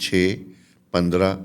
6, 15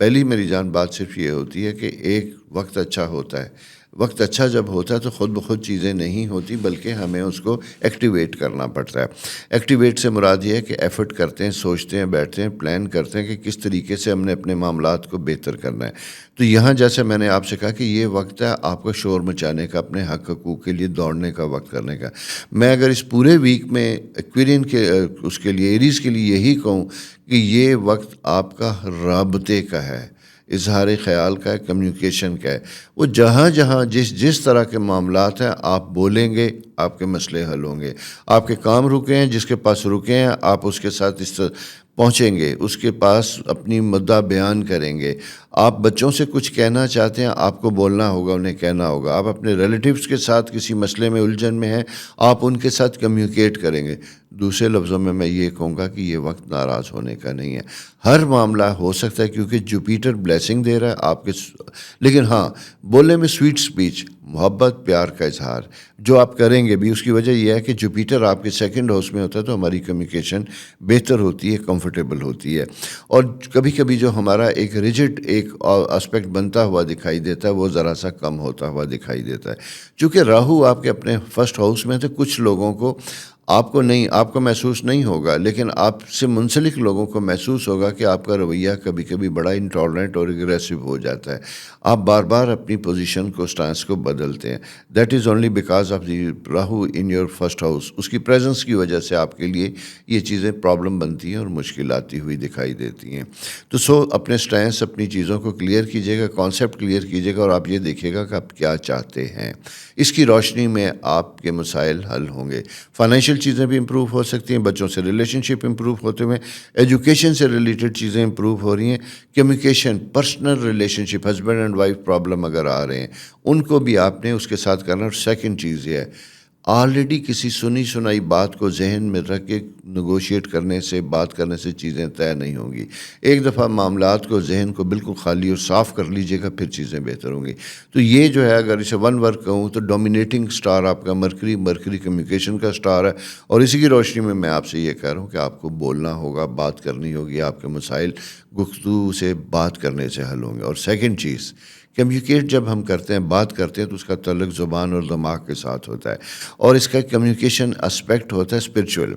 پہلی میری جان بات صرف یہ ہوتی ہے کہ ایک وقت اچھا ہوتا ہے. وقت اچھا جب ہوتا ہے تو خود بخود چیزیں نہیں ہوتی، بلکہ ہمیں اس کو ایکٹیویٹ کرنا پڑتا ہے. ایکٹیویٹ سے مراد یہ ہے کہ ایفرٹ کرتے ہیں، سوچتے ہیں، بیٹھتے ہیں، پلان کرتے ہیں کہ کس طریقے سے ہم نے اپنے معاملات کو بہتر کرنا ہے. تو یہاں جیسے میں نے آپ سے کہا کہ یہ وقت ہے آپ کو شور مچانے کا، اپنے حق حقوق کے لیے دوڑنے کا، وقت کرنے کا. میں اگر اس پورے ویک میں ایکویرین کے اس کے لیے ایریز کے لیے یہی کہوں کہ یہ وقت آپ کا رابطے کا ہے، اظہار خیال کا ہے، کمیونیکیشن کا ہے. وہ جہاں جہاں جس طرح کے معاملات ہیں آپ بولیں گے، آپ کے مسئلے حل ہوں گے. آپ کے کام رکے ہیں، جس کے پاس رکے ہیں آپ اس کے ساتھ پہنچیں گے، اس کے پاس اپنی مدعا بیان کریں گے. آپ بچوں سے کچھ کہنا چاہتے ہیں، آپ کو بولنا ہوگا، انہیں کہنا ہوگا. آپ اپنے ریلیٹیوز کے ساتھ کسی مسئلے میں الجھن میں ہیں، آپ ان کے ساتھ کمیونیکیٹ کریں گے. دوسرے لفظوں میں یہ کہوں گا کہ یہ وقت ناراض ہونے کا نہیں ہے. ہر معاملہ ہو سکتا ہے کیونکہ جوپیٹر بلیسنگ دے رہا ہے آپ کے، لیکن ہاں بولنے میں سویٹ سپیچ، محبت، پیار کا اظہار جو آپ کریں گے بھی، اس کی وجہ یہ ہے کہ جوپیٹر آپ کے سیکنڈ ہاؤس میں ہوتا ہے تو ہماری کمیونیکیشن بہتر ہوتی ہے، کمفرٹیبل ہوتی ہے. اور کبھی کبھی جو ہمارا ایک ریجڈ ایک اسپیکٹ بنتا ہوا دکھائی دیتا ہے وہ ذرا سا کم ہوتا ہوا دکھائی دیتا ہے. چونکہ راہو آپ کے اپنے فرسٹ ہاؤس میں تھے، کچھ لوگوں کو آپ کو محسوس نہیں ہوگا، لیکن آپ سے منسلک لوگوں کو محسوس ہوگا کہ آپ کا رویہ کبھی کبھی بڑا انٹالرنٹ اور اگریسو ہو جاتا ہے. آپ بار بار اپنی پوزیشن کو، سٹانس کو بدلتے ہیں. That is only because of the Rahu in your first house. اس کی پریزنس کی وجہ سے آپ کے لیے یہ چیزیں پرابلم بنتی ہیں اور مشکل آتی ہوئی دکھائی دیتی ہیں. تو اپنے سٹانس، اپنی چیزوں کو کلیئر کیجیے گا، کانسیپٹ کلیئر کیجیے گا، اور آپ یہ دیکھیے گا کہ آپ کیا چاہتے ہیں. اس کی روشنی میں آپ کے مسائل حل ہوں گے. فائنینشیل چیزیں بھی امپروو ہو سکتی ہیں، بچوں سے ریلیشن شپ امپروو ہوتے ہوئے، ایجوکیشن سے ریلیٹڈ چیزیں امپروو ہو رہی ہیں. Communication, personal relation ship, husband and wife problem اگر آ رہے ہیں ان کو بھی آپ نے اس کے ساتھ کرنا. اور سیکنڈ چیز یہ ہے، آلریڈی کسی سنی سنائی بات کو ذہن میں رکھ کے نیگوشیٹ کرنے سے، بات کرنے سے چیزیں طے نہیں ہوں گی. ایک دفعہ معاملات کو، ذہن کو بالکل خالی اور صاف کر لیجئے گا، پھر چیزیں بہتر ہوں گی. تو یہ جو ہے، اگر اسے ون ورک کہوں تو ڈومینیٹنگ سٹار آپ کا مرکری کمیونیکیشن کا سٹار ہے. اور اسی کی روشنی میں آپ سے یہ کہہ رہا ہوں کہ آپ کو بولنا ہوگا، بات کرنی ہوگی. آپ کے مسائل گفتگو سے، بات کرنے سے حل ہوں گے. اور سیکنڈ چیز، کمیونیکیٹ جب ہم کرتے ہیں، بات کرتے ہیں، تو اس کا تعلق زبان اور دماغ کے ساتھ ہوتا ہے، اور اس کا کمیونیکیشن اسپیکٹ ہوتا ہے اسپرچول.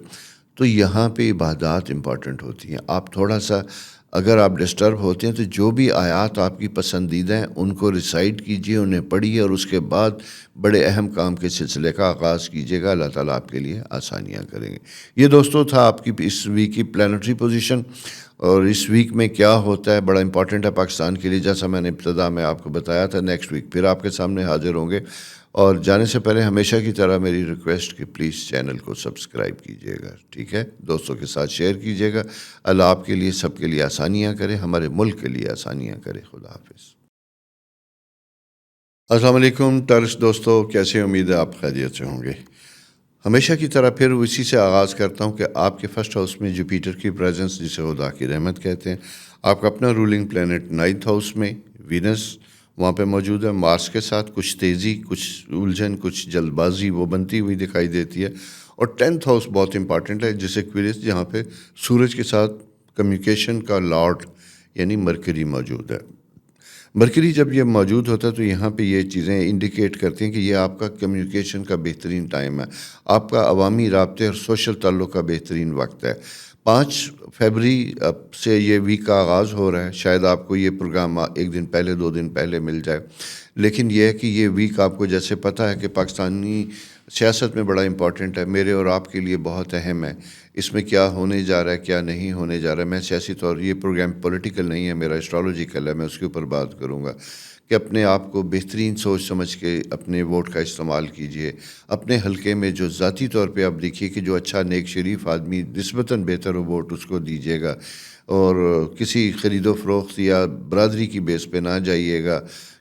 تو یہاں پہ عبادات امپورٹنٹ ہوتی ہیں. آپ تھوڑا سا اگر آپ ڈسٹرب ہوتے ہیں تو جو بھی آیات آپ کی پسندیدہ ہیں ان کو ریسائٹ کیجئے، انہیں پڑھیے، اور اس کے بعد بڑے اہم کام کے سلسلے کا آغاز کیجیے گا. اللہ تعالیٰ آپ کے لیے آسانیاں کریں گے. یہ دوستوں تھا آپ کی اس ویک کی پلانٹری پوزیشن. اور اس ویک میں کیا ہوتا ہے بڑا امپورٹنٹ ہے پاکستان کے لیے، جیسا میں نے ابتدا میں آپ کو بتایا تھا. نیکسٹ ویک پھر آپ کے سامنے حاضر ہوں گے. اور جانے سے پہلے ہمیشہ کی طرح میری ریکویسٹ کہ پلیز چینل کو سبسکرائب کیجیے گا، ٹھیک ہے؟ دوستوں کے ساتھ شیئر کیجیے گا. اللہ آپ کے لیے، سب کے لیے آسانیاں کرے، ہمارے ملک کے لیے آسانیاں کرے. خدا حافظ. السلام علیکم ٹرس دوستو، کیسے؟ امید ہے آپ خیریت سے ہوں گے. ہمیشہ کی طرح پھر اسی سے آغاز کرتا ہوں کہ آپ کے فرسٹ ہاؤس میں جوپیٹر کی پریزنس، جسے خدا کی رحمت کہتے ہیں، آپ کا اپنا رولنگ پلینٹ نائنتھ ہاؤس میں وینس وہاں پہ موجود ہے. مارس کے ساتھ کچھ تیزی، کچھ الجھن، کچھ جلد بازی وہ بنتی ہوئی دکھائی دیتی ہے. اور 10th ہاؤس بہت امپارٹنٹ ہے، جسے ایکویریس، جہاں پہ سورج کے ساتھ کمیونیکیشن کا لارڈ یعنی مرکری موجود ہے. مرکری جب یہ موجود ہوتا ہے تو یہاں پہ یہ چیزیں انڈیکیٹ کرتی ہیں کہ یہ آپ کا کمیونیکیشن کا بہترین ٹائم ہے، آپ کا عوامی رابطے اور سوشل تعلق کا بہترین وقت ہے. 5 فیبری سے یہ ویک کا آغاز ہو رہا ہے. شاید آپ کو یہ پروگرام ایک دن پہلے، 2 دن پہلے مل جائے، لیکن یہ ہے کہ یہ ویک آپ کو جیسے پتہ ہے کہ پاکستانی سیاست میں بڑا امپورٹنٹ ہے، میرے اور آپ کے لیے بہت اہم ہے. اس میں کیا ہونے جا رہا ہے، کیا نہیں ہونے جا رہا ہے. میں سیاسی طور، یہ پروگرام پولیٹیکل نہیں ہے، میرا اسٹرالوجیکل ہے، میں اس کے اوپر بات کروں گا کہ اپنے آپ کو بہترین سوچ سمجھ کے اپنے ووٹ کا استعمال کیجئے. اپنے حلقے میں جو ذاتی طور پہ آپ دیکھیے کہ جو اچھا نیک شریف آدمی نسبتاً بہتر ہو، ووٹ اس کو دیجیے گا. اور کسی خرید و فروخت یا برادری کی بیس پہ نہ جائیے گا،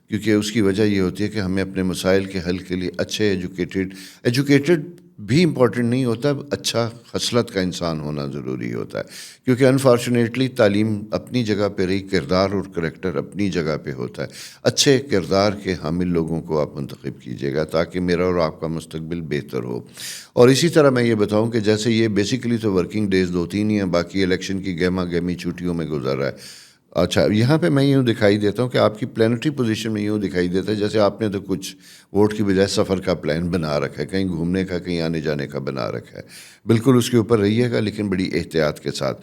کیونکہ اس کی وجہ یہ ہوتی ہے کہ ہمیں اپنے مسائل کے حل کے لیے اچھے ایجوکیٹڈ بھی امپورٹنٹ نہیں ہوتا، اچھا خصلت کا انسان ہونا ضروری ہوتا ہے. کیونکہ انفارچونیٹلی تعلیم اپنی جگہ پہ رہی، کردار اور کریکٹر اپنی جگہ پہ ہوتا ہے. اچھے کردار کے حامل لوگوں کو آپ منتخب کیجیے گا تاکہ میرا اور آپ کا مستقبل بہتر ہو. اور اسی طرح میں یہ بتاؤں کہ جیسے یہ بیسیکلی تو ورکنگ ڈیز 2-3 ہی ہیں، باقی الیکشن کی گہما گہمی چھٹیوں میں گزر رہا ہے. اچھا، یہاں پہ میں یوں دکھائی دیتا ہوں کہ آپ کی پلانٹری پوزیشن میں یوں دکھائی دیتا ہے جیسے آپ نے تو کچھ ووٹ کی بجائے سفر کا پلان بنا رکھا ہے، کہیں گھومنے کا، کہیں آنے جانے کا بنا رکھا ہے. بالکل اس کے اوپر رہیے گا لیکن بڑی احتیاط کے ساتھ.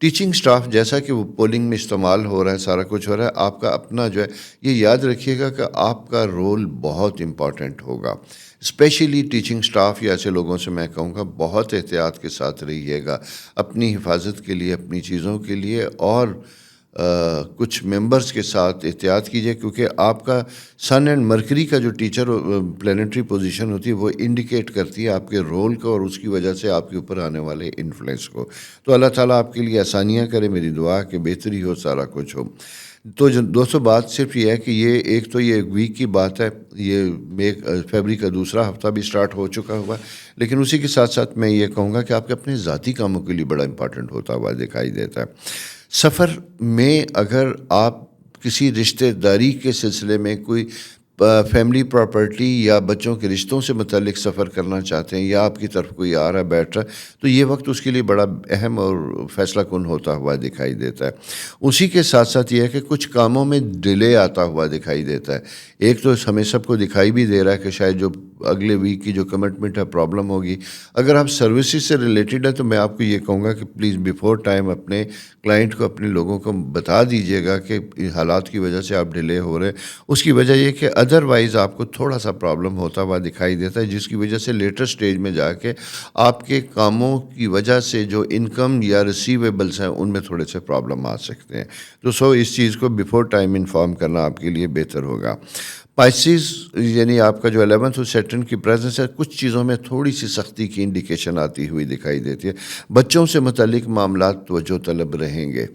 ٹیچنگ سٹاف جیسا کہ وہ پولنگ میں استعمال ہو رہا ہے، سارا کچھ ہو رہا ہے، آپ کا اپنا جو ہے یہ یاد رکھیے گا کہ آپ کا رول بہت امپورٹنٹ ہوگا. اسپیشلی ٹیچنگ سٹاف یا ایسے لوگوں سے میں کہوں گا بہت احتیاط کے ساتھ رہیے گا اپنی حفاظت کے لیے، اپنی چیزوں کے لیے، اور کچھ ممبرز کے ساتھ احتیاط کیجیے کیونکہ آپ کا سن اینڈ مرکری کا جو ٹیچر پلانٹری پوزیشن ہوتی ہے وہ انڈیکیٹ کرتی ہے آپ کے رول کو اور اس کی وجہ سے آپ کے اوپر آنے والے انفلوئنس کو. تو اللہ تعالیٰ آپ کے لیے آسانیاں کرے، میری دعا کہ بہتری ہو، سارا کچھ ہو. تو جو دوستوں بات صرف یہ ہے کہ یہ ایک تو یہ ویک کی بات ہے، یہ فیبری کا دوسرا ہفتہ بھی سٹارٹ ہو چکا ہوا ہے، لیکن اسی کے ساتھ ساتھ میں یہ کہوں گا کہ آپ کے اپنے ذاتی کاموں کے لیے بڑا امپورٹنٹ ہوتا ہوا دکھائی دیتا ہے. سفر میں اگر آپ کسی رشتہ داری کے سلسلے میں کوئی فیملی پراپرٹی یا بچوں کے رشتوں سے متعلق سفر کرنا چاہتے ہیں یا آپ کی طرف کوئی آ رہا ہے بیٹھ رہا ہے تو یہ وقت اس کے لیے بڑا اہم اور فیصلہ کن ہوتا ہوا دکھائی دیتا ہے. اسی کے ساتھ ساتھ یہ ہے کہ کچھ کاموں میں ڈیلے آتا ہوا دکھائی دیتا ہے. ایک تو ہمیں سب کو دکھائی بھی دے رہا ہے کہ شاید جو اگلے ویک کی جو کمٹمنٹ ہے پرابلم ہوگی. اگر آپ سروسز سے ریلیٹڈ ہے تو میں آپ کو یہ کہوں گا کہ پلیز بیفور ٹائم اپنے کلائنٹ کو، اپنے لوگوں کو بتا دیجیے گا کہ حالات کی وجہ سے آپ ڈیلے ہو رہے ہیں. اس کی وجہ یہ کہ ادروائز آپ کو تھوڑا سا پرابلم ہوتا ہوا دکھائی دیتا ہے جس کی وجہ سے لیٹر سٹیج میں جا کے آپ کے کاموں کی وجہ سے جو انکم یا ریسیویبلس ہیں ان میں تھوڑے سے پرابلم آ سکتے ہیں. تو اس چیز کو بیفور ٹائم انفارم کرنا آپ کے لیے بہتر ہوگا. پائسیز یعنی آپ کا جو 11th اور سیٹرن کی پریزنس ہے کچھ چیزوں میں تھوڑی سی سختی کی انڈیکیشن آتی ہوئی دکھائی دیتی ہے. بچوں سے متعلق معاملات توجہ طلب رہیں گے.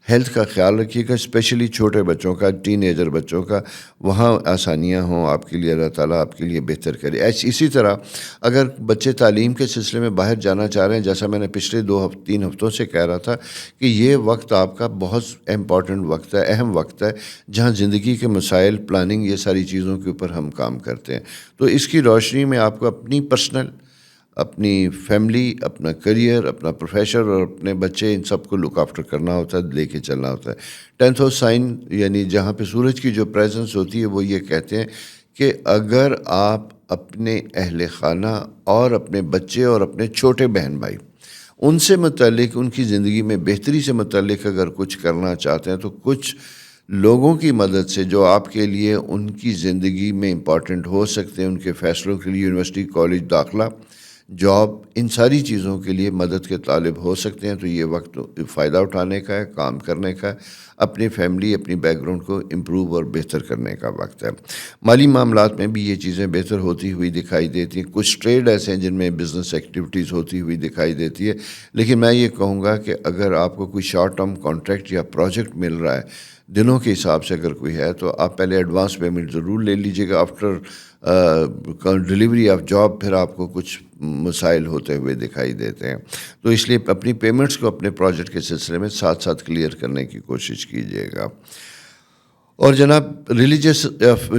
ہیلتھ کا خیال رکھیے گا، اسپیشلی چھوٹے بچوں کا، ٹین ایجر بچوں کا، وہاں آسانیاں ہوں آپ کے لیے، اللہ تعالیٰ آپ کے لیے بہتر کرے. اسی طرح اگر بچے تعلیم کے سلسلے میں باہر جانا چاہ رہے ہیں، جیسا میں نے پچھلے 3 ہفتوں سے کہہ رہا تھا کہ یہ وقت آپ کا بہت امپورٹنٹ وقت ہے، اہم وقت ہے جہاں زندگی کے مسائل، پلاننگ، یہ ساری چیزوں کے اوپر ہم کام کرتے ہیں. تو اس کی روشنی میں آپ کو اپنی پرسنل، اپنی فیملی، اپنا کریئر، اپنا پروفیشن اور اپنے بچے، ان سب کو لک آفٹر کرنا ہوتا ہے، لے کے چلنا ہوتا ہے. 10th ہاؤس سائن یعنی جہاں پہ سورج کی جو پریزنس ہوتی ہے وہ یہ کہتے ہیں کہ اگر آپ اپنے اہل خانہ اور اپنے بچے اور اپنے چھوٹے بہن بھائی ان سے متعلق، ان کی زندگی میں بہتری سے متعلق اگر کچھ کرنا چاہتے ہیں تو کچھ لوگوں کی مدد سے جو آپ کے لیے ان کی زندگی میں امپورٹنٹ ہو سکتے ہیں، ان کے فیصلوں کے لیے، یونیورسٹی، کالج داخلہ، جاب، ان ساری چیزوں کے لیے مدد کے طالب ہو سکتے ہیں. تو یہ وقت فائدہ اٹھانے کا ہے، کام کرنے کا ہے، اپنی فیملی، اپنی بیک گراؤنڈ کو امپروو اور بہتر کرنے کا وقت ہے. مالی معاملات میں بھی یہ چیزیں بہتر ہوتی ہوئی دکھائی دیتی ہیں. کچھ ٹریڈ ایسے ہیں جن میں بزنس ایکٹیویٹیز ہوتی ہوئی دکھائی دیتی ہے، لیکن میں یہ کہوں گا کہ اگر آپ کو کوئی شارٹ ٹرم کانٹریکٹ یا پروجیکٹ مل رہا ہے دنوں کے حساب سے اگر کوئی ہے تو آپ پہلے ایڈوانس پیمنٹ ضرور لے لیجیے گا. آفٹر ڈلیوری آف جاب پھر آپ کو کچھ مسائل ہوتے ہوئے دکھائی دیتے ہیں. تو اس لیے اپنی پیمنٹس کو اپنے پروجیکٹ کے سلسلے میں ساتھ ساتھ کلیئر کرنے کی کوشش کیجیے گا. اور جناب ریلیجس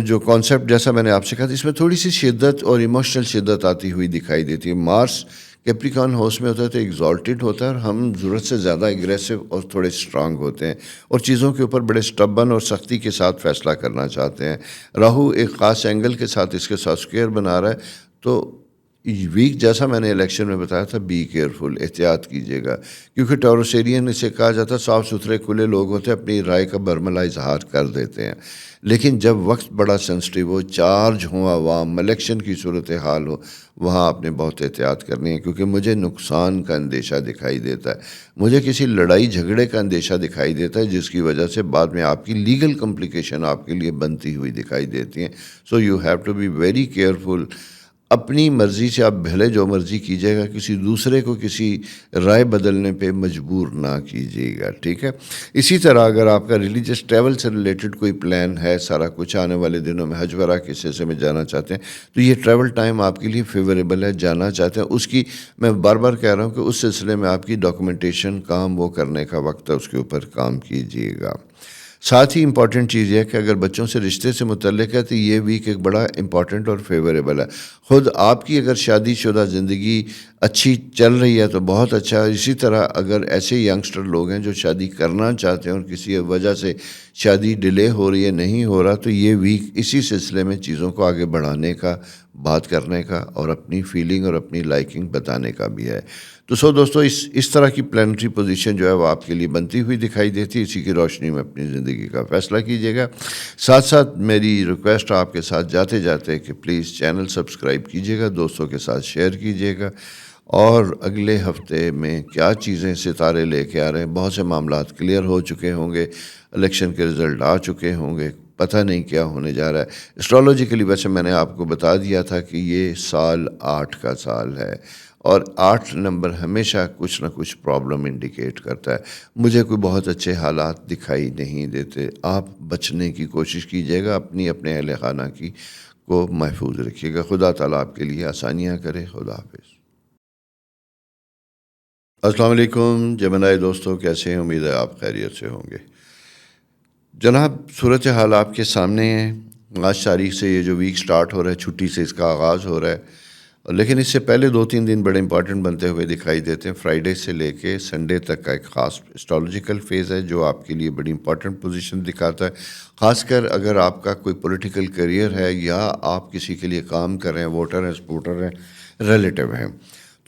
جو کانسیپٹ جیسا میں نے آپ سے کہا تھا، اس میں تھوڑی سی شدت اور ایموشنل شدت آتی ہوئی دکھائی دیتی ہے. مارس کیپریکان ہاؤس میں ہوتا ہے تو ایگزالٹڈ ہوتا ہے اور ہم ضرورت سے زیادہ اگریسو اور تھوڑے اسٹرانگ ہوتے ہیں اور چیزوں کے اوپر بڑے اسٹبن اور سختی کے ساتھ فیصلہ کرنا چاہتے ہیں. راہو ایک خاص اینگل کے ساتھ اس کے ساتھ اسکوئر بنا رہا ہے. تو ویک جیسا میں نے الیکشن میں بتایا تھا، بی کیئرفل، احتیاط کیجیے گا کیونکہ ٹوروسیرین اسے کہا جاتا ہے صاف ستھرے کھلے لوگ ہوتے ہیں، اپنی رائے کا برملا اظہار کر دیتے ہیں، لیکن جب وقت بڑا سینسٹیو ہو، چارج ہوں عوام، الیکشن کی صورتحال ہو، وہاں آپ نے بہت احتیاط کرنی ہے کیونکہ مجھے نقصان کا اندیشہ دکھائی دیتا ہے، مجھے کسی لڑائی جھگڑے کا اندیشہ دکھائی دیتا ہے جس کی وجہ سے بعد میں آپ کی لیگل کمپلیکیشن آپ کے لیے بنتی ہوئی دکھائی دیتی ہیں. So you have to be very careful. اپنی مرضی سے آپ بھلے جو مرضی کیجیے گا، کسی دوسرے کو کسی رائے بدلنے پہ مجبور نہ کیجیے گا، ٹھیک ہے. اسی طرح اگر آپ کا ریلیجس ٹریول سے ریلیٹڈ کوئی پلان ہے، سارا کچھ آنے والے دنوں میں حج وغیرہ کے سلسلے میں جانا چاہتے ہیں تو یہ ٹریول ٹائم آپ کے لیے فیوریبل ہے. جانا چاہتے ہیں اس کی میں بار بار کہہ رہا ہوں کہ اس سلسلے میں آپ کی ڈاکومنٹیشن کام وہ کرنے کا وقت ہے، اس کے اوپر کام کیجیے گا. ساتھ ہی امپورٹنٹ چیز یہ ہے کہ اگر بچوں سے رشتے سے متعلق ہے تو یہ ویک ایک بڑا امپورٹنٹ اور فیوریبل ہے. خود آپ کی اگر شادی شدہ زندگی اچھی چل رہی ہے تو بہت اچھا ہے. اسی طرح اگر ایسے ینگسٹر لوگ ہیں جو شادی کرنا چاہتے ہیں اور کسی وجہ سے شادی ڈیلے ہو رہی ہے، نہیں ہو رہا، تو یہ ویک اسی سلسلے میں چیزوں کو آگے بڑھانے کا، بات کرنے کا اور اپنی فیلنگ اور اپنی لائکنگ بتانے کا بھی ہے. تو دوستو اس طرح کی پلانٹری پوزیشن جو ہے وہ آپ کے لیے بنتی ہوئی دکھائی دیتی ہے. اسی کی روشنی میں اپنی زندگی کا فیصلہ کیجیے گا. ساتھ ساتھ میری ریکویسٹ آپ کے ساتھ جاتے جاتے کہ پلیز چینل سبسکرائب کیجیے گا، دوستوں کے ساتھ شیئر کیجیے گا. اور اگلے ہفتے میں کیا چیزیں ستارے لے کے آ رہے ہیں، بہت سے معاملات کلیئر ہو چکے ہوں گے، الیکشن کے رزلٹ آ چکے ہوں گے، پتہ نہیں کیا ہونے جا رہا ہے. اسٹرالوجیکلی ویسے میں نے آپ کو بتا دیا تھا کہ یہ سال 8 کا سال ہے اور 8 نمبر ہمیشہ کچھ نہ کچھ پرابلم انڈیکیٹ کرتا ہے. مجھے کوئی بہت اچھے حالات دکھائی نہیں دیتے. آپ بچنے کی کوشش کیجیے گا، اپنے اہل خانہ کی کو محفوظ رکھیے گا. خدا تعالیٰ آپ کے لیے آسانیاں کرے. خدا حافظ. السلام علیکم جمنائے دوستوں، کیسے ہیں؟ امید ہے آپ خیریت سے ہوں گے. جناب، صورتحال آپ کے سامنے ہے. 5 تاریخ سے یہ جو ویک سٹارٹ ہو رہا ہے، چھٹی سے اس کا آغاز ہو رہا ہے، لیکن اس سے پہلے 2-3 دن بڑے امپورٹنٹ بنتے ہوئے دکھائی دیتے ہیں. فرائیڈے سے لے کے سنڈے تک کا ایک خاص اسٹرالوجیکل فیز ہے جو آپ کے لیے بڑی امپورٹنٹ پوزیشن دکھاتا ہے. خاص کر اگر آپ کا کوئی پولیٹیکل کیریئر ہے یا آپ کسی کے لیے کام کر رہے ہیں، ووٹر ہیں، سپورٹر ہیں، ریلیٹیو ہیں،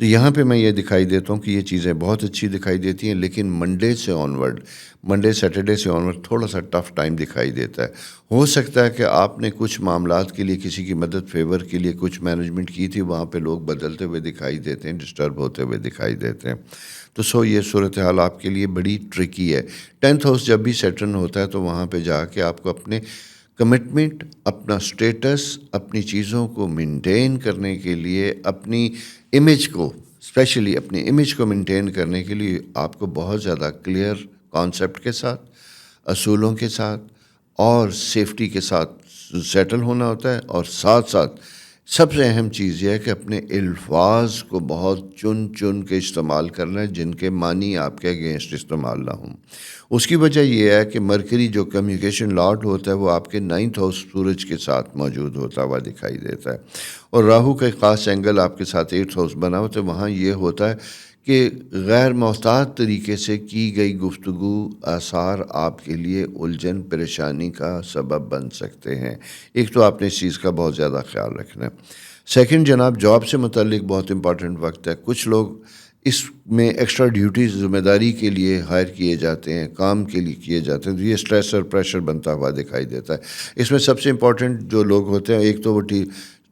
تو یہاں پہ میں یہ دکھائی دیتا ہوں کہ یہ چیزیں بہت اچھی دکھائی دیتی ہیں. لیکن منڈے سیٹرڈے سے آنورڈ تھوڑا سا ٹف ٹائم دکھائی دیتا ہے. ہو سکتا ہے کہ آپ نے کچھ معاملات کے لیے کسی کی مدد فیور کے لیے کچھ مینجمنٹ کی تھی، وہاں پہ لوگ بدلتے ہوئے دکھائی دیتے ہیں، ڈسٹرب ہوتے ہوئے دکھائی دیتے ہیں. تو یہ صورتحال آپ کے لیے بڑی ٹرکی ہے. 10th ہاؤس جب بھی سیٹرن ہوتا ہے تو وہاں پہ جا کے آپ کو اپنے کمٹمنٹ، اپنا سٹیٹس، اپنی چیزوں کو مینٹین کرنے کے لیے، اپنی امیج کو، اسپیشلی اپنی امیج کو مینٹین کرنے کے لیے آپ کو بہت زیادہ کلیئر کانسیپٹ کے ساتھ، اصولوں کے ساتھ اور سیفٹی کے ساتھ سیٹل ہونا ہوتا ہے. اور ساتھ ساتھ سب سے اہم چیز یہ ہے کہ اپنے الفاظ کو بہت چن کے استعمال کرنا ہے جن کے معنی آپ کے اگینسٹ استعمال نہ ہوں. اس کی وجہ یہ ہے کہ مرکری جو کمیونیکیشن لارڈ ہوتا ہے وہ آپ کے 9th ہاؤس سورج کے ساتھ موجود ہوتا ہوا دکھائی دیتا ہے. اور راہو کا ایک خاص اینگل آپ کے ساتھ 8th ہاؤس بنا ہوتا ہے. وہاں یہ ہوتا ہے کہ غیر محتاط طریقے سے کی گئی گفتگو آثار آپ کے لیے الجھن پریشانی کا سبب بن سکتے ہیں. ایک تو آپ نے اس چیز کا بہت زیادہ خیال رکھنا ہے. سیکنڈ جناب، جاب سے متعلق بہت امپورٹنٹ وقت ہے. کچھ لوگ اس میں ایکسٹرا ڈیوٹیز ذمہ داری کے لیے ہائر کیے جاتے ہیں، کام کے لیے کیے جاتے ہیں، تو یہ سٹریس اور پریشر بنتا ہوا دکھائی دیتا ہے. اس میں سب سے امپورٹنٹ جو لوگ ہوتے ہیں، ایک تو وہ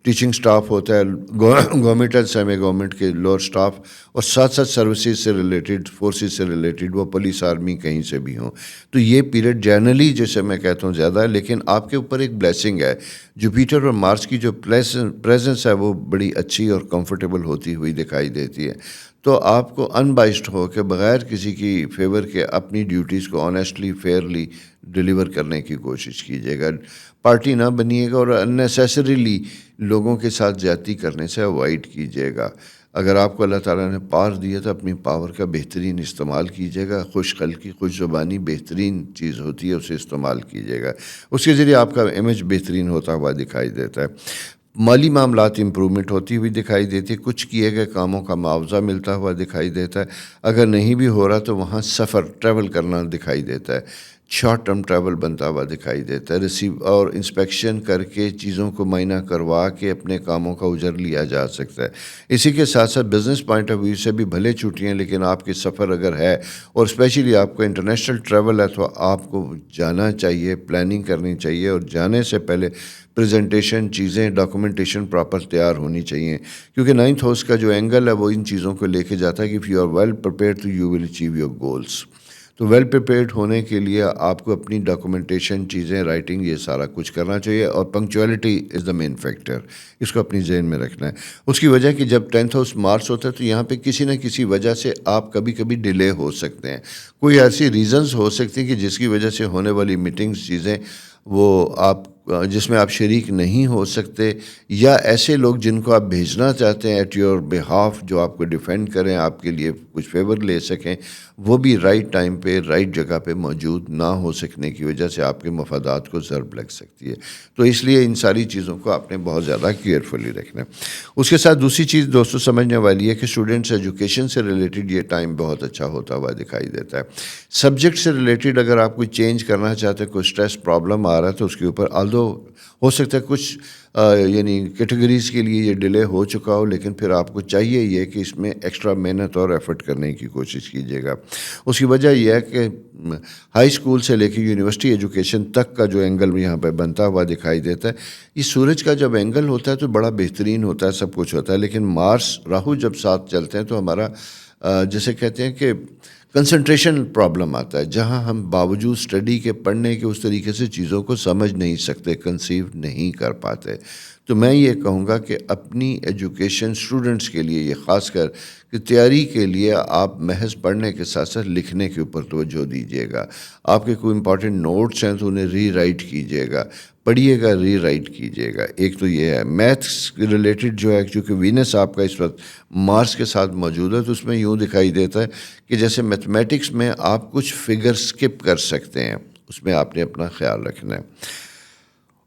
ٹیچنگ سٹاف ہوتا ہے، گورنمنٹ اور سیمی گورنمنٹ کے لوور سٹاف، اور ساتھ ساتھ سروسز سے ریلیٹڈ، فورسز سے ریلیٹڈ، وہ پولیس، آرمی کہیں سے بھی ہوں. تو یہ پیریڈ جنرلی جیسے میں کہتا ہوں زیادہ ہے، لیکن آپ کے اوپر ایک بلیسنگ ہے. جوپیٹر اور مارس کی جو پریزنس ہے وہ بڑی اچھی اور کمفرٹیبل ہوتی ہوئی دکھائی دیتی ہے. تو آپ کو ان بائسڈ ہو کے بغیر کسی کی فیور کے اپنی ڈیوٹیز کو آنیسٹلی، فیئرلی ڈیلیور کرنے کی کوشش کیجیے گا. پارٹی نہ بنیے گا اور اننیسیسریلی لوگوں کے ساتھ زیادتی کرنے سے اوائڈ کیجیے گا. اگر آپ کو اللہ تعالیٰ نے پاور دیا تو اپنی پاور کا بہترین استعمال کیجیے گا. خوش خلقی، خوش زبانی بہترین چیز ہوتی ہے، اسے استعمال کیجیے گا. اس کے ذریعے آپ کا امیج بہترین ہوتا ہوا دکھائی دیتا ہے. مالی معاملات امپرومنٹ ہوتی ہوئی دکھائی دیتی ہے. کچھ کیے گئے کاموں کا معاوضہ ملتا ہوا دکھائی دیتا ہے. اگر نہیں بھی ہو رہا تو وہاں سفر، ٹریول کرنا دکھائی دیتا ہے. شارٹ ٹرم ٹریول بنتا ہوا دکھائی دیتا ہے. ریسیو اور انسپیکشن کر کے چیزوں کو معائنہ کروا کے اپنے کاموں کا اجر لیا جا سکتا ہے. اسی کے ساتھ ساتھ بزنس پوائنٹ آف ویو سے بھی بھلے چھٹیاں، لیکن آپ کے سفر اگر ہے اور اسپیشلی آپ کو انٹرنیشنل ٹریول ہے تو آپ کو جانا چاہیے، پلاننگ کرنی چاہیے، اور جانے سے پہلے پریزنٹیشن، چیزیں، ڈاکومنٹیشن پراپر تیار ہونی چاہیے. کیونکہ 9th ہاؤس کا جو اینگل ہے وہ ان چیزوں کو لے کے جاتا ہے کہ if you are well prepared تو you will achieve your goals. تو ویل پریپیئرڈ ہونے کے لیے آپ کو اپنی ڈاکومنٹیشن، چیزیں، رائٹنگ، یہ سارا کچھ کرنا چاہیے. اور پنکچویلٹی از دا مین فیکٹر، اس کو اپنی ذہن میں رکھنا ہے. اس کی وجہ کہ جب 10th ہاؤس مارس ہوتا ہے تو یہاں پہ کسی نہ کسی وجہ سے آپ کبھی کبھی ڈیلے ہو سکتے ہیں. کوئی ایسی ریزنز ہو سکتی ہیں کہ جس کی وجہ سے ہونے والی میٹنگز، چیزیں وہ آپ جس میں آپ شریک نہیں ہو سکتے، یا ایسے لوگ جن کو آپ بھیجنا چاہتے ہیں ایٹ یور بہاف، جو آپ کو ڈیفینڈ کریں، آپ کے لیے کچھ فیور لے سکیں، وہ بھی رائٹ ٹائم پہ رائٹ جگہ پہ موجود نہ ہو سکنے کی وجہ سے آپ کے مفادات کو ضرب لگ سکتی ہے. تو اس لیے ان ساری چیزوں کو آپ نے بہت زیادہ کیئرفلی رکھنا ہے. اس کے ساتھ دوسری چیز دوستوں سمجھنے والی ہے کہ اسٹوڈنٹس ایجوکیشن سے ریلیٹڈ یہ ٹائم بہت اچھا ہوتا ہوا دکھائی دیتا ہے. سبجیکٹ سے ریلیٹڈ اگر آپ کوئی چینج کرنا چاہتے ہیں، کوئی اسٹریس پرابلم آ رہا ہے، تو اس کے اوپر آلدو ہو سکتا ہے کچھ یعنی کیٹیگریز کے لیے یہ ڈیلے ہو چکا ہو، لیکن پھر آپ کو چاہیے یہ کہ اس میں ایکسٹرا محنت اور ایفرٹ کرنے کی کوشش کیجیے گا. اس کی وجہ یہ ہے کہ ہائی اسکول سے لے کے یونیورسٹی ایجوکیشن تک کا جو اینگل یہاں پہ بنتا ہوا دکھائی دیتا ہے، یہ سورج کا جب اینگل ہوتا ہے تو بڑا بہترین ہوتا ہے، سب کچھ ہوتا ہے. لیکن مارس راہو جب ساتھ چلتے ہیں تو ہمارا جیسے کہتے ہیں کہ کنسنٹریشن پرابلم آتا ہے، جہاں ہم باوجود اسٹڈی کے پڑھنے کے اس طریقے سے چیزوں کو سمجھ نہیں سکتے، کنسیو نہیں کر پاتے. تو میں یہ کہوں گا کہ اپنی ایجوکیشن اسٹوڈنٹس کے لیے، یہ خاص کر کہ تیاری کے لیے آپ محض پڑھنے کے ساتھ ساتھ لکھنے کے اوپر توجہ دیجیے گا. آپ کے کوئی امپورٹنٹ نوٹس ہیں تو انہیں ری رائٹ کیجیے گا، پڑھیے گا، ری رائٹ کیجیے گا. ایک تو یہ ہے. میتھس ریلیٹڈ جو ہے، چونکہ وینس آپ کا اس وقت مارس کے ساتھ موجود ہے، تو اس میں یوں دکھائی دیتا ہے کہ جیسے میتھمیٹکس میں آپ کچھ فگر سکپ کر سکتے ہیں، اس میں آپ نے اپنا خیال رکھنا ہے.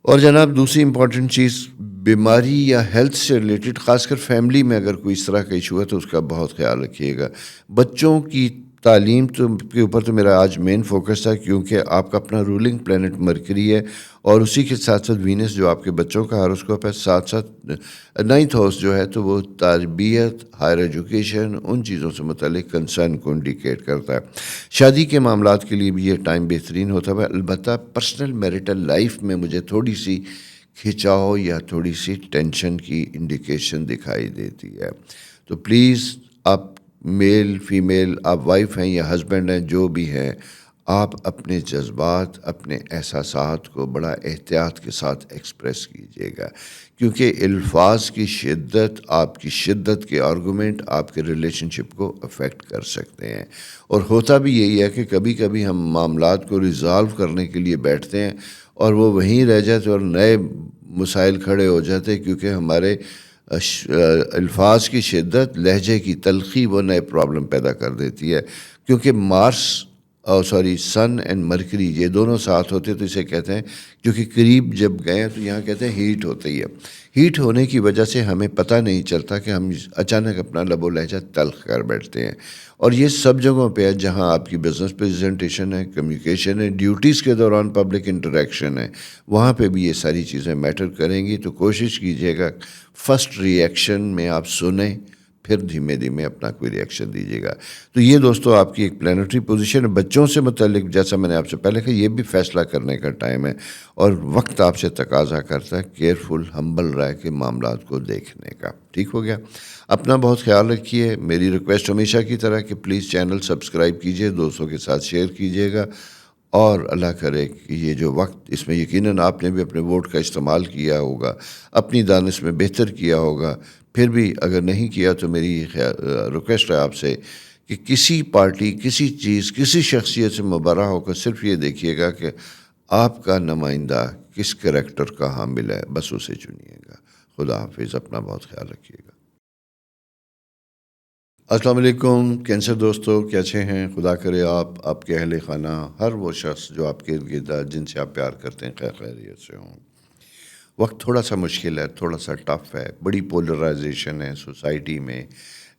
اور جناب دوسری امپورٹنٹ چیز، بیماری یا ہیلتھ سے ریلیٹڈ، خاص کر فیملی میں اگر کوئی اس طرح کا ایشو ہے تو اس کا بہت خیال رکھیے گا. بچوں کی تعلیم کے اوپر تو میرا آج مین فوکس تھا، کیونکہ آپ کا اپنا رولنگ پلانٹ مرکری ہے، اور اسی کے ساتھ ساتھ وینس جو آپ کے بچوں کا ہاروسکوپ ہے، ساتھ ساتھ 9th ہاؤس جو ہے تو وہ تربیت، ہائر ایجوکیشن، ان چیزوں سے متعلق کنسرن کو انڈیکیٹ کرتا ہے. شادی کے معاملات کے لیے بھی یہ ٹائم بہترین ہوتا ہے. البتہ پرسنل میریٹل لائف میں مجھے تھوڑی سی کھچاؤ یا تھوڑی سی ٹینشن کی انڈیکیشن دکھائی دیتی ہے. تو پلیز آپ میل فیمیل، آپ وائف ہیں یا ہسبینڈ ہیں، جو بھی ہیں، آپ اپنے جذبات، اپنے احساسات کو بڑا احتیاط کے ساتھ ایکسپریس کیجیے گا، کیونکہ الفاظ کی شدت، آپ کی شدت کے آرگومنٹ آپ کے ریلیشن شپ کو افیکٹ کر سکتے ہیں. اور ہوتا بھی یہی ہے کہ کبھی کبھی ہم معاملات کو ریزالو کرنے کے لیے بیٹھتے ہیں اور وہ وہیں رہ جاتے اور نئے مسائل کھڑے ہو جاتے، کیونکہ ہمارے الفاظ کی شدت، لہجے کی تلخی وہ نئے پرابلم پیدا کر دیتی ہے. کیونکہ سن اینڈ مرکری یہ دونوں ساتھ ہوتے تو اسے کہتے ہیں، کیونکہ قریب جب گئے تو یہاں کہتے ہیں ہیٹ ہوتی ہے. ہیٹ ہونے کی وجہ سے ہمیں پتہ نہیں چلتا کہ ہم اچانک اپنا لب و لہجہ تلخ کر بیٹھتے ہیں. اور یہ سب جگہوں پہ ہے جہاں آپ کی بزنس پریزنٹیشن ہے، کمیونیکیشن ہے، ڈیوٹیز کے دوران پبلک انٹریکشن ہے، وہاں پہ بھی یہ ساری چیزیں میٹر کریں گی. تو کوشش کیجیے گا فرسٹ ری ایکشن میں آپ سنیں، پھر دھیمے دھیمے اپنا کوئی ری ایکشن دیجیے گا. تو یہ دوستو آپ کی ایک پلانٹری پوزیشن ہے. بچوں سے متعلق جیسا میں نے آپ سے پہلے کہا، یہ بھی فیصلہ کرنے کا ٹائم ہے، اور وقت آپ سے تقاضا کرتا ہے کیئرفل ہمبل رہ کے معاملات کو دیکھنے کا. ٹھیک ہو گیا؟ اپنا بہت خیال رکھیے. میری ریکویسٹ ہمیشہ کی طرح کہ پلیز چینل سبسکرائب کیجیے، دوستوں کے ساتھ شیئر کیجیے گا، اور اللہ کرے کہ یہ جو وقت، اس میں یقیناً آپ نے بھی اپنے ووٹ کا استعمال کیا ہوگا، اپنی دانش میں بہتر کیا ہوگا. پھر بھی اگر نہیں کیا تو میری ریکویسٹ ہے آپ سے کہ کسی پارٹی، کسی چیز، کسی شخصیت سے مبرہ ہو کر صرف یہ دیکھیے گا کہ آپ کا نمائندہ کس کریکٹر کا حامل ہے، بس اسے چنیے گا. خدا حافظ. اپنا بہت خیال رکھیے گا. السلام علیکم کینسر دوستو، کیسے ہیں؟ خدا کرے آپ کے اہل خانہ، ہر وہ شخص جو آپ کے ارد گرد جن سے آپ پیار کرتے ہیں، خیریت سے ہوں. وقت تھوڑا سا مشکل ہے، تھوڑا سا ٹف ہے، بڑی پولرائزیشن ہے سوسائٹی میں،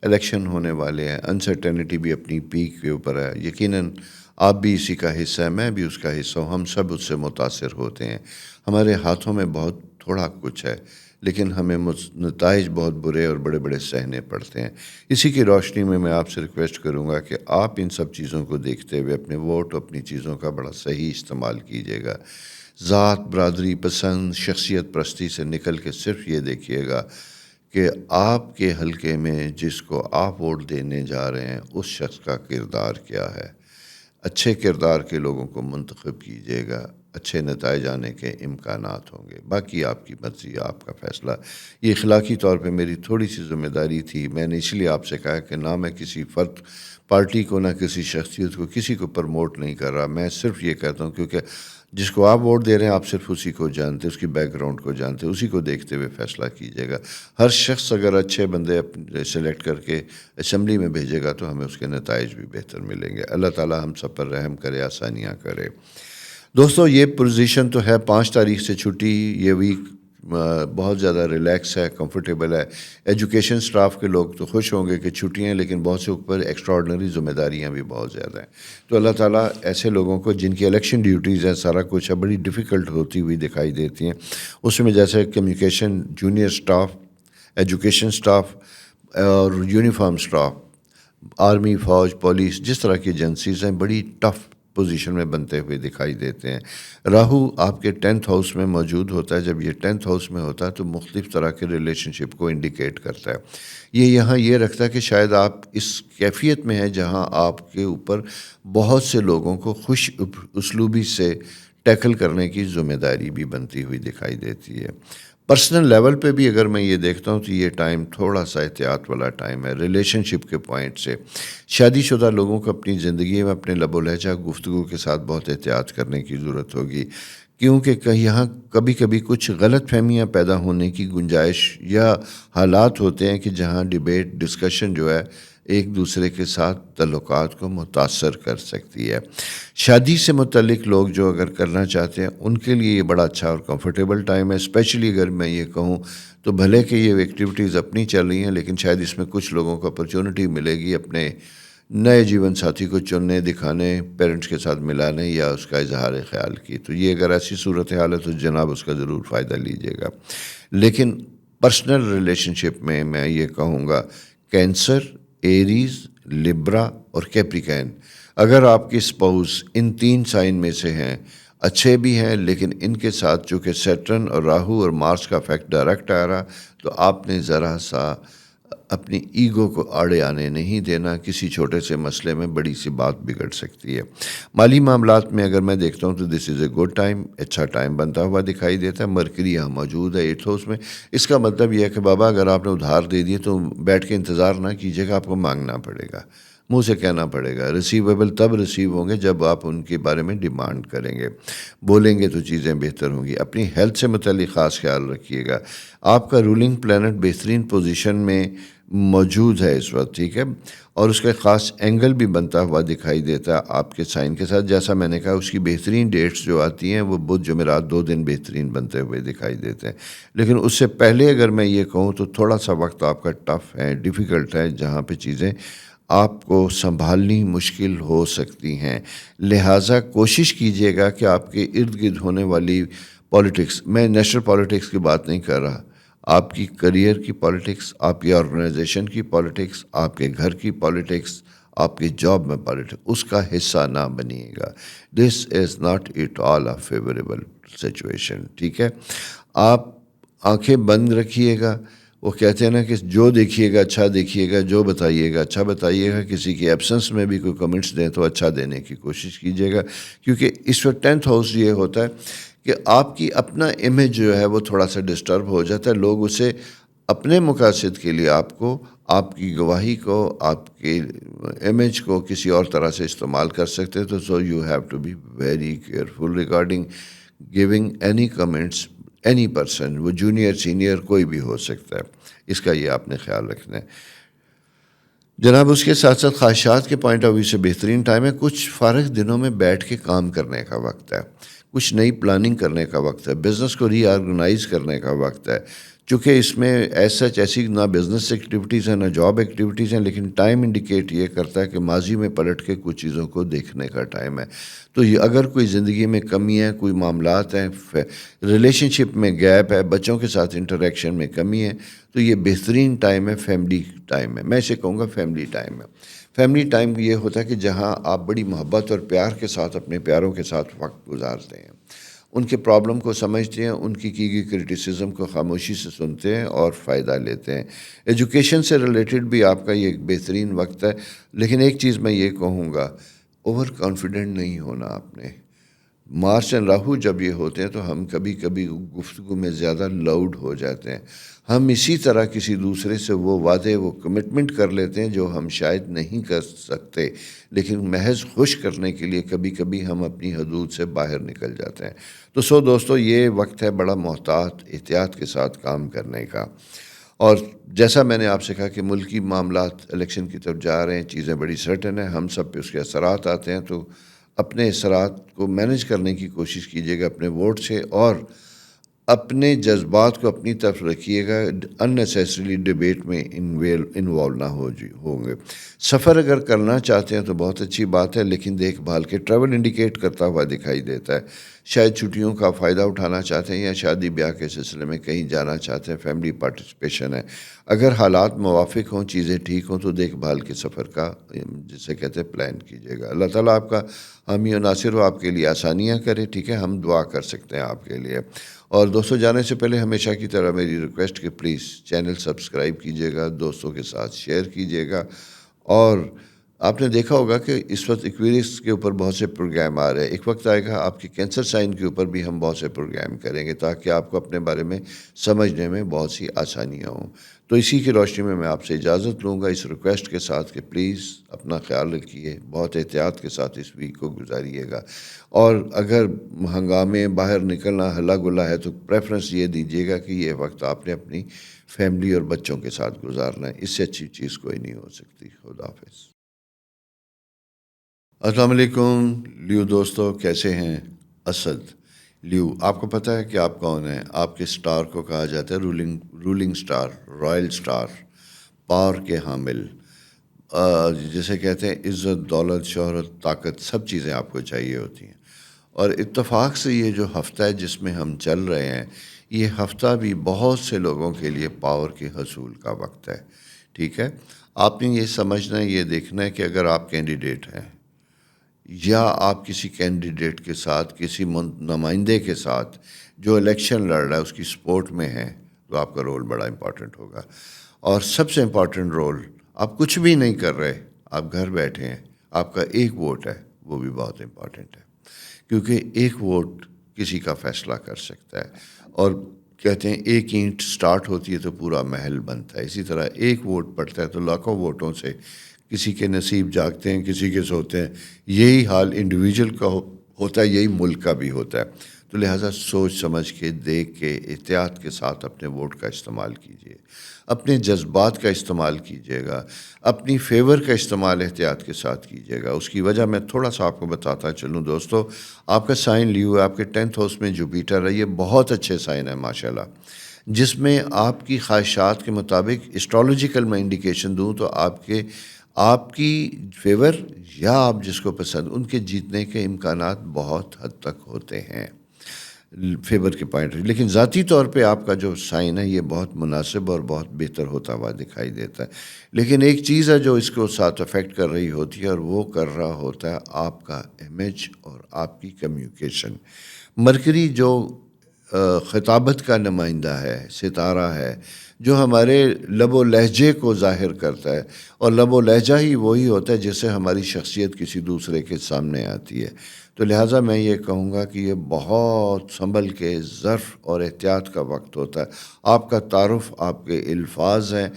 الیکشن ہونے والے ہیں، انسرٹینٹی بھی اپنی پیک کے اوپر ہے. یقیناً آپ بھی اسی کا حصہ ہیں، میں بھی اس کا حصہ ہوں، ہم سب اس سے متاثر ہوتے ہیں. ہمارے ہاتھوں میں بہت تھوڑا کچھ ہے، لیکن ہمیں نتائج بہت برے اور بڑے بڑے سہنے پڑتے ہیں. اسی کی روشنی میں آپ سے ریکویسٹ کروں گا کہ آپ ان سب چیزوں کو دیکھتے ہوئے اپنے ووٹ، اپنی چیزوں کا بڑا صحیح استعمال کیجیے گا. ذات، برادری، پسند، شخصیت پرستی سے نکل کے صرف یہ دیکھیے گا کہ آپ کے حلقے میں جس کو آپ ووٹ دینے جا رہے ہیں اس شخص کا کردار کیا ہے. اچھے کردار کے لوگوں کو منتخب کیجیے گا، اچھے نتائج آنے کے امکانات ہوں گے. باقی آپ کی مرضی، آپ کا فیصلہ. یہ اخلاقی طور پہ میری تھوڑی سی ذمہ داری تھی. میں نے اس لیے آپ سے کہا کہ نہ میں کسی فرد، پارٹی کو، نہ کسی شخصیت کو، کسی کو پرموٹ نہیں کر رہا. میں صرف یہ کہتا ہوں کیونکہ جس کو آپ ووٹ دے رہے ہیں آپ صرف اسی کو جانتے، اس کی بیک گراؤنڈ کو جانتے، اسی کو دیکھتے ہوئے فیصلہ کیجیے گا. ہر شخص اگر اچھے بندے سلیکٹ کر کے اسمبلی میں بھیجے گا تو ہمیں اس کے نتائج بھی بہتر ملیں گے. اللہ تعالی ہم سب پر رحم کرے، آسانیاں کرے. دوستو یہ پوزیشن تو ہے 5 تاریخ سے چھٹی. یہ ویک بہت زیادہ ریلیکس ہے، کمفرٹیبل ہے. ایجوکیشن سٹاف کے لوگ تو خوش ہوں گے کہ چھٹیاں ہیں، لیکن بہت سے اوپر ایکسٹراڈنری ذمہ داریاں بھی بہت زیادہ ہیں. تو اللہ تعالیٰ ایسے لوگوں کو جن کی الیکشن ڈیوٹیز ہیں، سارا کچھ ہے، بڑی ڈیفیکلٹ ہوتی ہوئی دکھائی دیتی ہیں. اس میں جیسے communication junior staff, education staff اور یونیفارم سٹاف، آرمی، فوج، پولیس، جس طرح کی ایجنسیز ہیں بڑی ٹف پوزیشن میں بنتے ہوئے دکھائی دیتے ہیں. راہو آپ کے 10th ہاؤس میں موجود ہوتا ہے. جب یہ 10th ہاؤس میں ہوتا ہے تو مختلف طرح کے ریلیشن شپ کو انڈیکیٹ کرتا ہے. یہ یہاں یہ رکھتا ہے کہ شاید آپ اس کیفیت میں ہیں جہاں آپ کے اوپر بہت سے لوگوں کو خوش اسلوبی سے ٹیکل کرنے کی ذمہ داری بھی بنتی ہوئی دکھائی دیتی ہے. پرسنل لیول پہ بھی اگر میں یہ دیکھتا ہوں تو یہ ٹائم تھوڑا سا احتیاط والا ٹائم ہے. ریلیشن شپ کے پوائنٹ سے شادی شدہ لوگوں کو اپنی زندگی میں اپنے لب و لہجہ گفتگو کے ساتھ بہت احتیاط کرنے کی ضرورت ہوگی، کیونکہ یہاں کبھی کبھی کچھ غلط فہمیاں پیدا ہونے کی گنجائش یا حالات ہوتے ہیں کہ جہاں ڈیبیٹ ڈسکشن جو ہے ایک دوسرے کے ساتھ تعلقات کو متاثر کر سکتی ہے. شادی سے متعلق لوگ جو اگر کرنا چاہتے ہیں ان کے لیے یہ بڑا اچھا اور کمفرٹیبل ٹائم ہے. اسپیشلی اگر میں یہ کہوں تو بھلے کہ یہ ایکٹیویٹیز اپنی چل رہی ہیں، لیکن شاید اس میں کچھ لوگوں کو اپرچونٹی ملے گی اپنے نئے جیون ساتھی کو چننے، دکھانے، پیرنٹس کے ساتھ ملانے یا اس کا اظہار خیال کی. تو یہ اگر ایسی صورتحال ہے تو جناب اس کا ضرور فائدہ لیجیے گا. لیکن پرسنل ریلیشن شپ میں یہ کہوں گا کینسر، ایریز، لبرا اور کیپریکین، اگر آپ کی اسپاؤس ان 3 سائن میں سے ہیں، اچھے بھی ہیں، لیکن ان کے ساتھ چونکہ سیٹرن اور راہو اور مارس کا افیکٹ ڈائریکٹ آ رہا، تو آپ نے ذرا سا اپنی ایگو کو آڑے آنے نہیں دینا. کسی چھوٹے سے مسئلے میں بڑی سی بات بگڑ سکتی ہے. مالی معاملات میں اگر میں دیکھتا ہوں تو دس از اے گڈ ٹائم، اچھا ٹائم بنتا ہوا دکھائی دیتا ہے. مرکری یہاں موجود ہے 8th ہاؤس میں. اس کا مطلب یہ ہے کہ بابا اگر آپ نے ادھار دے دیے تو بیٹھ کے انتظار نہ کیجیے گا، آپ کو مانگنا پڑے گا، منہ سے کہنا پڑے گا. ریسیویبل تب ریسیو ہوں گے جب آپ ان کے بارے میں ڈیمانڈ کریں گے، بولیں گے تو چیزیں بہتر ہوں گی. اپنی ہیلتھ سے متعلق خاص خیال رکھیے گا. آپ کا رولنگ پلانٹ بہترین پوزیشن میں موجود ہے اس وقت، ٹھیک ہے، اور اس کا خاص اینگل بھی بنتا ہوا دکھائی دیتا ہے آپ کے سائن کے ساتھ. جیسا میں نے کہا اس کی بہترین ڈیٹس جو آتی ہیں وہ بدھ جمعرات 2 دن بہترین بنتے ہوئے دکھائی دیتے ہیں. لیکن اس سے پہلے اگر میں یہ کہوں تو تھوڑا سا وقت آپ کا ٹف ہے، ڈیفیکلٹ ہے، جہاں پہ چیزیں آپ کو سنبھالنی مشکل ہو سکتی ہیں. لہٰذا کوشش کیجیے گا کہ آپ کے ارد گرد ہونے والی پالیٹکس، میں نیشنل پالیٹکس کی بات نہیں کر رہا، آپ کی کریئر کی پالیٹکس، آپ کی آرگنائزیشن کی پالیٹکس، آپ کے گھر کی پالیٹکس، آپ کی جاب میں پالیٹکس، اس کا حصہ نہ بنیے گا. This is not at all a favourable situation, ٹھیک ہے. آپ آنکھیں بند رکھیے گا. وہ کہتے ہیں نا کہ جو دیکھیے گا اچھا دیکھیے گا، جو بتائیے گا اچھا بتائیے گا. کسی کی ایبسنس میں بھی کوئی کمنٹس دیں تو اچھا دینے کی کوشش کیجیے گا، کیونکہ اس وقت 10th ہاؤس یہ ہوتا ہے کہ آپ کی اپنا امیج جو ہے وہ تھوڑا سا ڈسٹرب ہو جاتا ہے. لوگ اسے اپنے مقاصد کے لیے آپ کو، آپ کی گواہی کو، آپ کے امیج کو کسی اور طرح سے استعمال کر سکتے ہیں. تو so you have to be very careful regarding giving any comments any person, وہ جونیئر سینئر کوئی بھی ہو سکتا ہے. اس کا یہ آپ نے خیال رکھنا ہے جناب. اس کے ساتھ ساتھ خواہشات کے پوائنٹ آف ویو سے بہترین ٹائم ہے. کچھ فارغ دنوں میں بیٹھ کے کام کرنے کا وقت ہے، کچھ نئی پلاننگ کرنے کا وقت ہے، بزنس کو ری آرگنائز کرنے کا وقت ہے. چونکہ اس میں ایسی نہ بزنس ایکٹیویٹیز ہیں نہ جاب ایکٹیویٹیز ہیں، لیکن ٹائم انڈیکیٹ یہ کرتا ہے کہ ماضی میں پلٹ کے کچھ چیزوں کو دیکھنے کا ٹائم ہے. تو یہ اگر کوئی زندگی میں کمی ہے، کوئی معاملات ہیں، ریلیشن شپ میں گیپ ہے، بچوں کے ساتھ انٹریکشن میں کمی ہے، تو یہ بہترین ٹائم ہے، فیملی ٹائم ہے. میں اسے کہوں گا فیملی ٹائم ہے. فیملی ٹائم یہ ہوتا ہے کہ جہاں آپ بڑی محبت اور پیار کے ساتھ اپنے پیاروں کے ساتھ وقت گزارتے ہیں، ان کے پرابلم کو سمجھتے ہیں، ان کی گئی کرٹیسزم کو خاموشی سے سنتے ہیں اور فائدہ لیتے ہیں. ایجوکیشن سے ریلیٹڈ بھی آپ کا یہ ایک بہترین وقت ہے. لیکن ایک چیز میں یہ کہوں گا، اوور کانفیڈنٹ نہیں ہونا. آپ نے مارس اینڈ راہو جب یہ ہوتے ہیں تو ہم کبھی کبھی گفتگو میں زیادہ لاؤڈ ہو جاتے ہیں. ہم اسی طرح کسی دوسرے سے وہ وعدے وہ کمٹمنٹ کر لیتے ہیں جو ہم شاید نہیں کر سکتے، لیکن محض خوش کرنے کے لیے کبھی کبھی ہم اپنی حدود سے باہر نکل جاتے ہیں. تو دوستو یہ وقت ہے بڑا محتاط احتیاط کے ساتھ کام کرنے کا. اور جیسا میں نے آپ سے کہا کہ ملکی معاملات الیکشن کی طرف جا رہے ہیں، چیزیں بڑی سرٹن ہیں، ہم سب پہ اس کے اثرات آتے ہیں، تو اپنے اثرات کو مینج کرنے کی کوشش کیجیے گا اپنے ووٹ سے، اور اپنے جذبات کو اپنی طرف رکھیے گا، اننیسیسریلی ڈبیٹ میں انوالو نہ ہوں گے. سفر اگر کرنا چاہتے ہیں تو بہت اچھی بات ہے، لیکن دیکھ بھال کے ٹریول انڈیکیٹ کرتا ہوا دکھائی دیتا ہے. شاید چھٹیوں کا فائدہ اٹھانا چاہتے ہیں یا شادی بیاہ کے سلسلے میں کہیں جانا چاہتے ہیں، فیملی پارٹیسپیشن ہے. اگر حالات موافق ہوں، چیزیں ٹھیک ہوں، تو دیکھ بھال کے سفر کا جسے کہتے ہیں پلان کیجیے گا. اللہ تعالیٰ آپ کا حامی و ناصر ہو، آپ کے لیے آسانیاں کرے. ٹھیک ہے، ہم دعا کر سکتے ہیں آپ کے لیے. اور دوستو جانے سے پہلے ہمیشہ کی طرح میری ریکویسٹ کہ پلیز چینل سبسکرائب کیجیے گا، دوستوں کے ساتھ شیئر کیجیے گا. اور آپ نے دیکھا ہوگا کہ اس وقت ایکویریس کے اوپر بہت سے پروگرام آ رہے ہیں. ایک وقت آئے گا آپ کے کینسر سائن کے اوپر بھی ہم بہت سے پروگرام کریں گے، تاکہ آپ کو اپنے بارے میں سمجھنے میں بہت سی آسانیاں ہوں. تو اسی کی روشنی میں آپ سے اجازت لوں گا، اس ریکویسٹ کے ساتھ کہ پلیز اپنا خیال رکھیے، بہت احتیاط کے ساتھ اس ویک کو گزاریے گا. اور اگر ہنگامے باہر نکلنا ہلا گلا ہے تو پریفرنس یہ دیجیے گا کہ یہ وقت آپ نے اپنی فیملی اور بچوں کے ساتھ گزارنا ہے. اس سے اچھی چیز کوئی نہیں ہو سکتی. خدا حافظ. السلام علیکم لیو دوستو، کیسے ہیں؟ اسد لیو، آپ کو پتہ ہے کہ آپ کون ہیں؟ آپ کے سٹار کو کہا جاتا ہے rolling star, royal star, power کے حامل. جسے کہتے ہیں عزت، دولت، شہرت، طاقت، سب چیزیں آپ کو چاہیے ہوتی ہیں. اور اتفاق سے یہ جو ہفتہ ہے جس میں ہم چل رہے ہیں، یہ ہفتہ بھی بہت سے لوگوں کے لیے پاور کے حصول کا وقت ہے. ٹھیک ہے، آپ نے یہ سمجھنا ہے، یہ دیکھنا ہے کہ اگر آپ کینڈیڈیٹ ہیں یا آپ کسی کینڈیڈیٹ کے ساتھ، کسی نمائندے کے ساتھ جو الیکشن لڑ رہا ہے اس کی سپورٹ میں ہے، تو آپ کا رول بڑا امپورٹنٹ ہوگا. اور سب سے امپورٹنٹ رول، آپ کچھ بھی نہیں کر رہے، آپ گھر بیٹھے ہیں، آپ کا ایک ووٹ ہے، وہ بھی بہت امپورٹنٹ ہے. کیونکہ ایک ووٹ کسی کا فیصلہ کر سکتا ہے. اور کہتے ہیں ایک اینٹ سٹارٹ ہوتی ہے تو پورا محل بنتا ہے. اسی طرح ایک ووٹ پڑتا ہے تو لاکھوں ووٹوں سے کسی کے نصیب جاگتے ہیں، کسی کے سوتے ہیں. یہی حال انڈیویجول کا ہوتا ہے، یہی ملک کا بھی ہوتا ہے. تو لہٰذا سوچ سمجھ کے، دیکھ کے، احتیاط کے ساتھ اپنے ووٹ کا استعمال کیجیے، اپنے جذبات کا استعمال کیجیے گا، اپنی فیور کا استعمال احتیاط کے ساتھ کیجیے گا. اس کی وجہ میں تھوڑا سا آپ کو بتاتا چلوں. دوستو، آپ کا سائن لیو ہے، آپ کے 10th ہاؤس میں جوپیٹر ہے. یہ بہت اچھے سائن ہے ماشاءاللہ، جس میں آپ کی خواہشات کے مطابق اسٹرالوجیکل میں انڈیکیشن دوں تو آپ کی فیور یا آپ جس کو پسند، ان کے جیتنے کے امکانات بہت حد تک ہوتے ہیں فیور کے پوائنٹ. لیکن ذاتی طور پہ آپ کا جو سائن ہے یہ بہت مناسب اور بہت بہتر ہوتا ہوا دکھائی دیتا ہے. لیکن ایک چیز ہے جو اس کو ساتھ افیکٹ کر رہی ہوتی ہے، اور وہ کر رہا ہوتا ہے آپ کا امیج اور آپ کی کمیونیکیشن. مرکری جو خطابت کا نمائندہ ہے، ستارہ ہے، جو ہمارے لب و لہجے کو ظاہر کرتا ہے، اور لب و لہجہ ہی وہی ہوتا ہے جس سے ہماری شخصیت کسی دوسرے کے سامنے آتی ہے. تو لہٰذا میں یہ کہوں گا کہ یہ بہت سنبھل کے ظرف اور احتیاط کا وقت ہوتا ہے. آپ کا تعارف آپ کے الفاظ ہیں،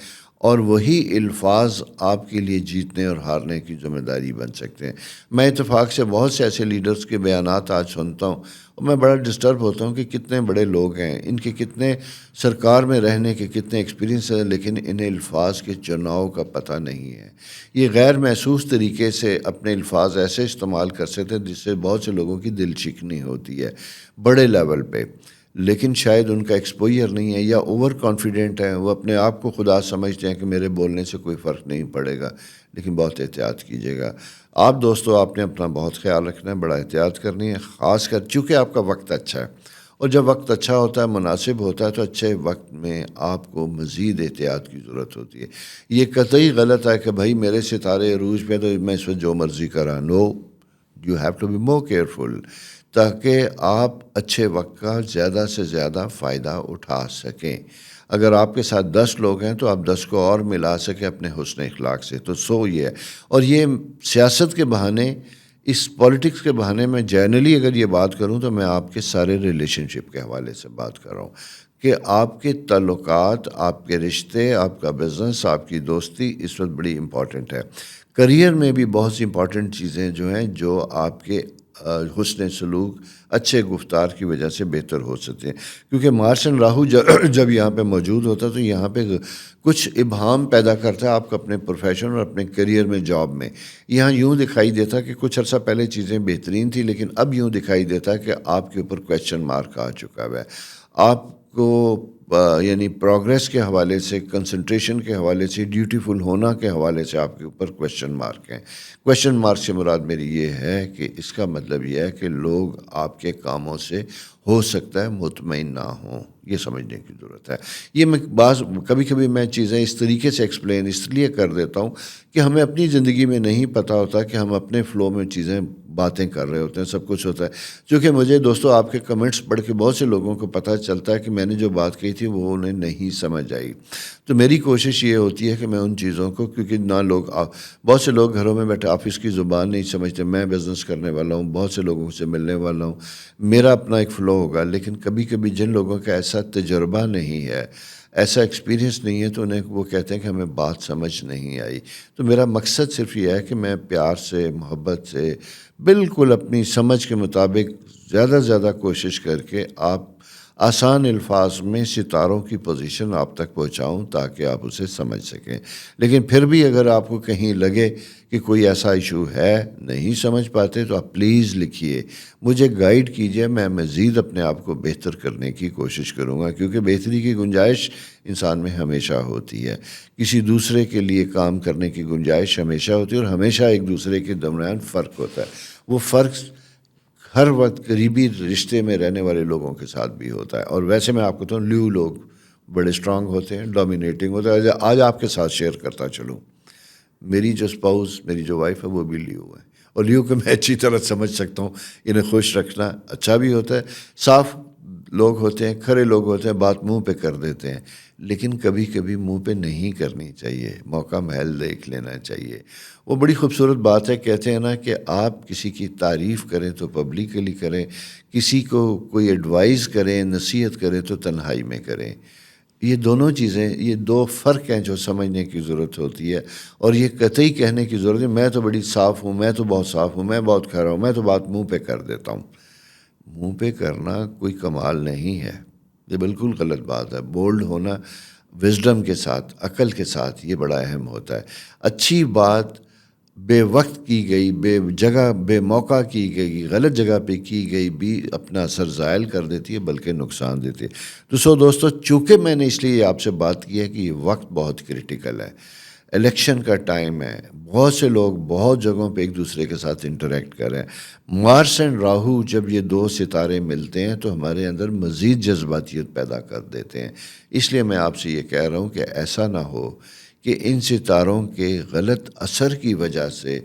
اور وہی الفاظ آپ کے لیے جیتنے اور ہارنے کی ذمہ داری بن سکتے ہیں. میں اتفاق سے بہت سے ایسے لیڈرز کے بیانات آج سنتا ہوں، اور میں بڑا ڈسٹرب ہوتا ہوں کہ کتنے بڑے لوگ ہیں، ان کے کتنے سرکار میں رہنے کے کتنے ایکسپیرینس ہیں، لیکن انہیں الفاظ کے چناؤ کا پتہ نہیں ہے. یہ غیر محسوس طریقے سے اپنے الفاظ ایسے استعمال کر سکتے ہیں جس سے بہت سے لوگوں کی دل شکنی ہوتی ہے بڑے لیول پہ. لیکن شاید ان کا ایکسپوئر نہیں ہے، یا اوور کانفیڈنٹ ہیں، وہ اپنے آپ کو خدا سمجھتے ہیں کہ میرے بولنے سے کوئی فرق نہیں پڑے گا. لیکن بہت احتیاط کیجیے گا. آپ دوستو، آپ نے اپنا بہت خیال رکھنا ہے، بڑا احتیاط کرنی ہے، خاص کر چونکہ آپ کا وقت اچھا ہے. اور جب وقت اچھا ہوتا ہے، مناسب ہوتا ہے، تو اچھے وقت میں آپ کو مزید احتیاط کی ضرورت ہوتی ہے. یہ قطعی غلط ہے کہ بھائی میرے ستارے عروج پہ تو میں اس وقت جو مرضی کرا. No, you have to be more careful, تاکہ آپ اچھے وقت کا زیادہ سے زیادہ فائدہ اٹھا سکیں. اگر آپ کے ساتھ 10 لوگ ہیں تو آپ 10 کو اور ملا سکیں اپنے حسن اخلاق سے. تو یہ ہے. اور یہ سیاست کے بہانے اس پالیٹکس کے بہانے میں جنرلی اگر یہ بات کروں تو میں آپ کے سارے ریلیشن شپ کے حوالے سے بات کر رہا ہوں کہ آپ کے تعلقات، آپ کے رشتے، آپ کا بزنس، آپ کی دوستی اس وقت بڑی امپورٹنٹ ہے. کریئر میں بھی بہت سی امپورٹنٹ چیزیں جو ہیں جو آپ کے حسن سلوک، اچھے گفتار کی وجہ سے بہتر ہو سکتے ہیں. کیونکہ مارس اینڈ راہو جب یہاں پہ موجود ہوتا ہے تو یہاں پہ کچھ ابہام پیدا کرتا ہے آپ کو اپنے پروفیشن اور اپنے کریئر میں، جاب میں. یہاں یوں دکھائی دیتا کہ کچھ عرصہ پہلے چیزیں بہترین تھیں، لیکن اب یوں دکھائی دیتا کہ آپ کے اوپر کویسچن مارک آ چکا ہے. آپ کو یعنی پروگریس کے حوالے سے، کنسنٹریشن کے حوالے سے، ڈیوٹیفل ہونا کے حوالے سے آپ کے اوپر کویسچن مارک ہیں. کویسچن مارک سے مراد میری یہ ہے کہ اس کا مطلب یہ ہے کہ لوگ آپ کے کاموں سے ہو سکتا ہے مطمئن نہ ہوں. یہ سمجھنے کی ضرورت ہے. یہ میں کبھی کبھی میں چیزیں اس طریقے سے ایکسپلین اس لیے کر دیتا ہوں کہ ہمیں اپنی زندگی میں نہیں پتہ ہوتا کہ ہم اپنے فلو میں چیزیں باتیں کر رہے ہوتے ہیں، سب کچھ ہوتا ہے. چونکہ مجھے دوستو آپ کے کمنٹس پڑھ کے بہت سے لوگوں کو پتہ چلتا ہے کہ میں نے جو بات کہی تھی وہ انہیں نہیں سمجھ آئی. تو میری کوشش یہ ہوتی ہے کہ میں ان چیزوں کو، کیونکہ بہت سے لوگ گھروں میں بیٹھے آفس کی زبان نہیں سمجھتے. میں بزنس کرنے والا ہوں، بہت سے لوگوں سے ملنے والا ہوں، میرا اپنا ایک فلو ہوگا. لیکن کبھی کبھی جن لوگوں کا ایسا تجربہ نہیں ہے، ایسا ایکسپیرینس نہیں ہے، تو انہیں وہ کہتے ہیں کہ ہمیں بات سمجھ نہیں آئی. تو میرا مقصد صرف یہ ہے کہ میں پیار سے، محبت سے، بالکل اپنی سمجھ کے مطابق زیادہ سے زیادہ کوشش کر کے آپ آسان الفاظ میں ستاروں کی پوزیشن آپ تک پہنچاؤں تاکہ آپ اسے سمجھ سکیں. لیکن پھر بھی اگر آپ کو کہیں لگے کہ کوئی ایسا ایشو ہے، نہیں سمجھ پاتے، تو آپ پلیز لکھیے، مجھے گائیڈ کیجیے. میں مزید اپنے آپ کو بہتر کرنے کی کوشش کروں گا، کیونکہ بہتری کی گنجائش انسان میں ہمیشہ ہوتی ہے. کسی دوسرے کے لیے کام کرنے کی گنجائش ہمیشہ ہوتی ہے، اور ہمیشہ ایک دوسرے کے درمیان فرق ہوتا ہے. وہ فرق ہر وقت قریبی رشتے میں رہنے والے لوگوں کے ساتھ بھی ہوتا ہے. اور ویسے میں آپ کو تو لیو لوگ بڑے اسٹرانگ ہوتے ہیں، ڈومینیٹنگ ہوتے ہیں. آج آپ کے ساتھ شیئر کرتا چلوں، میری جو اسپاؤس، میری جو وائف ہے، وہ بھی لیو ہے. اور لیو کو میں اچھی طرح سمجھ سکتا ہوں. انہیں خوش رکھنا اچھا بھی ہوتا ہے. صاف لوگ ہوتے ہیں، کھرے لوگ ہوتے ہیں، بات منہ پہ کر دیتے ہیں. لیکن کبھی کبھی منہ پہ نہیں کرنی چاہیے، موقع محل دیکھ لینا چاہیے. وہ بڑی خوبصورت بات ہے. کہتے ہیں نا کہ آپ کسی کی تعریف کریں تو پبلکلی کریں، کسی کو کوئی ایڈوائز کریں، نصیحت کریں تو تنہائی میں کریں. یہ دونوں چیزیں، یہ دو فرق ہیں جو سمجھنے کی ضرورت ہوتی ہے. اور یہ قطعی کہنے کی ضرورت ہے میں تو بڑی صاف ہوں، میں تو بہت صاف ہوں، میں بہت کھرا ہوں، میں تو بات منہ پہ کر دیتا ہوں. منہ پہ کرنا کوئی کمال نہیں ہے، یہ بالکل غلط بات ہے. بولڈ ہونا وزڈم کے ساتھ، عقل کے ساتھ، یہ بڑا اہم ہوتا ہے. اچھی بات بے وقت کی گئی، بے جگہ، بے موقع کی گئی، غلط جگہ پہ کی گئی بھی اپنا اثر زائل کر دیتی ہے، بلکہ نقصان دیتی ہے. تو دوستو، چونکہ میں نے اس لیے آپ سے بات کی ہے کہ یہ وقت بہت کریٹیکل ہے. الیکشن کا ٹائم ہے، بہت سے لوگ بہت جگہوں پہ ایک دوسرے کے ساتھ انٹریکٹ کر رہے ہیں. مارس اینڈ راہو جب یہ دو ستارے ملتے ہیں تو ہمارے اندر مزید جذباتیت پیدا کر دیتے ہیں. اس لیے میں آپ سے یہ کہہ رہا ہوں کہ ایسا نہ ہو کہ ان ستاروں کے غلط اثر کی وجہ سے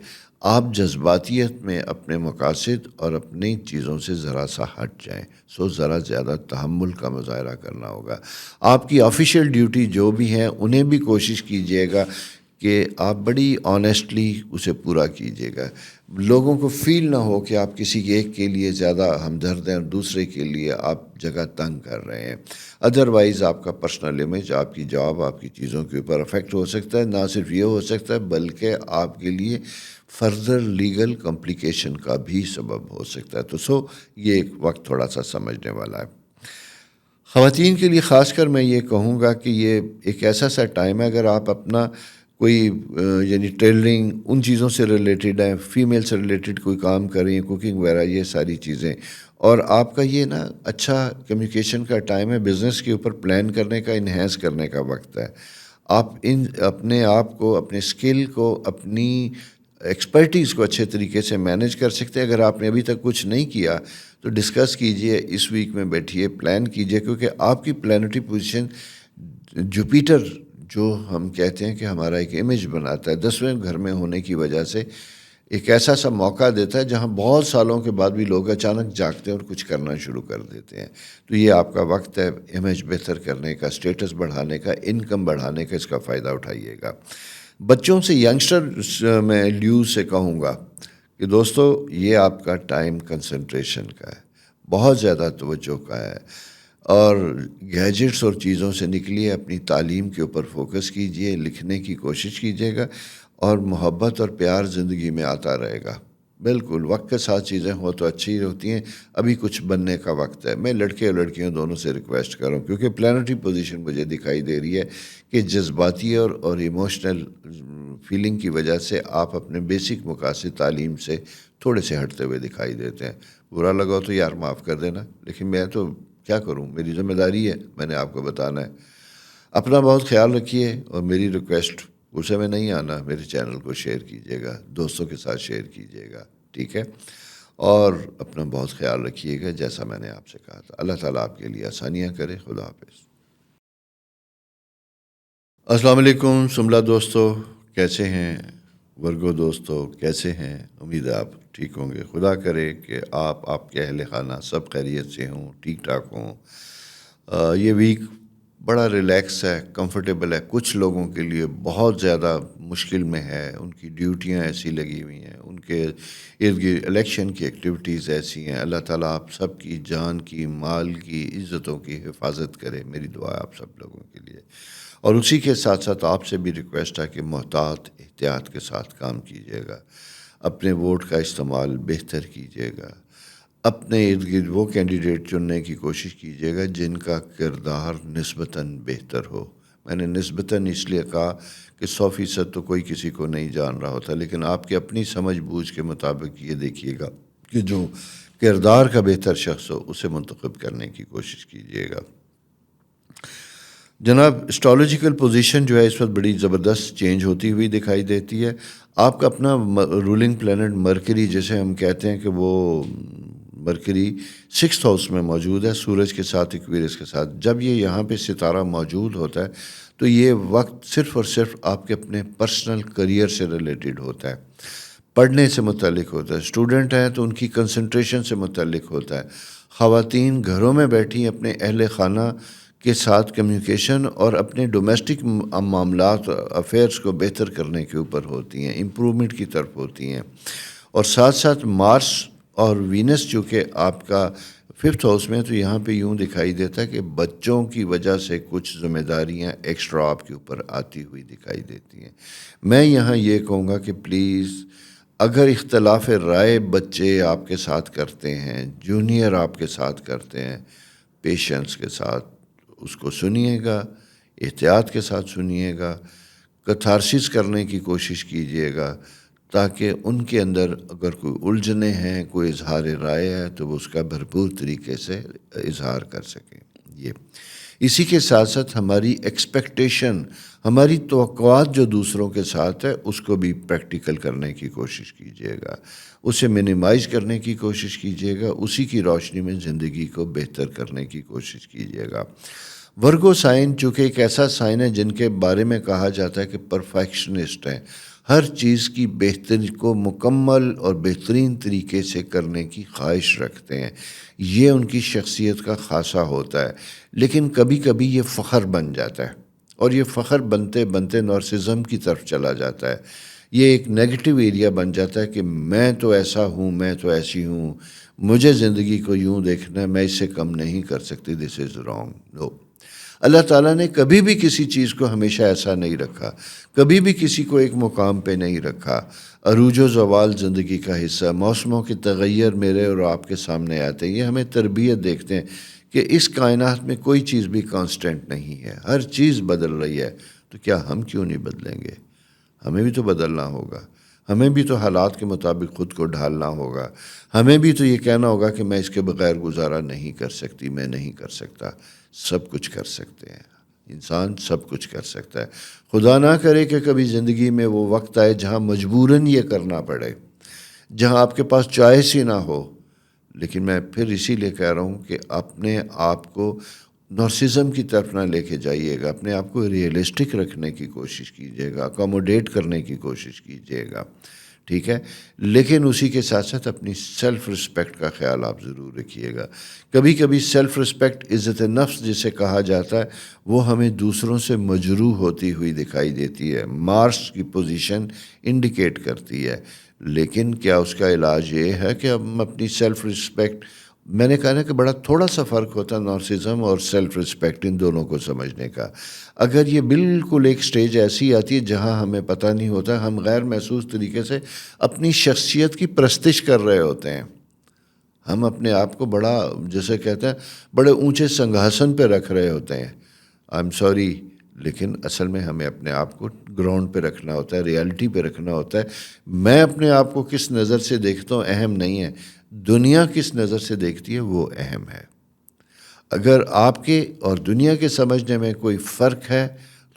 آپ جذباتیت میں اپنے مقاصد اور اپنی چیزوں سے ذرا سا ہٹ جائیں. ذرا زیادہ تحمل کا مظاہرہ کرنا ہوگا. آپ کی آفیشیل ڈیوٹی جو بھی ہیں انہیں بھی کوشش کیجیے گا کہ آپ بڑی آنیسٹلی اسے پورا کیجیے گا. لوگوں کو فیل نہ ہو کہ آپ کسی ایک کے لیے زیادہ ہمدرد ہیں اور دوسرے کے لیے آپ جگہ تنگ کر رہے ہیں. ادروائز آپ کا پرسنل امیج، آپ کی جاب، آپ کی چیزوں کے اوپر افیکٹ ہو سکتا ہے. نہ صرف یہ ہو سکتا ہے بلکہ آپ کے لیے فردر لیگل کمپلیکیشن کا بھی سبب ہو سکتا ہے. تو یہ ایک وقت تھوڑا سا سمجھنے والا ہے. خواتین کے لیے خاص کر میں یہ کہوں گا کہ یہ ایک ایسا سا ٹائم ہے، اگر آپ اپنا کوئی یعنی ٹیلرنگ ان چیزوں سے ریلیٹڈ ہے، فیمیل سے ریلیٹڈ کوئی کام کریں، کوکنگ وغیرہ، یہ ساری چیزیں، اور آپ کا یہ نا اچھا کمیونیکیشن کا ٹائم ہے، بزنس کے اوپر پلان کرنے کا، انہینس کرنے کا وقت ہے. آپ اپنے آپ کو، اپنے اسکل کو، اپنی ایکسپرٹیز کو اچھے طریقے سے مینیج کر سکتے ہیں. اگر آپ نے ابھی تک کچھ نہیں کیا تو ڈسکس کیجئے، اس ویک میں بیٹھیے، پلان کیجئے. کیونکہ آپ کی پلانٹری پوزیشن جوپیٹر، جو ہم کہتے ہیں کہ ہمارا ایک امیج بناتا ہے، 10ویں گھر میں ہونے کی وجہ سے ایک ایسا سا موقع دیتا ہے جہاں بہت سالوں کے بعد بھی لوگ اچانک جاگتے ہیں اور کچھ کرنا شروع کر دیتے ہیں. تو یہ آپ کا وقت ہے امیج بہتر کرنے کا، اسٹیٹس بڑھانے کا، انکم بڑھانے کا. اس کا فائدہ اٹھائیے گا. بچوں سے، ینگسٹر میں لیو سے کہوں گا کہ دوستو یہ آپ کا ٹائم کنسنٹریشن کا ہے، بہت زیادہ توجہ کا ہے، اور گیجٹس اور چیزوں سے نکلیے، اپنی تعلیم کے اوپر فوکس کیجئے، لکھنے کی کوشش کیجیے گا، اور محبت اور پیار زندگی میں آتا رہے گا۔ بالکل وقت کے ساتھ چیزیں ہو تو اچھی ہوتی ہیں، ابھی کچھ بننے کا وقت ہے۔ میں لڑکے اور لڑکیوں دونوں سے ریکویسٹ کر رہا ہوں، کیونکہ پلانٹری پوزیشن مجھے دکھائی دے رہی ہے کہ جذباتی اور ایموشنل فیلنگ کی وجہ سے آپ اپنے بیسک مقاصد تعلیم سے تھوڑے سے ہٹتے ہوئے دکھائی دیتے ہیں۔ برا لگا ہو تو یار معاف کر دینا، لیکن میں تو کیا کروں، میری ذمہ داری ہے، میں نے آپ کو بتانا ہے۔ اپنا بہت خیال رکھیے، اور میری ریکویسٹ غصے میں نہیں آنا، میرے چینل کو شیئر کیجیے گا، دوستوں کے ساتھ شیئر کیجیے گا، ٹھیک ہے؟ اور اپنا بہت خیال رکھیے گا، جیسا میں نے آپ سے کہا تھا۔ اللہ تعالیٰ آپ کے لیے آسانیاں کرے۔ خدا حافظ۔ السلام علیکم سملہ دوستو، کیسے ہیں؟ ورگو دوستو کیسے ہیں؟ امید ہے آپ ٹھیک ہوں گے۔ خدا کرے کہ آپ کے اہل خانہ سب خیریت سے ہوں، ٹھیک ٹھاک ہوں۔ یہ ویک بڑا ریلیکس ہے، کمفرٹیبل ہے۔ کچھ لوگوں کے لیے بہت زیادہ مشکل میں ہے، ان کی ڈیوٹیاں ایسی لگی ہوئی ہیں، ان کے ارد گرد الیکشن کی ایکٹیویٹیز ایسی ہیں۔ اللہ تعالیٰ آپ سب کی جان کی، مال کی، عزتوں کی حفاظت کرے، میری دعا ہے آپ سب لوگوں کے لیے۔ اور اسی کے ساتھ ساتھ آپ سے بھی ریکویسٹ ہے کہ محتاط احتیاط کے ساتھ کام کیجیے گا، اپنے ووٹ کا استعمال بہتر کیجیے گا، اپنے ارد گرد وہ کینڈیڈیٹ چننے کی کوشش کیجیے گا جن کا کردار نسبتاً بہتر ہو۔ میں نے نسبتاً اس لیے کہا کہ 100% تو کوئی کسی کو نہیں جان رہا ہوتا، لیکن آپ کی اپنی سمجھ بوجھ کے مطابق یہ دیکھیے گا کہ جو کردار کا بہتر شخص ہو اسے منتخب کرنے کی کوشش کیجیے گا۔ جناب اسٹرالوجیکل پوزیشن جو ہے اس وقت بڑی زبردست چینج ہوتی ہوئی دکھائی دیتی ہے۔ آپ کا اپنا رولنگ پلانٹ مرکری، جسے ہم کہتے ہیں کہ وہ مرکری 6th ہاؤس میں موجود ہے، سورج کے ساتھ، ایکویرس کے ساتھ۔ جب یہ یہاں پہ ستارہ موجود ہوتا ہے تو یہ وقت صرف اور صرف آپ کے اپنے پرسنل کریئر سے ریلیٹڈ ہوتا ہے، پڑھنے سے متعلق ہوتا ہے۔ اسٹوڈنٹ ہیں تو ان کی کنسنٹریشن سے متعلق ہوتا ہے۔ خواتین گھروں میں بیٹھی اپنے اہل خانہ کے ساتھ کمیونیکیشن اور اپنے ڈومیسٹک معاملات، افیئرس کو بہتر کرنے کے اوپر ہوتی ہیں، امپرومنٹ کی طرف ہوتی ہیں۔ اور ساتھ ساتھ مارس اور وینس جو کہ آپ کا 5th ہاؤس میں، تو یہاں پہ یوں دکھائی دیتا ہے کہ بچوں کی وجہ سے کچھ ذمہ داریاں ایکسٹرا آپ کے اوپر آتی ہوئی دکھائی دیتی ہیں۔ میں یہاں یہ کہوں گا کہ پلیز، اگر اختلاف رائے بچے آپ کے ساتھ کرتے ہیں، جونیئر آپ کے ساتھ کرتے ہیں، پیشنس کے ساتھ اس کو سنیے گا، احتیاط کے ساتھ سنیے گا، کتھارسس کرنے کی کوشش کیجیے گا، تاکہ ان کے اندر اگر کوئی الجھنیں ہیں، کوئی اظہار رائے ہے، تو وہ اس کا بھرپور طریقے سے اظہار کر سکیں۔ یہ اسی کے ساتھ ساتھ ہماری ایکسپیکٹیشن، ہماری توقعات جو دوسروں کے ساتھ ہے، اس کو بھی پریکٹیکل کرنے کی کوشش کیجیے گا، اسے منیمائز کرنے کی کوشش کیجیے گا، اسی کی روشنی میں زندگی کو بہتر کرنے کی کوشش کیجیے گا۔ ورگو سائن چونکہ ایک ایسا سائن ہے جن کے بارے میں کہا جاتا ہے کہ پرفیکشنسٹ ہیں، ہر چیز کی بہتری کو مکمل اور بہترین طریقے سے کرنے کی خواہش رکھتے ہیں، یہ ان کی شخصیت کا خاصہ ہوتا ہے۔ لیکن کبھی کبھی یہ فخر بن جاتا ہے، اور یہ فخر بنتے بنتے نارسزم کی طرف چلا جاتا ہے۔ یہ ایک نیگیٹو ایریا بن جاتا ہے کہ میں تو ایسا ہوں، میں تو ایسی ہوں، مجھے زندگی کو یوں دیکھنا ہے، میں اس سے کم نہیں کر سکتی، دس از رانگ۔ نو، اللہ تعالیٰ نے کبھی بھی کسی چیز کو ہمیشہ ایسا نہیں رکھا، کبھی بھی کسی کو ایک مقام پہ نہیں رکھا۔ عروج و زوال زندگی کا حصہ، موسموں کے تغیر میرے اور آپ کے سامنے آتے ہیں، یہ ہمیں تربیت دیکھتے ہیں کہ اس کائنات میں کوئی چیز بھی کانسٹنٹ نہیں ہے، ہر چیز بدل رہی ہے۔ تو کیا ہم کیوں نہیں بدلیں گے؟ ہمیں بھی تو بدلنا ہوگا، ہمیں بھی تو حالات کے مطابق خود کو ڈھالنا ہوگا، ہمیں بھی تو یہ کہنا ہوگا کہ میں اس کے بغیر گزارا نہیں کر سکتی، میں نہیں کر سکتا۔ سب کچھ کر سکتے ہیں، انسان سب کچھ کر سکتا ہے۔ خدا نہ کرے کہ کبھی زندگی میں وہ وقت آئے جہاں مجبوراً یہ کرنا پڑے، جہاں آپ کے پاس چوائس ہی نہ ہو۔ لیکن میں پھر اسی لیے کہہ رہا ہوں کہ اپنے آپ کو نارسزم کی طرف نہ لے کے جائیے گا، اپنے آپ کو ریئلسٹک رکھنے کی کوشش کیجیے گا، اکوموڈیٹ کرنے کی کوشش کیجیے گا، ٹھیک ہے؟ لیکن اسی کے ساتھ ساتھ اپنی سیلف رسپیکٹ کا خیال آپ ضرور رکھیے گا۔ کبھی کبھی سیلف رسپیکٹ، عزت نفس جسے کہا جاتا ہے، وہ ہمیں دوسروں سے مجروح ہوتی ہوئی دکھائی دیتی ہے۔ مارس کی پوزیشن انڈیکیٹ کرتی ہے لیکن کیا اس کا علاج یہ ہے کہ ہم اپنی سیلف رسپیکٹ، میں نے کہا نا کہ بڑا تھوڑا سا فرق ہوتا ہے نارسزم اور سیلف رسپیکٹ، ان دونوں کو سمجھنے کا. اگر یہ بالکل ایک سٹیج ایسی آتی ہے جہاں ہمیں پتہ نہیں ہوتا، ہم غیر محسوس طریقے سے اپنی شخصیت کی پرستش کر رہے ہوتے ہیں، ہم اپنے آپ کو بڑا، جیسے کہتے ہیں، بڑے اونچے سنگھاسن پہ رکھ رہے ہوتے ہیں. آئی ایم سوری، لیکن اصل میں ہمیں اپنے آپ کو گراؤنڈ پہ رکھنا ہوتا ہے، ریالٹی پہ رکھنا ہوتا ہے. میں اپنے آپ کو کس نظر سے دیکھتا ہوں اہم نہیں ہے، دنیا کس نظر سے دیکھتی ہے وہ اہم ہے. اگر آپ کے اور دنیا کے سمجھنے میں کوئی فرق ہے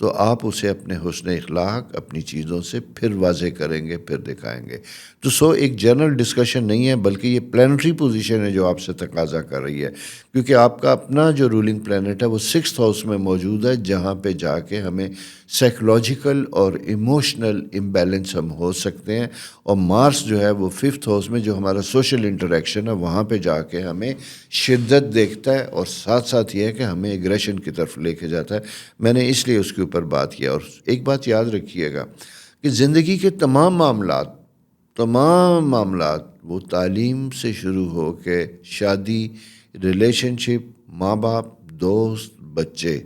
تو آپ اسے اپنے حسن اخلاق، اپنی چیزوں سے پھر واضح کریں گے، پھر دکھائیں گے. تو ایک جنرل ڈسکشن نہیں ہے، بلکہ یہ پلانٹری پوزیشن ہے جو آپ سے تقاضا کر رہی ہے، کیونکہ آپ کا اپنا جو رولنگ پلانٹ ہے وہ 6th ہاؤس میں موجود ہے، جہاں پہ جا کے ہمیں سائیکولوجیکل اور ایموشنل امبیلنس ہم ہو سکتے ہیں. اور مارس جو ہے وہ 5th ہاؤس میں، جو ہمارا سوشل انٹریکشن ہے، وہاں پہ جا کے ہمیں شدت دیکھتا ہے، اور ساتھ ساتھ یہ ہے کہ ہمیں ایگریشن کی طرف لے کے جاتا ہے. میں نے اس لیے اس کے اوپر بات کیا. اور ایک بات یاد رکھیے گا کہ زندگی کے تمام معاملات وہ تعلیم سے شروع ہو کے شادی، ریلیشن شپ، ماں باپ، دوست، بچے،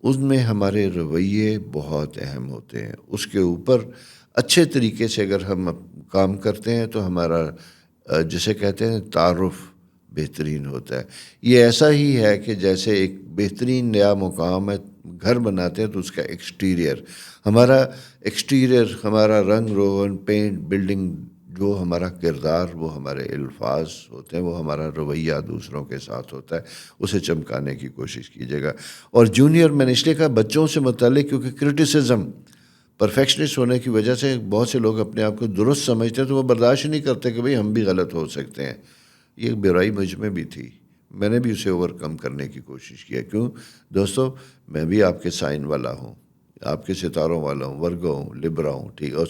ان میں ہمارے رویے بہت اہم ہوتے ہیں. اس کے اوپر اچھے طریقے سے اگر ہم کام کرتے ہیں تو ہمارا جسے کہتے ہیں تعارف بہترین ہوتا ہے. یہ ایسا ہی ہے کہ جیسے ایک بہترین نیا مقام ہے، گھر بناتے ہیں تو اس کا ایکسٹیریئر، ہمارا رنگ روغن، پینٹ، بلڈنگ، جو ہمارا کردار، وہ ہمارے الفاظ ہوتے ہیں، وہ ہمارا رویہ دوسروں کے ساتھ ہوتا ہے، اسے چمکانے کی کوشش کیجیے گا. اور جونیئر، میں نے اس لیے کہا بچوں سے متعلق، کیونکہ کرٹیسزم، پرفیکشنسٹ ہونے کی وجہ سے بہت سے لوگ اپنے آپ کو درست سمجھتے ہیں تو وہ برداشت نہیں کرتے کہ بھئی ہم بھی غلط ہو سکتے ہیں. یہ برائی مجھ میں بھی تھی، میں نے بھی اسے اوور کم کرنے کی کوشش کیا. کیوں دوستو؟ میں بھی آپ کے سائن والا ہوں، آپ کے ستاروں والا ہوں، ورگو ہوں، لبرا ہوں، ٹھیک، اور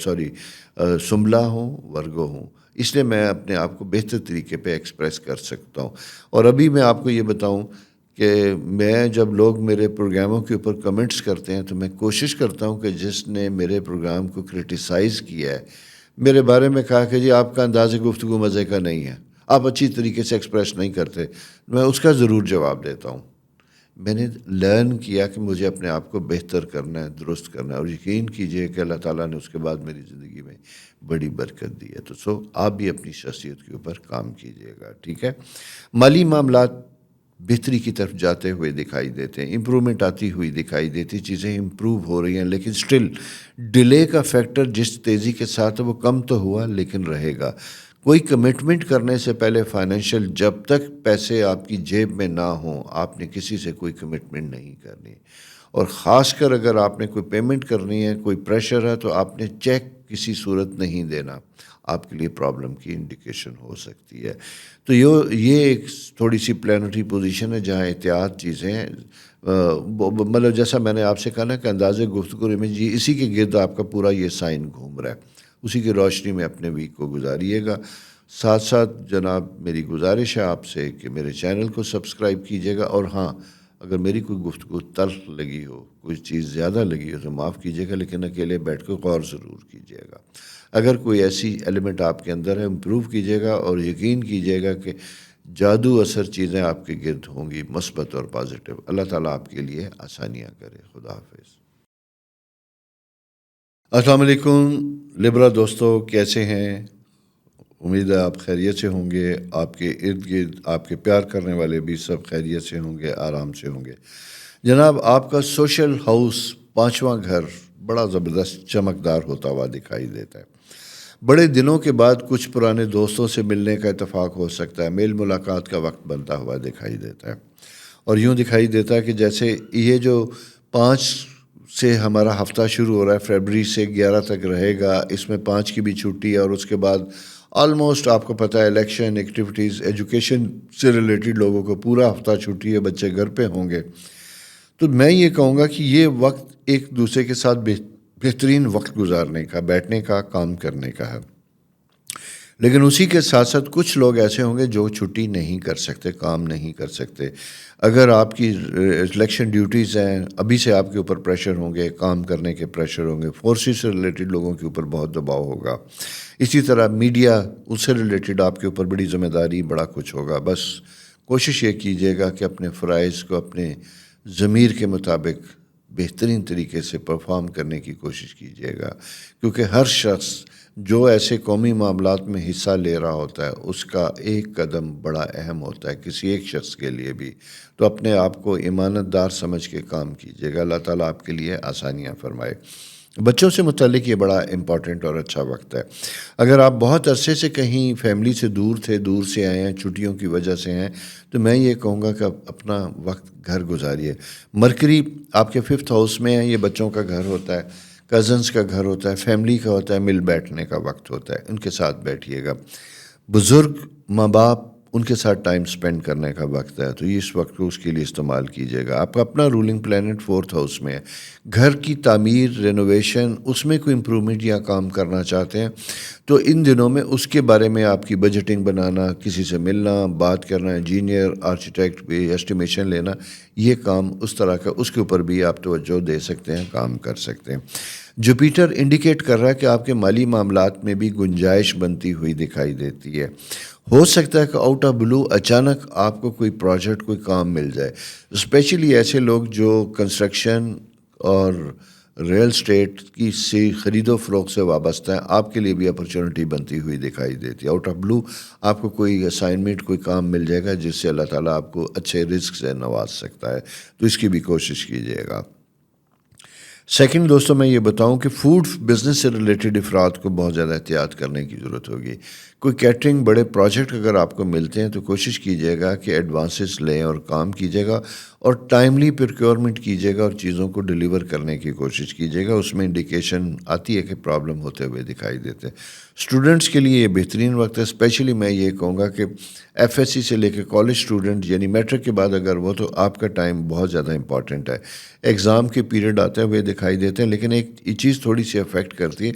سمبلا ہوں، ورگو ہوں. اس لیے میں اپنے آپ کو بہتر طریقے پہ ایکسپریس کر سکتا ہوں. اور ابھی میں آپ کو یہ بتاؤں کہ میں جب لوگ میرے پروگراموں کے اوپر کمنٹس کرتے ہیں تو میں کوشش کرتا ہوں کہ جس نے میرے پروگرام کو کرٹیسائز کیا ہے، میرے بارے میں کہا کہ جی آپ کا انداز گفتگو مزے کا نہیں ہے، آپ اچھی طریقے سے ایکسپریس نہیں کرتے، میں اس کا ضرور جواب دیتا ہوں. میں نے لرن کیا کہ مجھے اپنے آپ کو بہتر کرنا ہے، درست کرنا ہے، اور یقین کیجئے کہ اللہ تعالیٰ نے اس کے بعد میری زندگی میں بڑی برکت دی ہے. تو آپ بھی اپنی شخصیت کے اوپر کام کیجئے گا، ٹھیک ہے. مالی معاملات بہتری کی طرف جاتے ہوئے دکھائی دیتے ہیں، امپرومنٹ آتی ہوئی دکھائی دیتی، چیزیں امپروو ہو رہی ہیں، لیکن سٹل ڈیلے کا فیکٹر جس تیزی کے ساتھ وہ کم تو ہوا لیکن رہے گا. کوئی کمٹمنٹ کرنے سے پہلے فائنینشیل، جب تک پیسے آپ کی جیب میں نہ ہوں آپ نے کسی سے کوئی کمٹمنٹ نہیں کرنی. اور خاص کر اگر آپ نے کوئی پیمنٹ کرنی ہے، کوئی پریشر ہے، تو آپ نے چیک کسی صورت نہیں دینا، آپ کے لیے پرابلم کی انڈیکیشن ہو سکتی ہے. تو یہ ایک تھوڑی سی پلانٹری پوزیشن ہے جہاں احتیاط چیزیں ہیں. مطلب جیسا میں نے آپ سے کہا نا کہ انداز گفتگو میں جی اسی کے گرد آپ کا پورا یہ سائن گھوم رہا ہے، اسی کی روشنی میں اپنے ویک کو گزاریے گا. ساتھ ساتھ جناب میری گزارش ہے آپ سے کہ میرے چینل کو سبسکرائب کیجیے گا. اور ہاں، اگر میری کوئی گفتگو تلخ لگی ہو، کوئی چیز زیادہ لگی ہو تو معاف کیجیے گا، لیکن اکیلے بیٹھ کے غور ضرور کیجیے گا. اگر کوئی ایسی ایلیمنٹ آپ کے اندر ہے امپروو کیجیے گا، اور یقین کیجیے گا کہ جادو اثر چیزیں آپ کے گرد ہوں گی، مثبت اور پازیٹیو. اللہ تعالیٰ آپ کے لیے آسانیاں کرے. خدا حافظ. السلام علیکم لبرا دوستو، کیسے ہیں؟ امید ہے آپ خیریت سے ہوں گے، آپ کے ارد گرد آپ کے پیار کرنے والے بھی سب خیریت سے ہوں گے، آرام سے ہوں گے. جناب آپ کا سوشل ہاؤس، 5واں گھر، بڑا زبردست چمکدار ہوتا ہوا دکھائی دیتا ہے. بڑے دنوں کے بعد کچھ پرانے دوستوں سے ملنے کا اتفاق ہو سکتا ہے، میل ملاقات کا وقت بنتا ہوا دکھائی دیتا ہے. اور یوں دکھائی دیتا ہے کہ جیسے یہ جو 5 سے ہمارا ہفتہ شروع ہو رہا ہے، فروری سے 11 تک رہے گا، اس میں 5 کی بھی چھٹی ہے، اور اس کے بعد آلموسٹ آپ کو پتہ ہے الیکشن ایکٹیویٹیز، ایجوکیشن سے ریلیٹڈ لوگوں کو پورا ہفتہ چھٹی ہے، بچے گھر پہ ہوں گے. تو میں یہ کہوں گا کہ یہ وقت ایک دوسرے کے ساتھ بہترین وقت گزارنے کا، بیٹھنے کا، کام کرنے کا ہے. لیکن اسی کے ساتھ ساتھ کچھ لوگ ایسے ہوں گے جو چھٹی نہیں کر سکتے، کام نہیں کر سکتے. اگر آپ کی الیکشن ڈیوٹیز ہیں، ابھی سے آپ کے اوپر پریشر ہوں گے، کام کرنے کے پریشر ہوں گے، فورسز سے ریلیٹڈ لوگوں کے اوپر بہت دباؤ ہوگا. اسی طرح میڈیا، اس سے ریلیٹڈ آپ کے اوپر بڑی ذمہ داری، بڑا کچھ ہوگا. بس کوشش یہ کیجیے گا کہ اپنے فرائض کو اپنے ضمیر کے مطابق بہترین طریقے سے پرفارم کرنے کی کوشش کیجیے گا، کیونکہ ہر شخص جو ایسے قومی معاملات میں حصہ لے رہا ہوتا ہے اس کا ایک قدم بڑا اہم ہوتا ہے کسی ایک شخص کے لیے بھی. تو اپنے آپ کو امانت دار سمجھ کے کام کیجیے گا. اللہ تعالیٰ آپ کے لیے آسانیاں فرمائے. بچوں سے متعلق یہ بڑا امپورٹنٹ اور اچھا وقت ہے. اگر آپ بہت عرصے سے کہیں فیملی سے دور تھے، دور سے آئے ہیں، چھٹیوں کی وجہ سے ہیں، تو میں یہ کہوں گا کہ اپنا وقت گھر گزاریے. مرکری آپ کے 5th ہاؤس میں ہے، یہ بچوں کا گھر ہوتا ہے، کزنس کا گھر ہوتا ہے، فیملی کا ہوتا ہے، مل بیٹھنے کا وقت ہوتا ہے. ان کے ساتھ بیٹھیے گا. بزرگ ماں باپ، ان کے ساتھ ٹائم سپینڈ کرنے کا وقت ہے، تو اس وقت کو اس کے لیے استعمال کیجیے گا. آپ کا اپنا رولنگ پلانٹ 4th ہاؤس میں ہے. گھر کی تعمیر، رینوویشن، اس میں کوئی امپرومنٹ یا کام کرنا چاہتے ہیں تو ان دنوں میں اس کے بارے میں آپ کی بجٹنگ بنانا، کسی سے ملنا، بات کرنا، انجینئر، آرکیٹیکٹ بھی ایسٹیمیشن لینا، یہ کام اس طرح کا، اس کے اوپر بھی آپ توجہ دے سکتے ہیں، کام کر سکتے ہیں. جوپیٹر انڈیکیٹ کر رہا ہے کہ آپ کے مالی معاملات میں بھی گنجائش بنتی ہوئی دکھائی دیتی ہے. ہو سکتا ہے کہ آؤٹ آف بلو اچانک آپ کو کوئی پروجیکٹ، کوئی کام مل جائے. اسپیشلی ایسے لوگ جو کنسٹرکشن اور ریل اسٹیٹ کی خرید و فروخت سے وابستہ ہیں، آپ کے لیے بھی اپرچونٹی بنتی ہوئی دکھائی دیتی ہے. آؤٹ آف بلو آپ کو کوئی اسائنمنٹ، کوئی کام مل جائے گا جس سے اللہ تعالیٰ آپ کو اچھے رزق سے نواز سکتا ہے، تو اس کی بھی کوشش کیجیے گا. سیکنڈ دوستوں، میں یہ بتاؤں کہ فوڈ بزنس سے ریلیٹڈ افراد کو بہت زیادہ احتیاط کرنے کی ضرورت ہوگی. کوئی کیٹرنگ بڑے پروجیکٹ اگر آپ کو ملتے ہیں تو کوشش کیجیے گا کہ ایڈوانسز لیں اور کام کیجیے گا، اور ٹائملی پروکیورمنٹ کیجیے گا اور چیزوں کو ڈیلیور کرنے کی کوشش کیجیے گا. اس میں انڈیکیشن آتی ہے کہ پرابلم ہوتے ہوئے دکھائی دیتے ہیں. اسٹوڈنٹس کے لیے یہ بہترین وقت ہے. اسپیشلی میں یہ کہوں گا کہ ایف ایس سی سے لے کے کالج اسٹوڈنٹ، یعنی میٹرک کے بعد اگر وہ، تو آپ کا ٹائم بہت زیادہ امپورٹنٹ ہے. ایگزام کے پیریڈ آتے ہوئے دکھائی دیتے ہیں، لیکن ایک چیز تھوڑی سی افیکٹ کرتی ہے.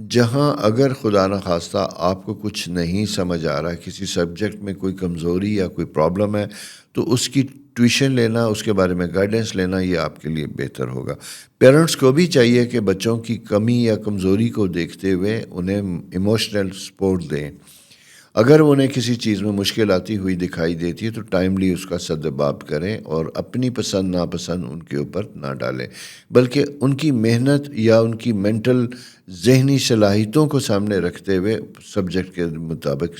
جہاں اگر خدا نخواستہ آپ کو کچھ نہیں سمجھ آ رہا ہے، کسی سبجیکٹ میں کوئی کمزوری یا کوئی پرابلم ہے، تو اس کی ٹیوشن لینا، اس کے بارے میں گائیڈنس لینا، یہ آپ کے لیے بہتر ہوگا. پیرنٹس کو بھی چاہیے کہ بچوں کی کمی یا کمزوری کو دیکھتے ہوئے انہیں ایموشنل سپورٹ دیں. اگر انہیں کسی چیز میں مشکل آتی ہوئی دکھائی دیتی ہے تو ٹائملی اس کا سدباب کریں اور اپنی پسند ناپسند ان کے اوپر نہ ڈالیں، بلکہ ان کی محنت یا ان کی مینٹل، ذہنی صلاحیتوں کو سامنے رکھتے ہوئے سبجیکٹ کے مطابق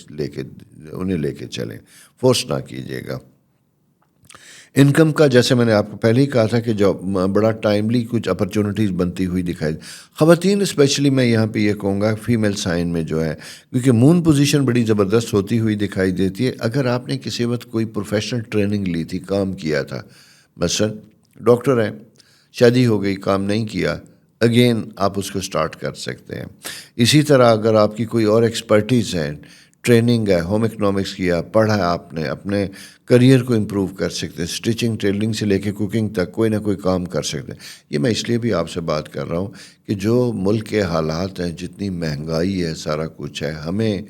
انہیں لے کے چلیں. فورس نہ کیجیے گا. انکم کا، جیسے میں نے آپ کو پہلے ہی کہا تھا کہ جو بڑا ٹائملی کچھ اپرچونٹیز بنتی ہوئی دکھائی. خواتین اسپیشلی میں یہاں پہ یہ کہوں گا فیمیل سائن میں جو ہے، کیونکہ مون پوزیشن بڑی زبردست ہوتی ہوئی دکھائی دیتی ہے. اگر آپ نے کسی وقت کوئی پروفیشنل ٹریننگ لی تھی، کام کیا تھا، مثلا ڈاکٹر ہیں، شادی ہو گئی، کام نہیں کیا، اگین آپ اس کو سٹارٹ کر سکتے ہیں. اسی طرح اگر آپ کی کوئی اور ایکسپرٹیز ہے، ٹریننگ ہے، ہوم اکنامکس کیا، پڑھا ہے آپ نے، اپنے کریئر کو امپروو کر سکتے ہیں. اسٹیچنگ، ٹیلرنگ سے لے کے کوکنگ تک کوئی نہ کوئی کام کر سکتے ہیں. یہ میں اس لیے بھی آپ سے بات کر رہا ہوں کہ جو ملک کے حالات ہیں، جتنی مہنگائی ہے، سارا کچھ ہے، ہمیں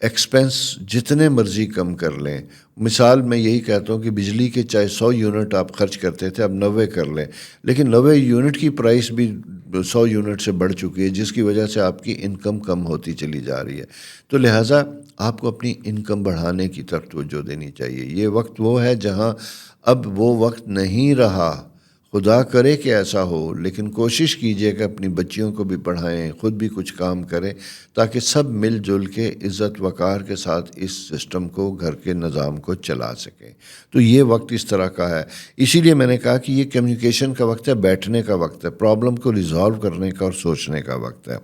ایکسپینس جتنے مرضی کم کر لیں. مثال میں یہی کہتا ہوں کہ بجلی کے چاہے 100 یونٹ آپ خرچ کرتے تھے، اب 90 کر لیں، لیکن 90 یونٹ کی پرائس بھی 100 یونٹ سے بڑھ چکی ہے، جس کی وجہ سے آپ کی انکم کم ہوتی چلی جا رہی ہے. تو لہٰذا آپ کو اپنی انکم بڑھانے کی طرف توجہ دینی چاہیے. یہ وقت وہ ہے جہاں اب وہ وقت نہیں رہا. خدا کرے کہ ایسا ہو، لیکن کوشش کیجیے کہ اپنی بچیوں کو بھی پڑھائیں، خود بھی کچھ کام کریں، تاکہ سب مل جل کے عزت وقار کے ساتھ اس سسٹم کو، گھر کے نظام کو چلا سکیں. تو یہ وقت اس طرح کا ہے. اسی لیے میں نے کہا کہ یہ کمیونیکیشن کا وقت ہے، بیٹھنے کا وقت ہے، پرابلم کو ریزالو کرنے کا اور سوچنے کا وقت ہے.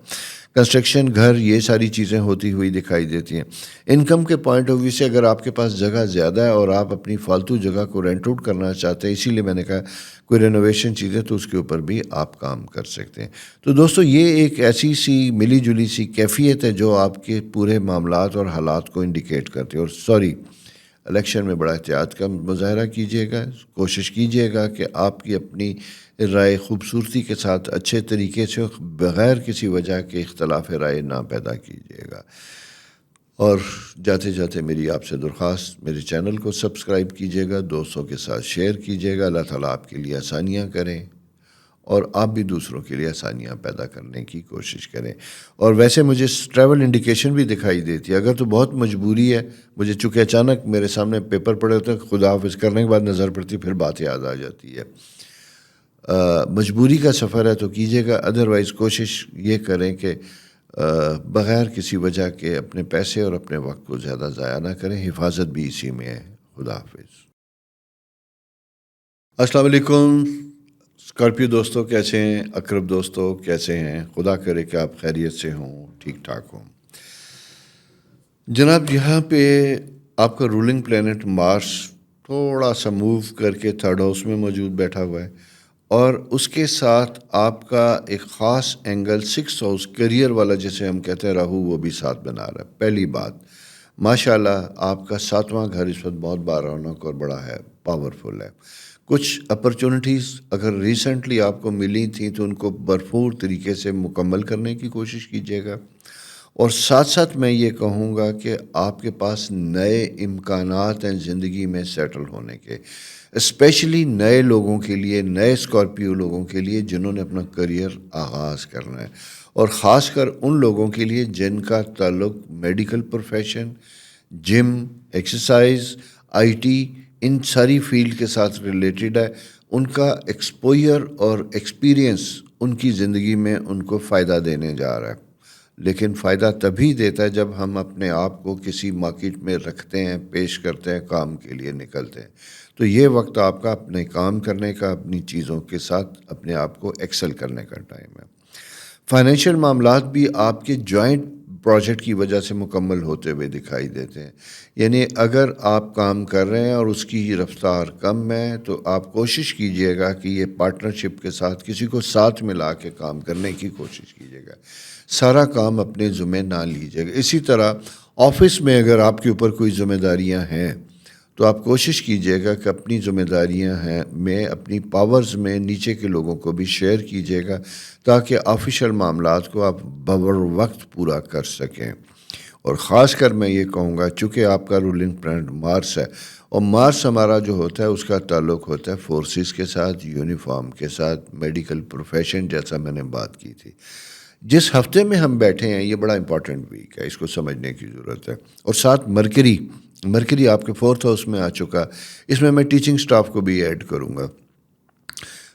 کنسٹرکشن، گھر، یہ ساری چیزیں ہوتی ہوئی دکھائی دیتی ہیں. انکم کے پوائنٹ آف ویو سے اگر آپ کے پاس جگہ زیادہ ہے اور آپ اپنی فالتو جگہ کو رینٹ آؤٹ کرنا چاہتے ہیں، اسی لیے میں نے کہا کوئی رینوویشن چیزیں، تو اس کے اوپر بھی آپ کام کر سکتے ہیں. تو دوستو، یہ ایک ایسی سی ملی جلی سی کیفیت ہے جو آپ کے پورے معاملات اور حالات کو انڈیکیٹ کرتی ہے. اور الیکشن میں بڑا احتیاط کا مظاہرہ کیجیے گا. کوشش کیجیے گا کہ آپ کی اپنی رائے خوبصورتی کے ساتھ، اچھے طریقے سے، بغیر کسی وجہ کے اختلاف رائے نہ پیدا کیجیے گا. اور جاتے جاتے میری آپ سے درخواست، میرے چینل کو سبسکرائب کیجیے گا، دوستوں کے ساتھ شیئر کیجیے گا۔ اللہ تعالیٰ آپ کے لیے آسانیاں کریں اور آپ بھی دوسروں کے لیے آسانیاں پیدا کرنے کی کوشش کریں۔ اور ویسے مجھے ٹریول انڈیکیشن بھی دکھائی دیتی ہے، اگر تو بہت مجبوری ہے مجھے، چونکہ اچانک میرے سامنے پیپر پڑے ہوتے ہیں، خدا حافظ کرنے کے بعد نظر پڑتی پھر بات یاد آ جاتی ہے۔ مجبوری کا سفر ہے تو کیجیے گا، ادروائز کوشش یہ کریں کہ بغیر کسی وجہ کے اپنے پیسے اور اپنے وقت کو زیادہ ضائع نہ کریں، حفاظت بھی اسی میں ہے۔ خدا حافظ۔ السلام علیکم اسکارپیو دوستوں، کیسے ہیں؟ اقرب دوستوں کیسے ہیں؟ خدا کرے کہ آپ خیریت سے ہوں، ٹھیک ٹھاک ہوں۔ جناب یہاں پہ آپ کا رولنگ پلینٹ مارس تھوڑا سا موو کر کے تھرڈ ہاؤس میں موجود بیٹھا ہوا ہے، اور اس کے ساتھ آپ کا ایک خاص اینگل 6 ہاؤس کیریئر والا جسے ہم کہتے ہیں راہو، وہ بھی ساتھ بنا رہا ہے۔ پہلی بات، ماشاءاللہ آپ کا 7واں گھر اس وقت بہت بارونق اور بڑا ہے، پاورفل ہے۔ کچھ اپرچونٹیز اگر ریسنٹلی آپ کو ملی تھیں تو ان کو بھرپور طریقے سے مکمل کرنے کی کوشش کیجیے گا، اور ساتھ ساتھ میں یہ کہوں گا کہ آپ کے پاس نئے امکانات ہیں زندگی میں سیٹل ہونے کے، اسپیشلی نئے لوگوں کے لیے، نئے اسکارپیو لوگوں کے لیے جنہوں نے اپنا کریئر آغاز کرنا ہے، اور خاص کر ان لوگوں کے لیے جن کا تعلق medical profession, gym, exercise, I T, ان ساری فیلڈ کے ساتھ ریلیٹڈ ہے۔ ان کا ایکسپوئر اور ایکسپیرینس ان کی زندگی میں ان کو فائدہ دینے جا رہا ہے، لیکن فائدہ تبھی دیتا ہے جب ہم اپنے آپ کو کسی مارکیٹ میں رکھتے ہیں، پیش کرتے ہیں، کام کے لیے نکلتے ہیں۔ تو یہ وقت آپ کا اپنے کام کرنے کا، اپنی چیزوں کے ساتھ اپنے آپ کو ایکسل کرنے کا ٹائم ہے۔ فائنینشیل معاملات بھی آپ کے جوائنٹ پروجیکٹ کی وجہ سے مکمل ہوتے ہوئے دکھائی دیتے ہیں، یعنی اگر آپ کام کر رہے ہیں اور اس کی رفتار کم ہے تو آپ کوشش کیجئے گا کہ یہ پارٹنرشپ کے ساتھ کسی کو ساتھ ملا کے کام کرنے کی کوشش کیجئے گا، سارا کام اپنے ذمہ نہ لیجیے گا۔ اسی طرح آفس میں اگر آپ کے اوپر کوئی ذمہ داریاں ہیں تو آپ کوشش کیجئے گا کہ اپنی ذمہ داریاں ہیں میں اپنی پاورز میں نیچے کے لوگوں کو بھی شیئر کیجئے گا، تاکہ آفیشیل معاملات کو آپ وقت پورا کر سکیں۔ اور خاص کر میں یہ کہوں گا، چونکہ آپ کا رولنگ پلانٹ مارس ہے، اور مارس ہمارا جو ہوتا ہے اس کا تعلق ہوتا ہے فورسز کے ساتھ، یونیفارم کے ساتھ، میڈیکل پروفیشن، جیسا میں نے بات کی تھی۔ جس ہفتے میں ہم بیٹھے ہیں یہ بڑا امپورٹنٹ ویک ہے، اس کو سمجھنے کی ضرورت ہے۔ اور ساتھ مرکری آپ کے 4th ہاؤس میں آ چکا، اس میں ٹیچنگ سٹاف کو بھی ایڈ کروں گا۔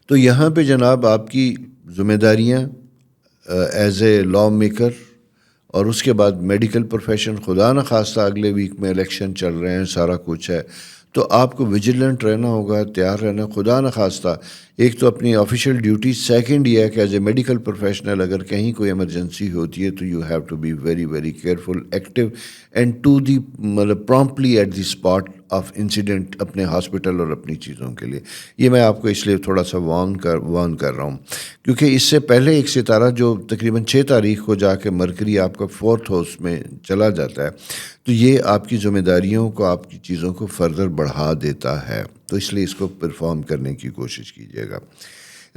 تو یہاں پہ جناب آپ کی ذمہ داریاں ایز اے لا میکر، اور اس کے بعد میڈیکل پروفیشن، خدا نہ خواستہ اگلے ویک میں الیکشن چل رہے ہیں، سارا کچھ ہے، تو آپ کو ویجیلنٹ رہنا ہوگا، تیار رہنا۔ خدا نہ خواستہ ایک تو اپنی آفیشیل ڈیوٹی، سیکنڈ یہ ہے کہ ایز اے میڈیکل پروفیشنل اگر کہیں کوئی ایمرجنسی ہوتی ہے تو you have to be very very careful, active and to the promptly at the spot of incident, اپنے ہاسپٹل اور اپنی چیزوں کے لیے۔ یہ میں آپ کو اس لیے تھوڑا سا وارن کر رہا ہوں، کیونکہ اس سے پہلے ایک ستارہ جو تقریباً 6 تاریخ کو جا کے مرکری آپ کا 4th ہاؤس میں چلا جاتا ہے، تو یہ آپ کی ذمہ داریوں کو، آپ کی چیزوں کو فردر بڑھا دیتا ہے، تو اس لیے اس کو پرفارم کرنے کی کوشش کیجیے گا۔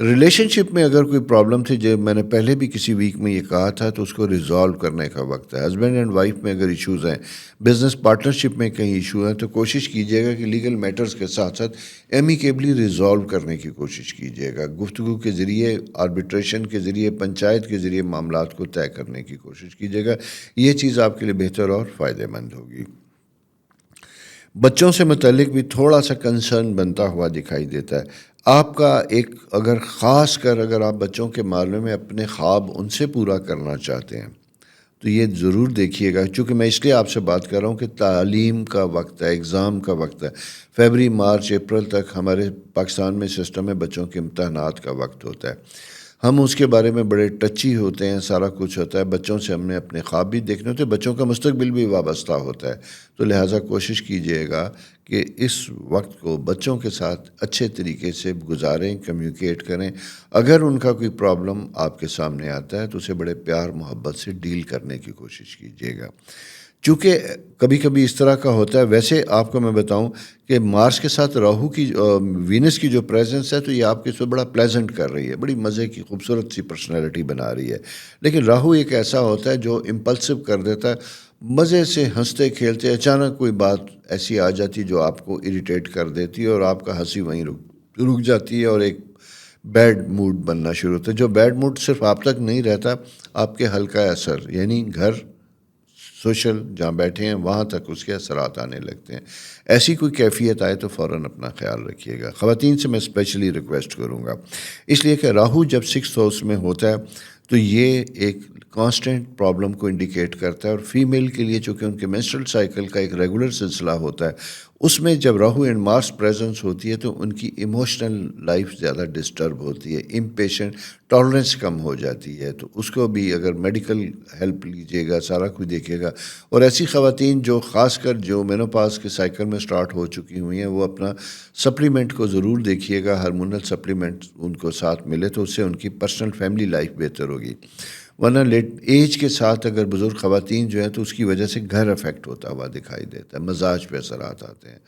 ریلیشن شپ میں اگر کوئی پرابلم تھی، جو میں نے پہلے بھی کسی ویک میں یہ کہا تھا، تو اس کو ریزالو کرنے کا وقت ہے۔ ہسبینڈ اینڈ وائف میں اگر ایشوز ہیں، بزنس پارٹنرشپ میں کہیں ایشو ہیں، تو کوشش کیجیے گا کہ لیگل میٹرز کے ساتھ ساتھ ایمیکیبلی ریزالو کرنے کی کوشش کیجیے گا، گفتگو کے ذریعے، آربیٹریشن کے ذریعے، پنچایت کے ذریعے معاملات کو طے کرنے کی کوشش کیجیے گا۔ یہ چیز آپ کے لیے بہتر اور فائدہ مند ہوگی۔ بچوں سے متعلق بھی تھوڑا سا کنسرن بنتا ہوا دکھائی دیتا ہے۔ آپ کا ایک خاص کر اگر آپ بچوں کے معاملے میں اپنے خواب ان سے پورا کرنا چاہتے ہیں تو یہ ضرور دیکھیے گا، چونکہ میں اس لیے آپ سے بات کر رہا ہوں کہ تعلیم کا وقت ہے، ایگزام کا وقت ہے۔ فیبری، مارچ، اپریل تک ہمارے پاکستان میں سسٹم میں بچوں کے امتحانات کا وقت ہوتا ہے، ہم اس کے بارے میں بڑے ٹچی ہوتے ہیں، سارا کچھ ہوتا ہے، بچوں سے ہم نے اپنے خواب بھی دیکھنے ہوتے ہیں، بچوں کا مستقبل بھی وابستہ ہوتا ہے، تو لہٰذا کوشش کیجیے گا کہ اس وقت کو بچوں کے ساتھ اچھے طریقے سے گزاریں، کمیونیکیٹ کریں۔ اگر ان کا کوئی پرابلم آپ کے سامنے آتا ہے تو اسے بڑے پیار محبت سے ڈیل کرنے کی کوشش کیجیے گا، چونکہ کبھی کبھی اس طرح کا ہوتا ہے۔ ویسے آپ کو میں بتاؤں کہ مارس کے ساتھ راہو کی، وینس کی جو پریزنس ہے، تو یہ آپ کے اس بڑا پلیزنٹ کر رہی ہے، بڑی مزے کی خوبصورت سی پرسنالٹی بنا رہی ہے، لیکن راہو ایک ایسا ہوتا ہے جو امپلسو کر دیتا ہے، مزے سے ہنستے کھیلتے اچانک کوئی بات ایسی آ جاتی جو آپ کو اریٹیٹ کر دیتی ہے اور آپ کا ہنسی وہیں رک جاتی ہے اور ایک بیڈ موڈ بننا شروع ہوتا ہے. جو بیڈ موڈ صرف آپ تک نہیں رہتا, آپ کے حلقہ اثر یعنی گھر سوشل جہاں بیٹھے ہیں وہاں تک اس کے اثرات آنے لگتے ہیں. ایسی کوئی کیفیت آئے تو فوراً اپنا خیال رکھیے گا. خواتین سے میں اسپیشلی ریکویسٹ کروں گا, اس لیے کہ راہو جب 6th ہاؤس میں ہوتا ہے تو یہ ایک کانسٹنٹ پرابلم کو انڈیکیٹ کرتا ہے, اور فیمیل کے لیے چونکہ ان کے مینسٹرل سائیکل کا ایک ریگولر سلسلہ ہوتا ہے, اس میں جب راہو اینڈ مارس پریزنس ہوتی ہے تو ان کی ایموشنل لائف زیادہ ڈسٹرب ہوتی ہے, امپیشنٹ ٹالرنس کم ہو جاتی ہے. تو اس کو بھی اگر میڈیکل ہیلپ لیجیے گا, سارا کچھ دیکھے گا. اور ایسی خواتین جو خاص کر جو مینوپاز کے سائیکل میں سٹارٹ ہو چکی ہوئی ہیں, وہ اپنا سپلیمنٹ کو ضرور دیکھیے گا, ہارمونل سپلیمنٹ ان کو ساتھ ملے تو اس سے ان کی پرسنل فیملی لائف بہتر ہوگی. ورنہ لیٹ ایج کے ساتھ اگر بزرگ خواتین جو ہیں تو اس کی وجہ سے گھر افیکٹ ہوتا ہوا دکھائی دیتا ہے, مزاج پہ اثرات آتے ہیں.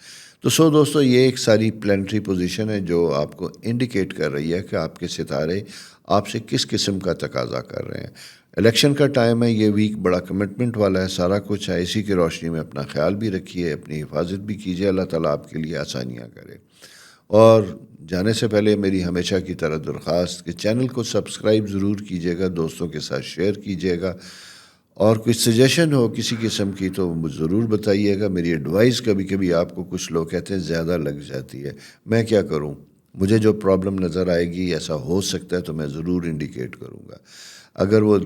تو دوستو یہ ایک ساری پلانٹری پوزیشن ہے جو آپ کو انڈیکیٹ کر رہی ہے کہ آپ کے ستارے آپ سے کس قسم کا تقاضا کر رہے ہیں. الیکشن کا ٹائم ہے, یہ ویک بڑا کمٹمنٹ والا ہے, سارا کچھ ہے. اسی کی روشنی میں اپنا خیال بھی رکھیے, اپنی حفاظت بھی کیجیے. اللہ تعالیٰ آپ کے لیے آسانیاں کرے. اور جانے سے پہلے میری ہمیشہ کی طرح درخواست کہ چینل کو سبسکرائب ضرور کیجیے گا, دوستوں کے ساتھ شیئر کیجیے گا, اور کچھ سجیشن ہو کسی قسم کی تو مجھے ضرور بتائیے گا. میری ایڈوائس کبھی کبھی آپ کو کچھ لوگ کہتے ہیں زیادہ لگ جاتی ہے, میں کیا کروں, مجھے جو پرابلم نظر آئے گی ایسا ہو سکتا ہے تو میں ضرور انڈیکیٹ کروں گا. اگر وہ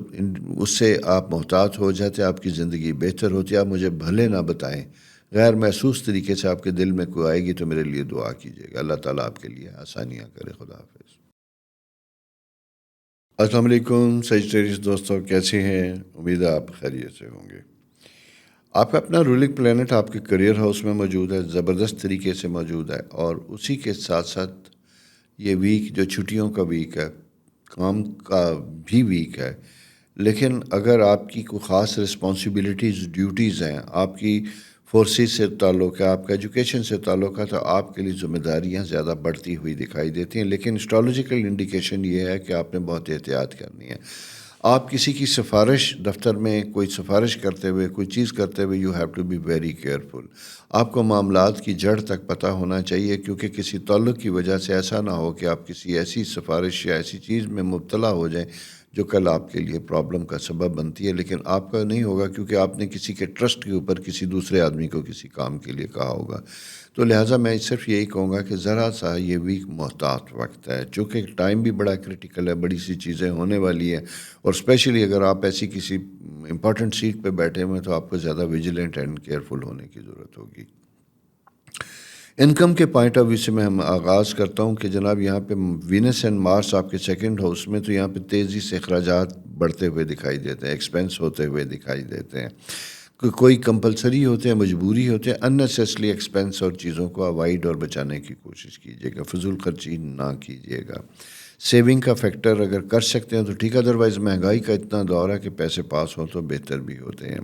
اس سے آپ محتاط ہو جاتے, آپ کی زندگی بہتر ہوتی, آپ مجھے بھلے نہ بتائیں, غیر محسوس طریقے سے آپ کے دل میں کوئی آئے گی تو میرے لیے دعا کیجیے گا. اللہ تعالیٰ آپ کے لیے آسانیاں کرے. خدا حافظ. السلام علیکم سیجیٹیریس دوستوں, کیسے ہیں؟ امید ہے آپ خیریت سے ہوں گے. آپ کا اپنا رولنگ پلینٹ آپ کے کریئر ہاؤس میں موجود ہے, زبردست طریقے سے موجود ہے, اور اسی کے ساتھ ساتھ یہ ویک جو چھٹیوں کا ویک ہے, کام کا بھی ویک ہے. لیکن اگر آپ کی کوئی خاص رسپانسبلٹیز ڈیوٹیز ہیں, آپ کی فورسز سے تعلق ہے, آپ کا ایجوکیشن سے تعلق ہے, تو آپ کے لیے ذمہ داریاں زیادہ بڑھتی ہوئی دکھائی دیتی ہیں. لیکن اسٹرالوجیکل انڈیکیشن یہ ہے کہ آپ نے بہت احتیاط کرنی ہے. آپ کسی کی سفارش دفتر میں کوئی سفارش کرتے ہوئے, کوئی چیز کرتے ہوئے, you have to be very careful. آپ کو معاملات کی جڑ تک پتہ ہونا چاہیے, کیونکہ کسی تعلق کی وجہ سے ایسا نہ ہو کہ آپ کسی ایسی سفارش یا ایسی چیز میں مبتلا ہو جائیں جو کل آپ کے لیے پرابلم کا سبب بنتی ہے, لیکن آپ کا نہیں ہوگا کیونکہ آپ نے کسی کے ٹرسٹ کے اوپر کسی دوسرے آدمی کو کسی کام کے لیے کہا ہوگا. تو لہٰذا میں صرف یہی کہوں گا کہ ذرا سا یہ ویک محتاط وقت ہے, چونکہ ٹائم بھی بڑا کرٹیکل ہے, بڑی سی چیزیں ہونے والی ہیں, اور اسپیشلی اگر آپ ایسی کسی امپورٹنٹ سیٹ پہ بیٹھے ہوئے تو آپ کو زیادہ ویجیلنٹ اینڈ کیئرفل ہونے کی ضرورت ہوگی. انکم کے پوائنٹ آف ویو سے میں آغاز کرتا ہوں کہ جناب یہاں پہ وینس اینڈ مارس آپ کے سیکنڈ ہاؤس میں, تو یہاں پہ تیزی سے اخراجات بڑھتے ہوئے دکھائی دیتے ہیں, ایکسپینس ہوتے ہوئے دکھائی دیتے ہیں. کوئی کمپلسری ہوتے ہیں, مجبوری ہوتے ہیں, اننیسیسری ایکسپینس اور چیزوں کو اوائڈ اور بچانے کی کوشش کیجیے گا, فضول خرچی نہ کیجیے گا. سیونگ کا فیکٹر اگر کر سکتے ہیں تو ٹھیک ہے, ادروائز مہنگائی کا اتنا دور ہے کہ پیسے پاس ہوں تو بہتر بھی ہوتے ہیں.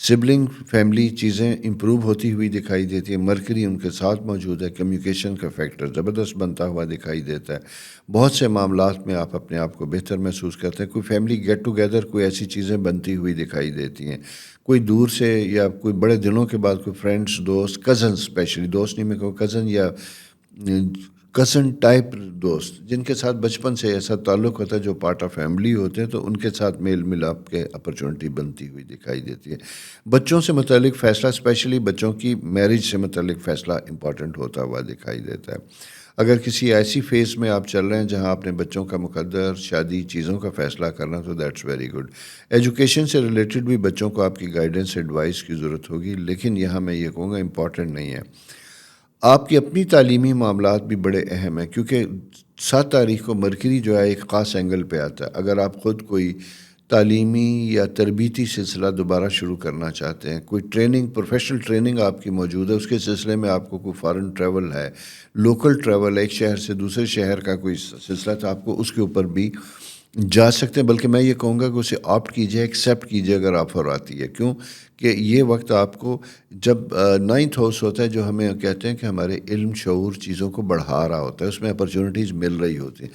سبلنگ فیملی چیزیں امپروو ہوتی ہوئی دکھائی دیتی ہے, مرکری ان کے ساتھ موجود ہے, کمیونیکیشن کا فیکٹر زبردست بنتا ہوا دکھائی دیتا ہے. بہت سے معاملات میں آپ اپنے آپ کو بہتر محسوس کرتے ہیں. کوئی فیملی گیٹ ٹوگیدر, کوئی ایسی چیزیں بنتی ہوئی دکھائی دیتی ہیں, کوئی دور سے یا کوئی بڑے دنوں کے بعد کوئی فرینڈس, دوست, کزن, اسپیشلی دوست نہیں میں کہوں, کزن یا کزن ٹائپ دوست جن کے ساتھ بچپن سے ایسا تعلق ہوتا ہے جو پارٹ آف فیملی ہوتے ہیں, تو ان کے ساتھ میل ملاپ کے اپرچونٹی بنتی ہوئی دکھائی دیتی ہے. بچوں سے متعلق فیصلہ, اسپیشلی بچوں کی میرج سے متعلق فیصلہ امپورٹنٹ ہوتا ہوا دکھائی دیتا ہے. اگر کسی ایسی فیز میں آپ چل رہے ہیں جہاں آپ نے بچوں کا مقدر, شادی, چیزوں کا فیصلہ کرنا, تو دیٹس ویری گڈ. ایجوکیشن سے ریلیٹڈ بھی بچوں کو آپ کی گائیڈنس, ایڈوائس کی ضرورت ہوگی, لیکن یہاں میں یہ کہوں گا امپورٹنٹ نہیں ہے. آپ کی اپنی تعلیمی معاملات بھی بڑے اہم ہیں, کیونکہ 7 تاریخ کو مرکری جو ہے ایک خاص اینگل پہ آتا ہے. اگر آپ خود کوئی تعلیمی یا تربیتی سلسلہ دوبارہ شروع کرنا چاہتے ہیں, کوئی ٹریننگ, پروفیشنل ٹریننگ آپ کی موجود ہے, اس کے سلسلے میں آپ کو کوئی فارن ٹریول ہے, لوکل ٹریول, ایک شہر سے دوسرے شہر کا کوئی سلسلہ, تو آپ کو اس کے اوپر بھی جا سکتے ہیں. بلکہ میں یہ کہوں گا کہ اسے آپٹ کیجیے, ایکسیپٹ کیجیے اگر آفر آتی ہے. کیوں کہ یہ وقت آپ کو, جب 9th ہاؤس ہوتا ہے جو ہمیں کہتے ہیں کہ ہمارے علم, شعور, چیزوں کو بڑھا رہا ہوتا ہے, اس میں اپرچونیٹیز مل رہی ہوتی ہیں.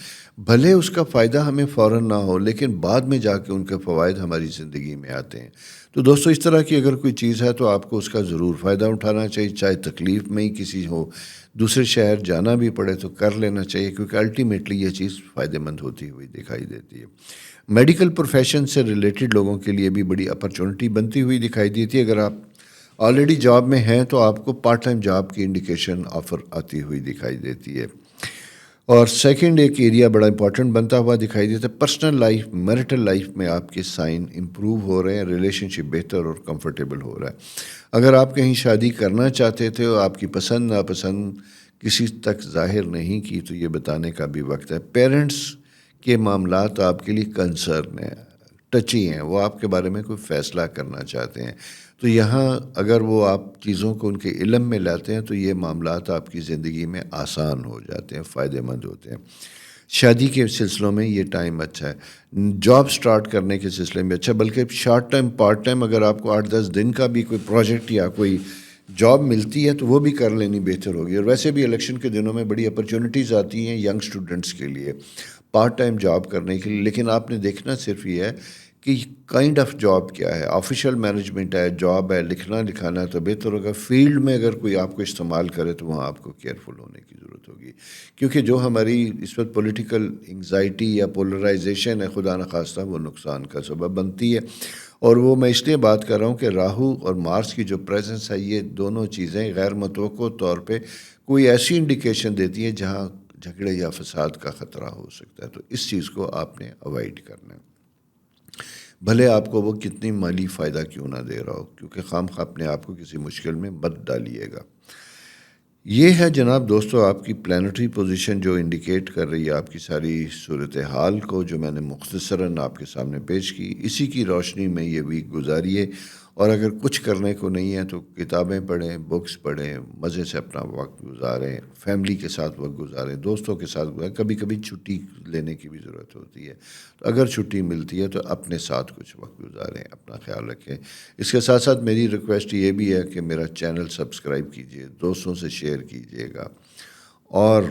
بھلے اس کا فائدہ ہمیں فوراً نہ ہو, لیکن بعد میں جا کے ان کے فوائد ہماری زندگی میں آتے ہیں. تو دوستو اس طرح کی اگر کوئی چیز ہے تو آپ کو اس کا ضرور فائدہ اٹھانا چاہیے، چاہے تکلیف میں ہی کسی ہو، دوسرے شہر جانا بھی پڑے تو کر لینا چاہیے، کیونکہ الٹیمیٹلی یہ چیز فائدہ مند ہوتی ہوئی دکھائی دیتی ہے۔ میڈیکل پروفیشن سے ریلیٹڈ لوگوں کے لیے بھی بڑی اپرچونٹی بنتی ہوئی دکھائی دیتی ہے۔ اگر آپ آلریڈی جاب میں ہیں تو آپ کو پارٹ ٹائم جاب کی انڈیکیشن آفر آتی ہوئی دکھائی دیتی ہے۔ اور سیکنڈ ایک ایریا بڑا امپورٹنٹ بنتا ہوا دکھائی دیتا ہے، پرسنل لائف، میرٹل لائف میں آپ کے سائن امپروو ہو رہے ہیں، ریلیشن شپ بہتر اور کمفرٹیبل ہو رہا ہے۔ اگر آپ کہیں شادی کرنا چاہتے تھے اور آپ کی پسند ناپسند کسی تک ظاہر نہیں کی تو یہ بتانے کا بھی وقت ہے۔ پیرنٹس کے معاملات آپ کے لیے کنسرن ہیں، ٹچی ہیں، وہ آپ کے بارے میں کوئی فیصلہ کرنا چاہتے ہیں، تو یہاں اگر وہ آپ چیزوں کو ان کے علم میں لاتے ہیں تو یہ معاملات آپ کی زندگی میں آسان ہو جاتے ہیں، فائدہ مند ہوتے ہیں۔ شادی کے سلسلوں میں یہ ٹائم اچھا ہے، جاب سٹارٹ کرنے کے سلسلے میں اچھا، بلکہ شارٹ ٹائم پارٹ ٹائم اگر آپ کو 8-10 دن کا بھی کوئی پروجیکٹ یا کوئی جاب ملتی ہے تو وہ بھی کر لینی بہتر ہوگی۔ اور ویسے بھی الیکشن کے دنوں میں بڑی اپرچونٹیز آتی ہیں ینگ اسٹوڈنٹس کے لیے پارٹ ٹائم جاب کرنے کے لیے، لیکن آپ نے دیکھنا صرف یہ ہے کہ کائنڈ آف جاب کیا ہے، آفیشیل مینجمنٹ ہے، جاب ہے، لکھنا لکھانا ہے تو بہتر ہوگا۔ فیلڈ میں اگر کوئی آپ کو استعمال کرے تو وہاں آپ کو کیئرفل ہونے کی ضرورت ہوگی، کیونکہ جو ہماری اس وقت پولیٹیکل انگزائٹی یا پولرائزیشن ہے، خدا نخواستہ وہ نقصان کا سبب بنتی ہے۔ اور وہ میں اس لیے بات کر رہا ہوں کہ راہو اور مارس کی جو پریزنس ہے، یہ دونوں چیزیں غیر متوقع طور پہ کوئی ایسی انڈیکیشن دیتی ہے جہاں جھگڑے یا فساد کا خطرہ ہو سکتا ہے، تو اس چیز کو آپ نے اوائڈ کرنا ہے، بھلے آپ کو وہ کتنی مالی فائدہ کیوں نہ دے رہا ہو، کیونکہ خام خواہ اپنے آپ کو کسی مشکل میں مت ڈالیے گا۔ یہ ہے جناب دوستو آپ کی پلانٹری پوزیشن جو انڈیکیٹ کر رہی ہے آپ کی ساری صورتحال کو، جو میں نے مختصراً آپ کے سامنے پیش کی۔ اسی کی روشنی میں یہ ویک گزاریے، اور اگر کچھ کرنے کو نہیں ہے تو کتابیں پڑھیں، بکس پڑھیں، مزے سے اپنا وقت گزاریں، فیملی کے ساتھ وقت گزاریں، دوستوں کے ساتھ گزاریں۔ کبھی کبھی چھٹی لینے کی بھی ضرورت ہوتی ہے، تو اگر چھٹی ملتی ہے تو اپنے ساتھ کچھ وقت گزاریں، اپنا خیال رکھیں۔ اس کے ساتھ ساتھ میری ریکویسٹ یہ بھی ہے کہ میرا چینل سبسکرائب کیجئے، دوستوں سے شیئر کیجئے گا، اور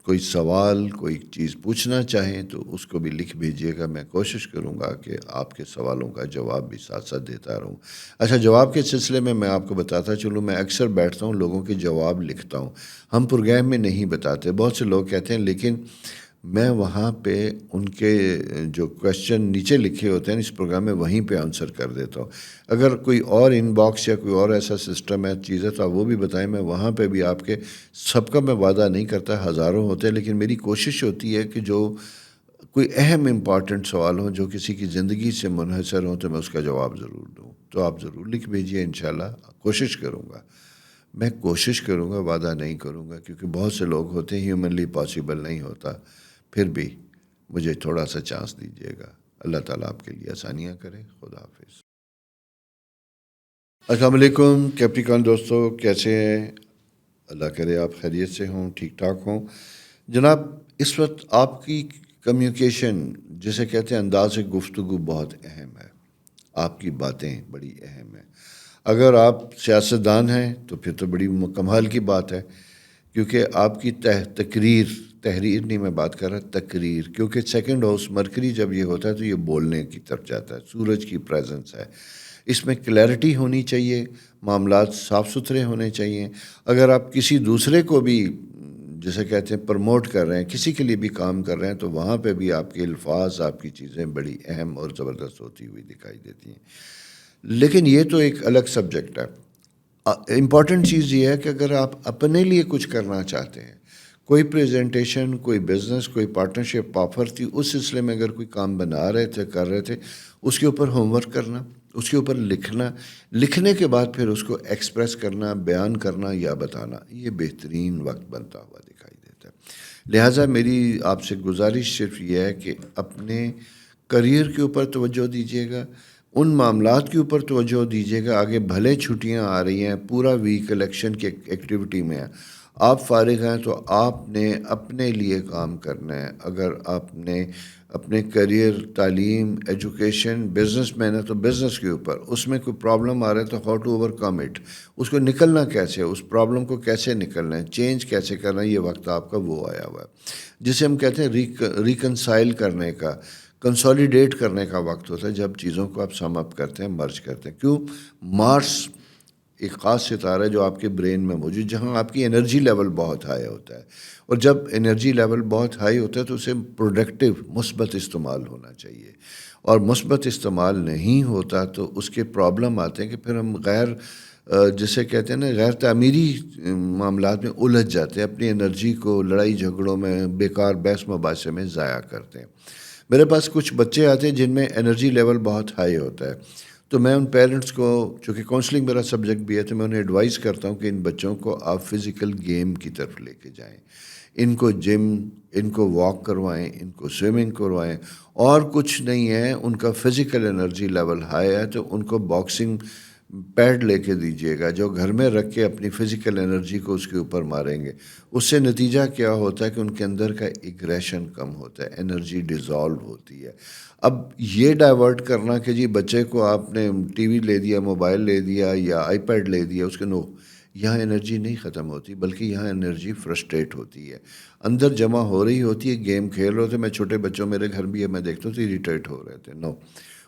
کوئی سوال کوئی چیز پوچھنا چاہیں تو اس کو بھی لکھ بھیجیے گا، میں کوشش کروں گا کہ آپ کے سوالوں کا جواب بھی ساتھ ساتھ دیتا رہوں۔ اچھا، جواب کے سلسلے میں آپ کو بتاتا چلوں، میں اکثر بیٹھتا ہوں لوگوں کے جواب لکھتا ہوں، ہم پروگرام میں نہیں بتاتے، بہت سے لوگ کہتے ہیں، لیکن میں وہاں پہ ان کے جو کویشچن نیچے لکھے ہوتے ہیں اس پروگرام میں وہیں پہ آنسر کر دیتا ہوں۔ اگر کوئی اور ان باکس یا کوئی اور ایسا سسٹم ہے چیزیں تو آپ وہ بھی بتائیں، میں وہاں پہ بھی آپ کے سب کا میں وعدہ نہیں کرتا، ہزاروں ہوتے ہیں، لیکن میری کوشش ہوتی ہے کہ جو کوئی اہم امپورٹنٹ سوال ہوں جو کسی کی زندگی سے منحصر ہوں تو میں اس کا جواب ضرور دوں، تو آپ ضرور لکھ بھیجیے، انشاءاللہ کوشش کروں گا، میں کوشش کروں گا، وعدہ نہیں کروں گا، کیونکہ بہت سے لوگ ہوتے ہیں ہیومنلی پاسبل نہیں ہوتا، پھر بھی مجھے تھوڑا سا چانس دیجیے گا۔ اللہ تعالیٰ آپ کے لیے آسانیاں کرے۔ خدا حافظ۔ السلام علیکم کیپریکان دوستو، کیسے ہیں؟ اللہ کرے آپ خیریت سے ہوں، ٹھیک ٹھاک ہوں۔ جناب اس وقت آپ کی کمیونیکیشن جسے کہتے ہیں انداز گفتگو بہت اہم ہے، آپ کی باتیں بڑی اہم ہیں۔ اگر آپ سیاستدان ہیں تو پھر تو بڑی کمال کی بات ہے، کیونکہ آپ کی تحریر نہیں، میں بات کر رہا تقریر، کیونکہ سیکنڈ ہاؤس مرکری جب یہ ہوتا ہے تو یہ بولنے کی طرف جاتا ہے، سورج کی پریزنس ہے، اس میں کلیئرٹی ہونی چاہیے، معاملات صاف ستھرے ہونے چاہیے۔ اگر آپ کسی دوسرے کو بھی جسے کہتے ہیں پروموٹ کر رہے ہیں، کسی کے لیے بھی کام کر رہے ہیں، تو وہاں پہ بھی آپ کے الفاظ، آپ کی چیزیں بڑی اہم اور زبردست ہوتی ہوئی دکھائی دیتی ہیں۔ لیکن یہ تو ایک الگ سبجیکٹ ہے۔ امپورٹنٹ چیز یہ ہے کہ اگر آپ اپنے لیے کچھ کرنا چاہتے ہیں، کوئی پریزنٹیشن، کوئی بزنس، کوئی پارٹنرشپ آفر تھی، اس سلسلے میں اگر کوئی کام بنا رہے تھے، کر رہے تھے، اس کے اوپر ہوم ورک کرنا، اس کے اوپر لکھنا، لکھنے کے بعد پھر اس کو ایکسپریس کرنا، بیان کرنا یا بتانا، یہ بہترین وقت بنتا ہوا دکھائی دیتا ہے۔ لہٰذا میری آپ سے گزارش صرف یہ ہے کہ اپنے کریئر کے اوپر توجہ دیجیے گا، ان معاملات کے اوپر توجہ دیجیے گا۔ آگے بھلے چھٹیاں آ رہی ہیں، پورا ویک الیکشن کی ایکٹیویٹی میں ہے، آپ فارغ ہیں تو آپ نے اپنے لیے کام کرنا ہے۔ اگر آپ نے اپنے کریئر، تعلیم، ایجوکیشن، بزنس مین ہے تو بزنس کے اوپر اس میں کوئی پرابلم آ رہا ہے تو how to overcome it, اس کو نکلنا کیسے ہے، اس پرابلم کو کیسے نکلنا ہے، چینج کیسے کرنا ہے، یہ وقت آپ کا وہ آیا ہوا ہے جسے ہم کہتے ہیں ریکنسائل کرنے کا، کنسولیڈیٹ کرنے کا وقت ہوتا ہے، جب چیزوں کو آپ سم اپ کرتے ہیں، مرج کرتے ہیں. کیوں؟ مارس ایک خاص ستارہ ہے جو آپ کے برین میں موجود، جہاں آپ کی انرجی لیول بہت ہائی ہوتا ہے، اور جب انرجی لیول بہت ہائی ہوتا ہے تو اسے پروڈکٹیو مثبت استعمال ہونا چاہیے، اور مثبت استعمال نہیں ہوتا تو اس کے پرابلم آتے ہیں کہ پھر ہم جسے کہتے ہیں نا غیر تعمیری معاملات میں الجھ جاتے ہیں، اپنی انرجی کو لڑائی جھگڑوں میں، بیکار بحث مباحثے میں ضائع کرتے ہیں. میرے پاس کچھ بچے آتے ہیں جن میں انرجی لیول بہت ہائی ہوتا ہے، تو میں ان پیرنٹس کو، چونکہ کاؤنسلنگ میرا سبجیکٹ بھی ہے، تو میں انہیں ایڈوائز کرتا ہوں کہ ان بچوں کو آپ فزیکل گیم کی طرف لے کے جائیں، ان کو جم، ان کو واک کروائیں، ان کو سوئمنگ کروائیں، اور کچھ نہیں ہے، ان کا فزیکل انرجی لیول ہائی ہے تو ان کو باکسنگ پیڈ لے کے دیجیے گا، جو گھر میں رکھ کے اپنی فزیکل انرجی کو اس کے اوپر ماریں گے. اس سے نتیجہ کیا ہوتا ہے کہ ان کے اندر کا ایگریشن کم ہوتا ہے، انرجی ڈیزالو ہوتی ہے. اب یہ ڈائیورٹ کرنا کہ جی بچے کو آپ نے ٹی وی لے دیا، موبائل لے دیا یا آئی پیڈ لے دیا، اس کے یہاں انرجی نہیں ختم ہوتی، بلکہ یہاں انرجی فرسٹریٹ ہوتی ہے، اندر جمع ہو رہی ہوتی ہے. گیم کھیل رہے ہوتے، میں چھوٹے بچوں، میرے گھر بھی ہے، میں دیکھتا ہوں تو اریٹیٹ ہو رہے تھے.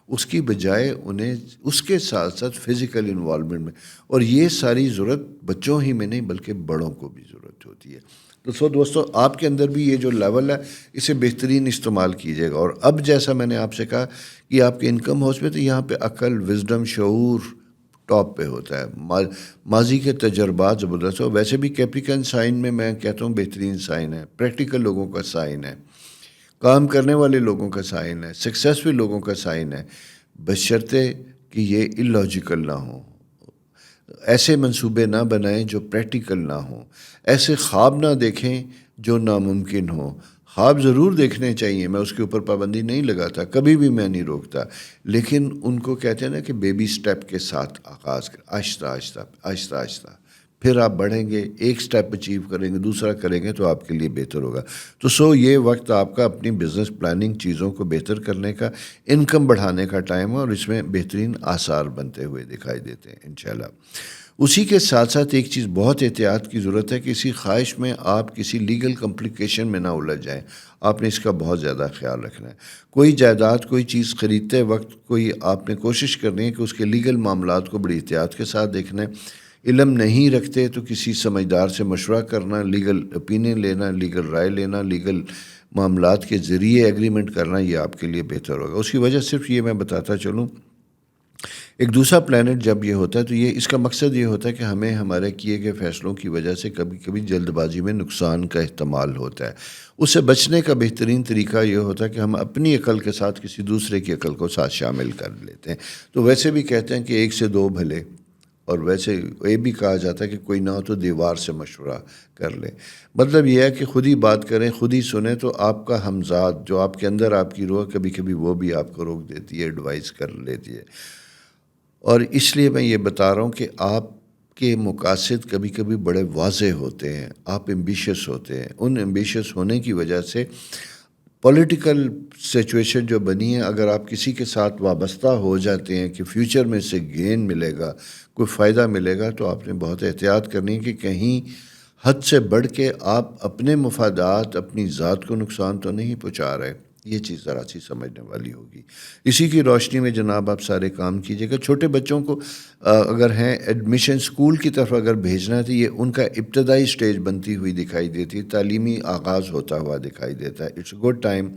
اس کی بجائے انہیں اس کے ساتھ ساتھ فزیکل انوالومنٹ میں، اور یہ ساری ضرورت بچوں ہی میں نہیں بلکہ بڑوں کو بھی ضرورت ہوتی ہے. تو دوستو، آپ کے اندر بھی یہ جو لیول ہے اسے بہترین استعمال کیجیے گا. اور اب جیسا میں نے آپ سے کہا کہ آپ کے انکم ہاؤس میں، تو یہاں پہ عقل، وزڈم، شعور ٹاپ پہ ہوتا ہے، ماضی کے تجربات زبردست ہو. ویسے بھی کیپریکن سائن میں کہتا ہوں بہترین سائن ہے، پریکٹیکل لوگوں کا سائن ہے، کام کرنے والے لوگوں کا سائن ہے، سکسیسفل لوگوں کا سائن ہے، بشرطے کہ یہ اللاجیکل نہ ہوں. ایسے منصوبے نہ بنائیں جو پریکٹیکل نہ ہوں، ایسے خواب نہ دیکھیں جو ناممکن ہوں. خواب ضرور دیکھنے چاہیے، میں اس کے اوپر پابندی نہیں لگاتا، کبھی بھی میں نہیں روکتا، لیکن ان کو کہتے ہیں نا کہ بیبی سٹیپ کے ساتھ آغاز کر، آہستہ آہستہ آہستہ آہستہ، پھر آپ بڑھیں گے، ایک سٹیپ اچیو کریں گے، دوسرا کریں گے تو آپ کے لیے بہتر ہوگا. تو یہ وقت آپ کا اپنی بزنس پلاننگ، چیزوں کو بہتر کرنے کا، انکم بڑھانے کا ٹائم ہے، اور اس میں بہترین آثار بنتے ہوئے دکھائی دیتے ہیں انشاءاللہ. اسی کے ساتھ ساتھ ایک چیز بہت احتیاط کی ضرورت ہے کہ اسی خواہش میں آپ کسی لیگل کمپلیکیشن میں نہ الجھ جائیں. آپ نے اس کا بہت زیادہ خیال رکھنا ہے. کوئی جائیداد، کوئی چیز خریدتے وقت آپ نے کوشش کرنی ہے کہ اس کے لیگل معاملات کو بڑی احتیاط کے ساتھ دیکھنا ہے. علم نہیں رکھتے تو کسی سمجھدار سے مشورہ کرنا، لیگل اوپینین لینا، لیگل رائے لینا، لیگل معاملات کے ذریعے ایگریمنٹ کرنا، یہ آپ کے لیے بہتر ہوگا. اس کی وجہ صرف یہ میں بتاتا چلوں، ایک دوسرا پلانٹ جب یہ ہوتا ہے تو اس کا مقصد یہ ہوتا ہے کہ ہمیں ہمارے کیے گئے فیصلوں کی وجہ سے کبھی کبھی جلد بازی میں نقصان کا احتمال ہوتا ہے. اس سے بچنے کا بہترین طریقہ یہ ہوتا ہے کہ ہم اپنی عقل کے ساتھ کسی دوسرے کی عقل کو ساتھ شامل کر لیتے ہیں. تو ویسے بھی کہتے ہیں کہ 1 سے 2 بھلے، اور ویسے یہ بھی کہا جاتا ہے کہ کوئی نہ ہو تو دیوار سے مشورہ کر لے. مطلب یہ ہے کہ خود ہی بات کریں، خود ہی سنیں، تو آپ کا ہمزاد جو آپ کے اندر آپ کی روح، کبھی کبھی وہ بھی آپ کو روک دیتی ہے، ایڈوائز کر لیتی ہے. اور اس لیے میں یہ بتا رہا ہوں کہ آپ کے مقاصد کبھی کبھی بڑے واضح ہوتے ہیں، آپ ایمبیشس ہوتے ہیں. ان ایمبیشس ہونے کی وجہ سے پولیٹیکل سچویشن جو بنی ہے، اگر آپ کسی کے ساتھ وابستہ ہو جاتے ہیں کہ فیوچر میں سے گین ملے گا، کوئی فائدہ ملے گا، تو آپ نے بہت احتیاط کرنی ہے کہ کہیں حد سے بڑھ کے آپ اپنے مفادات، اپنی ذات کو نقصان تو نہیں پہنچا رہے. یہ چیز ذرا سی سمجھنے والی ہوگی. اسی کی روشنی میں جناب آپ سارے کام کیجیے گا. چھوٹے بچوں کو اگر ہیں ایڈمیشن اسکول کی طرف اگر بھیجنا ہے تو یہ ان کا ابتدائی سٹیج بنتی ہوئی دکھائی دیتی ہے، تعلیمی آغاز ہوتا ہوا دکھائی دیتا ہے. اٹس اے گڈ ٹائم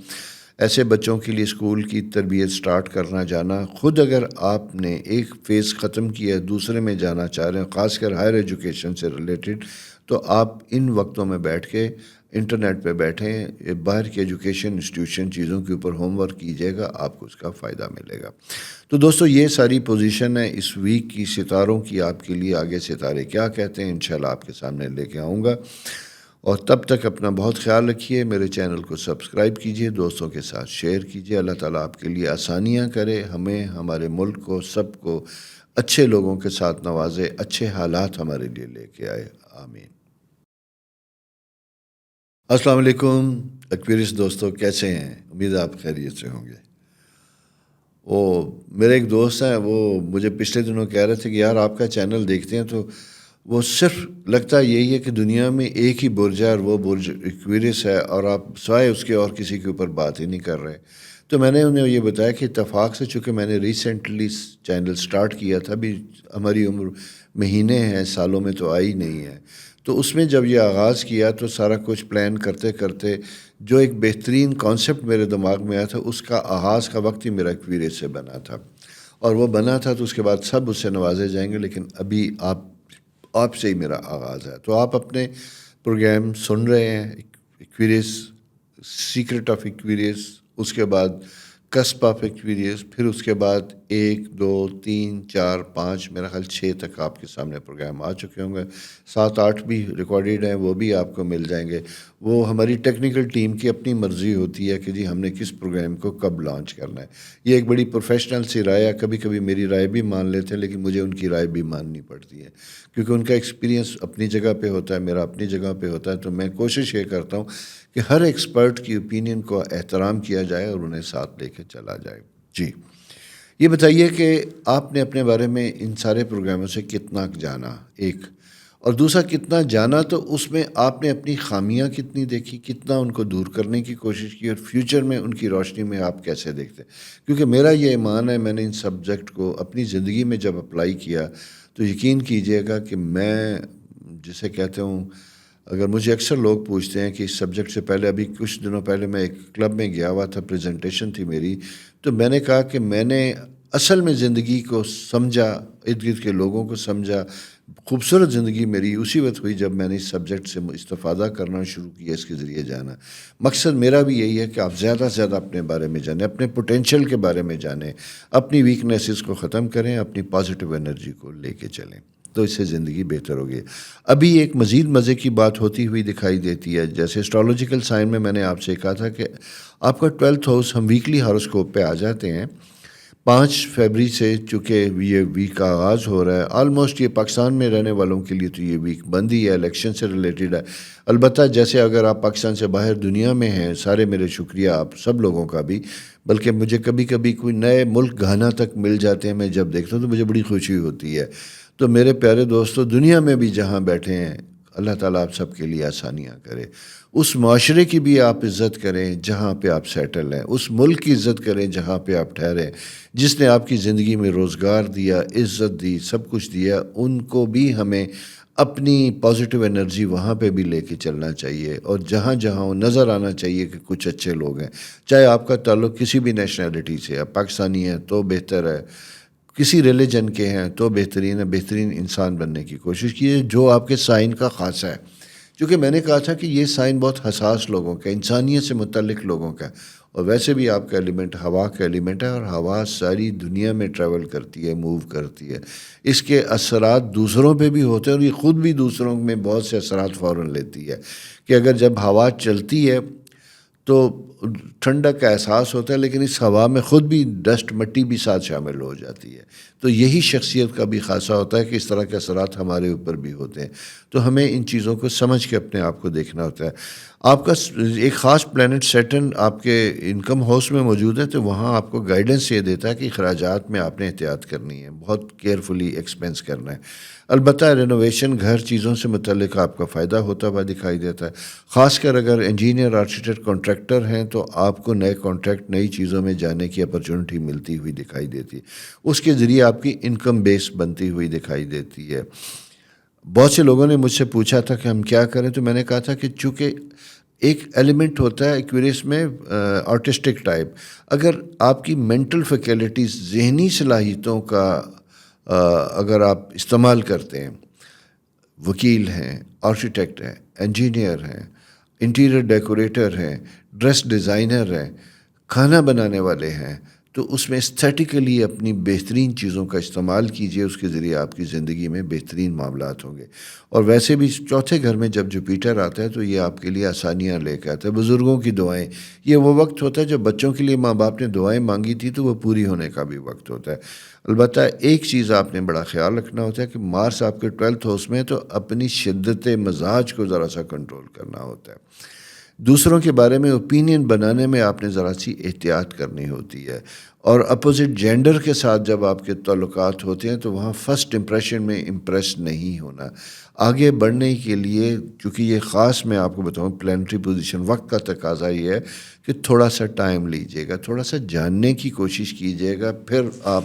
ایسے بچوں کے لیے اسکول کی تربیت سٹارٹ کرنا جانا. خود اگر آپ نے ایک فیز ختم کیا ہے، دوسرے میں جانا چاہ رہے ہیں، خاص کر ہائر ایجوکیشن سے ریلیٹڈ، تو آپ ان وقتوں میں بیٹھ کے انٹرنیٹ پہ بیٹھیں، باہر کی ایجوکیشن انسٹیٹیوشن چیزوں کے اوپر ہوم ورک کیجیے گا، آپ کو اس کا فائدہ ملے گا. تو دوستو، یہ ساری پوزیشن ہے اس ویک کی ستاروں کی آپ کے لیے. آگے ستارے کیا کہتے ہیں انشاءاللہ آپ کے سامنے لے کے آؤں گا. اور تب تک اپنا بہت خیال رکھیے. میرے چینل کو سبسکرائب کیجیے، دوستوں کے ساتھ شیئر کیجیے. اللہ تعالیٰ آپ کے لیے آسانیاں کرے، ہمیں، ہمارے ملک کو، سب کو اچھے لوگوں کے ساتھ نوازے، اچھے حالات ہمارے لیے لے کے آئے. آمین. السلام علیکم ایکویریس دوستو، کیسے ہیں؟ امید آپ خیریت سے ہوں گے. میرے ایک دوست ہیں، وہ مجھے پچھلے دنوں کہہ رہے تھے کہ یار آپ کا چینل دیکھتے ہیں تو وہ صرف لگتا یہی ہے کہ دنیا میں ایک ہی برج ہے اور وہ برج ایکویریس ہے، اور آپ سوائے اس کے اور کسی کے اوپر بات ہی نہیں کر رہے. تو میں نے انہیں یہ بتایا کہ اتفاق سے چونکہ میں نے ریسنٹلی چینل سٹارٹ کیا تھا، ابھی ہماری عمر مہینے ہیں، سالوں میں تو آئی نہیں ہے، تو اس میں جب یہ آغاز کیا تو سارا کچھ پلان کرتے کرتے جو ایک بہترین کانسیپٹ میرے دماغ میں آیا تھا، اس کا آغاز کا وقت ہی میرا ایکویریس سے بنا تھا، اور وہ بنا تھا تو اس کے بعد سب اس سے نوازے جائیں گے، لیکن ابھی آپ سے ہی میرا آغاز ہے۔ تو آپ اپنے پروگرام سن رہے ہیں، ایکویریس، سیکرٹ آف ایکویریس، اس کے بعد کسپ آف ایکویریس، پھر اس کے بعد 1 2 3 4 5 میرا خیال 6 تک آپ کے سامنے پروگرام آ چکے ہوں گے، 7 8 بھی ریکارڈیڈ ہیں، وہ بھی آپ کو مل جائیں گے۔ وہ ہماری ٹیکنیکل ٹیم کی اپنی مرضی ہوتی ہے کہ جی ہم نے کس پروگرام کو کب لانچ کرنا ہے۔ یہ ایک بڑی پروفیشنل سی رائے ہے، کبھی کبھی میری رائے بھی مان لیتے ہیں، لیکن مجھے ان کی رائے بھی ماننی پڑتی ہے کیونکہ ان کا ایکسپیرینس اپنی جگہ پہ ہوتا ہے، میرا اپنی جگہ پہ ہوتا ہے۔ تو میں کوشش یہ کرتا ہوں کہ ہر ایکسپرٹ کی اوپینین کو احترام کیا جائے اور انہیں ساتھ لے کے چلا جائے۔ جی یہ بتائیے کہ آپ نے اپنے بارے میں ان سارے پروگراموں سے کتنا جانا، ایک، اور دوسرا کتنا جانا تو اس میں آپ نے اپنی خامیاں کتنی دیکھی، کتنا ان کو دور کرنے کی کوشش کی، اور فیوچر میں ان کی روشنی میں آپ کیسے دیکھتے ہیں؟ کیونکہ میرا یہ ایمان ہے، میں نے ان سبجیکٹ کو اپنی زندگی میں جب اپلائی کیا تو یقین کیجئے گا کہ میں جسے کہتے ہوں، اگر مجھے اکثر لوگ پوچھتے ہیں کہ اس سبجیکٹ سے پہلے، ابھی کچھ دنوں پہلے میں ایک کلب میں گیا ہوا تھا، پریزنٹیشن تھی میری، تو میں نے کہا کہ میں نے اصل میں زندگی کو سمجھا، ارد گرد کے لوگوں کو سمجھا، خوبصورت زندگی میری اسی وقت ہوئی جب میں نے اس سبجیکٹ سے استفادہ کرنا شروع کیا، اس کے ذریعے جانا۔ مقصد میرا بھی یہی ہے کہ آپ زیادہ سے زیادہ اپنے بارے میں جانیں، اپنے پوٹینشیل کے بارے میں جانیں، اپنی ویکنیسز کو ختم کریں، اپنی پازیٹیو انرجی کو لے کے چلیں، تو اس سے زندگی بہتر ہوگی۔ ابھی ایک مزید مزے کی بات ہوتی ہوئی دکھائی دیتی ہے، جیسے اسٹرالوجیکل سائن میں نے آپ سے کہا تھا کہ آپ کا 12th ہاؤس، ہم ویکلی ہاروسکوپ پہ آ جاتے ہیں 5 فروری سے، چونکہ یہ ویک کا آغاز ہو رہا ہے، آلموسٹ یہ پاکستان میں رہنے والوں کے لیے تو یہ ویک بند ہی ہے، الیکشن سے ریلیٹڈ ہے۔ البتہ جیسے اگر آپ پاکستان سے باہر دنیا میں ہیں، سارے میرے شکریہ آپ سب لوگوں کا بھی، بلکہ مجھے کبھی کبھی کوئی نئے ملک گھانا تک مل جاتے ہیں، میں جب دیکھتا ہوں تو مجھے بڑی خوشی ہوتی ہے۔ تو میرے پیارے دوستو، دنیا میں بھی جہاں بیٹھے ہیں، اللہ تعالیٰ آپ سب کے لیے آسانیاں کرے۔ اس معاشرے کی بھی آپ عزت کریں جہاں پہ آپ سیٹل ہیں، اس ملک کی عزت کریں جہاں پہ آپ ٹھہریں، جس نے آپ کی زندگی میں روزگار دیا، عزت دی، سب کچھ دیا، ان کو بھی ہمیں اپنی پازیٹیو انرجی وہاں پہ بھی لے کے چلنا چاہیے، اور جہاں جہاں نظر آنا چاہیے کہ کچھ اچھے لوگ ہیں، چاہے آپ کا تعلق کسی بھی نیشنلٹی سے ہے، پاکستانی ہے تو بہتر ہے، کسی ریلیجن کے ہیں تو بہترین ہے، بہترین انسان بننے کی کوشش کیے جو آپ کے سائن کا خاصہ ہے۔ کیونکہ میں نے کہا تھا کہ یہ سائن بہت حساس لوگوں کا، انسانیت سے متعلق لوگوں کا، اور ویسے بھی آپ کا ایلیمنٹ ہوا کا ایلیمنٹ ہے، اور ہوا ساری دنیا میں ٹریول کرتی ہے، موو کرتی ہے، اس کے اثرات دوسروں پہ بھی ہوتے ہیں، اور یہ خود بھی دوسروں میں بہت سے اثرات فوراً لیتی ہے، کہ اگر جب ہوا چلتی ہے تو ٹھنڈک کا احساس ہوتا ہے، لیکن اس ہوا میں خود بھی ڈسٹ، مٹی بھی ساتھ شامل ہو جاتی ہے، تو یہی شخصیت کا بھی خاصہ ہوتا ہے کہ اس طرح کے اثرات ہمارے اوپر بھی ہوتے ہیں۔ تو ہمیں ان چیزوں کو سمجھ کے اپنے آپ کو دیکھنا ہوتا ہے۔ آپ کا ایک خاص پلانٹ سیٹرن آپ کے انکم ہاؤس میں موجود ہے، تو وہاں آپ کو گائیڈنس یہ دیتا ہے کہ اخراجات میں آپ نے احتیاط کرنی ہے، بہت کیئرفلی ایکسپینس کرنا ہے۔ البتہ رینوویشن، گھر چیزوں سے متعلق آپ کا فائدہ ہوتا ہوا دکھائی دیتا ہے، خاص کر اگر انجینئر، آرکیٹیکٹ، کانٹریکٹر ہیں تو آپ کو نئے کانٹریکٹ، نئی چیزوں میں جانے کی اپرچونٹی ملتی ہوئی دکھائی دیتی ہے، اس کے ذریعے آپ کی انکم بیس بنتی ہوئی دکھائی دیتی ہے۔ بہت سے لوگوں نے مجھ سے پوچھا تھا کہ ہم کیا کریں، تو میں نے کہا تھا کہ چونکہ ایک ایلیمنٹ ہوتا ہے ایکویریس میں آرٹسٹک ٹائپ، اگر آپ کی مینٹل فیکلٹیز، ذہنی صلاحیتوں کا اگر آپ استعمال کرتے ہیں، وکیل ہیں، آرکیٹیکٹ ہیں، انجینئر ہیں، انٹیریئر ڈیکوریٹر ہیں، ڈریس ڈیزائنر ہیں، کھانا بنانے والے ہیں، تو اس میں استھیٹیکلی اپنی بہترین چیزوں کا استعمال کیجئے، اس کے ذریعے آپ کی زندگی میں بہترین معاملات ہوں گے۔ اور ویسے بھی چوتھے گھر میں جب جوپیٹر آتا ہے تو یہ آپ کے لیے آسانیاں لے کے آتا ہے، بزرگوں کی دعائیں، یہ وہ وقت ہوتا ہے جب بچوں کے لیے ماں باپ نے دعائیں مانگی تھی تو وہ پوری ہونے کا بھی وقت ہوتا ہے۔ البتہ ایک چیز آپ نے بڑا خیال رکھنا ہوتا ہے کہ مارس آپ کے 12th ہاؤس میں ہے، تو اپنی شدت مزاج کو ذرا سا کنٹرول کرنا ہوتا ہے۔ دوسروں کے بارے میں اوپینین بنانے میں آپ نے ذرا سی احتیاط کرنی ہوتی ہے، اور اپوزٹ جینڈر کے ساتھ جب آپ کے تعلقات ہوتے ہیں تو وہاں فرسٹ امپریشن میں امپریس نہیں ہونا۔ آگے بڑھنے کے لیے، چونکہ یہ خاص میں آپ کو بتاؤں پلانٹری پوزیشن، وقت کا تقاضا یہ ہے کہ تھوڑا سا ٹائم لیجیے گا، تھوڑا سا جاننے کی کوشش کیجیے گا، پھر آپ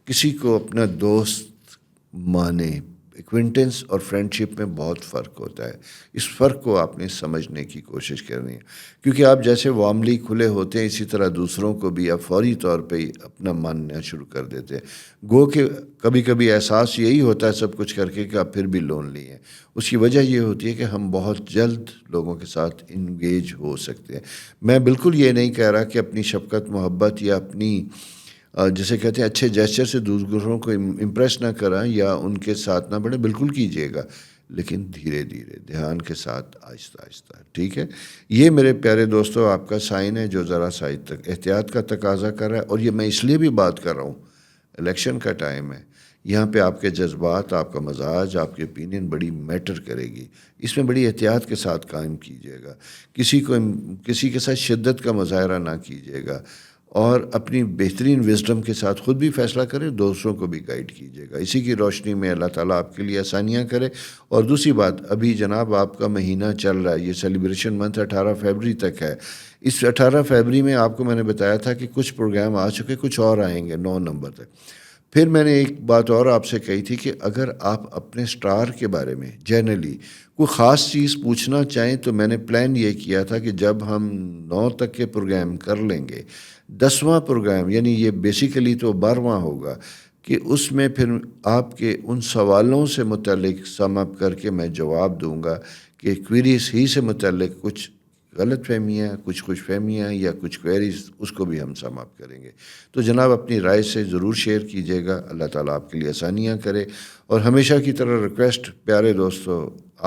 کسی کو اپنا دوست مانیں۔ ایکوینٹنس اور فرینڈشپ میں بہت فرق ہوتا ہے، اس فرق کو آپ نے سمجھنے کی کوشش کرنی ہے، کیونکہ آپ جیسے وارملی کھلے ہوتے ہیں اسی طرح دوسروں کو بھی آپ فوری طور پہ ہی اپنا ماننا شروع کر دیتے ہیں۔ گو کہ کبھی کبھی احساس یہی ہوتا ہے سب کچھ کر کے کہ آپ پھر بھی لونلی ہیں۔ اس کی وجہ یہ ہوتی ہے کہ ہم بہت جلد لوگوں کے ساتھ انگیج ہو سکتے ہیں۔ میں بالکل یہ نہیں کہہ رہا کہ اپنی شفقت، محبت یا اپنی جسے کہتے ہیں اچھے جیسچر سے دوسروں کو امپریس نہ کریں یا ان کے ساتھ نہ بڑھیں، بالکل کیجیے گا، لیکن دھیرے دھیرے، دھیان کے ساتھ، آہستہ آہستہ، ٹھیک ہے؟ یہ میرے پیارے دوستو آپ کا سائن ہے جو ذرا سا احتیاط کا تقاضا کر رہا ہے، اور یہ میں اس لیے بھی بات کر رہا ہوں، الیکشن کا ٹائم ہے، یہاں پہ آپ کے جذبات، آپ کا مزاج، آپ کی اوپینین بڑی میٹر کرے گی، اس میں بڑی احتیاط کے ساتھ قائم کیجیے گا، کسی کے ساتھ شدت کا مظاہرہ نہ کیجیے گا، اور اپنی بہترین وزڈم کے ساتھ خود بھی فیصلہ کرے، دوسروں کو بھی گائیڈ کیجیے گا۔ اسی کی روشنی میں اللہ تعالیٰ آپ کے لیے آسانیاں کرے۔ اور دوسری بات، ابھی جناب آپ کا مہینہ چل رہا ہے، یہ سیلیبریشن منتھ 18 فیبری تک ہے۔ اس 18 فیبری میں آپ کو میں نے بتایا تھا کہ کچھ پروگرام آ چکے، کچھ اور آئیں گے 9 نومبر تک۔ پھر میں نے ایک بات اور آپ سے کہی تھی کہ اگر آپ اپنے سٹار کے بارے میں جنرلی کوئی خاص چیز پوچھنا چاہیں تو میں نے پلان یہ کیا تھا کہ جب ہم 9 تک کے پروگرام کر لیں گے، 10واں پروگرام یعنی یہ بیسیکلی تو 12واں ہوگا، کہ اس میں پھر آپ کے ان سوالوں سے متعلق سم اپ کر کے میں جواب دوں گا کہ کوئریز ہی سے متعلق کچھ غلط فہمیاں، کچھ خوش فہمیاں یا کچھ کوئریز، اس کو بھی ہم سم اپ کریں گے۔ تو جناب اپنی رائے سے ضرور شیئر کیجیے گا، اللہ تعالیٰ آپ کے لیے آسانیاں کرے۔ اور ہمیشہ کی طرح ریکویسٹ، پیارے دوستو،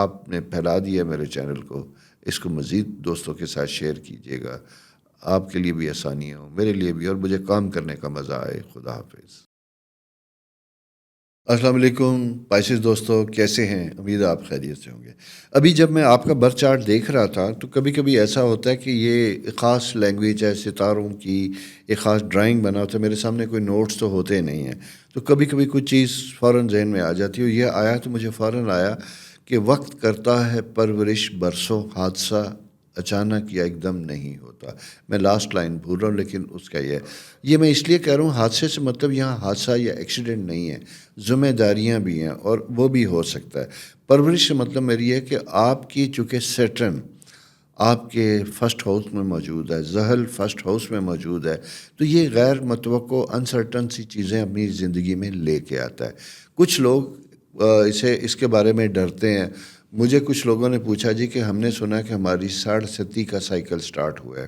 آپ نے پھیلا دیا میرے چینل کو، اس کو مزید دوستوں کے ساتھ شیئر کیجیے گا، آپ کے لیے بھی آسانیاں ہوں، میرے لیے بھی، اور مجھے کام کرنے کا مزہ آئے۔ خدا حافظ۔ السلام علیکم پائسز دوستو، کیسے ہیں؟ امید ہے آپ خیریت سے ہوں گے۔ ابھی جب میں آپ کا برتھ چارٹ دیکھ رہا تھا تو کبھی کبھی ایسا ہوتا ہے کہ یہ ایک خاص لینگویج ہے، ستاروں کی ایک خاص ڈرائنگ بنا ہوتا ہے، میرے سامنے کوئی نوٹس تو ہوتے نہیں ہیں، تو کبھی کبھی کچھ چیز فوراً ذہن میں آ جاتی ہے۔ یہ آیا تو مجھے فوراً آیا کہ وقت کرتا ہے پرورش برسوں، حادثہ اچانک یا ایک دم نہیں ہوتا۔ میں لاسٹ لائن بھول رہا ہوں لیکن اس کا یہ میں اس لیے کہہ رہا ہوں، حادثے سے مطلب یہاں حادثہ یا ایکسیڈنٹ نہیں ہے، ذمہ داریاں بھی ہیں اور وہ بھی ہو سکتا ہے۔ پرورش سے مطلب میری ہے کہ آپ کی چونکہ سیٹرن آپ کے فرسٹ ہاؤس میں موجود ہے، زحل فرسٹ ہاؤس میں موجود ہے، تو یہ غیر متوقع انسرٹن سی چیزیں اپنی زندگی میں لے کے آتا ہے۔ کچھ لوگ اس کے بارے میں ڈرتے ہیں۔ مجھے کچھ لوگوں نے پوچھا جی کہ ہم نے سنا کہ ہماری 60 کا سائیکل سٹارٹ ہوا ہے،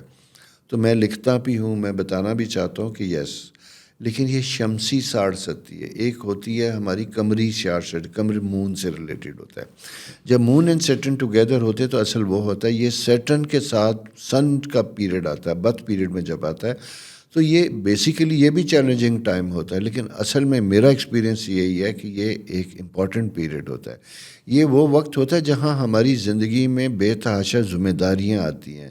تو میں لکھتا بھی ہوں، میں بتانا بھی چاہتا ہوں کہ یس، لیکن یہ شمسی 60 ہے، ایک ہوتی ہے ہماری قمری 60، قمر مون سے ریلیٹڈ ہوتا ہے۔ جب مون اینڈ سیٹرن ٹوگیدر ہوتے ہیں تو اصل وہ ہوتا ہے، یہ سیٹرن کے ساتھ سن کا پیریڈ آتا ہے، برتھ پیریڈ میں جب آتا ہے تو یہ بیسیکلی یہ بھی چیلنجنگ ٹائم ہوتا ہے، لیکن اصل میں میرا ایکسپیرینس یہی ہے کہ یہ ایک امپورٹنٹ پیریڈ ہوتا ہے۔ یہ وہ وقت ہوتا ہے جہاں ہماری زندگی میں بے تحاشا ذمہ داریاں آتی ہیں،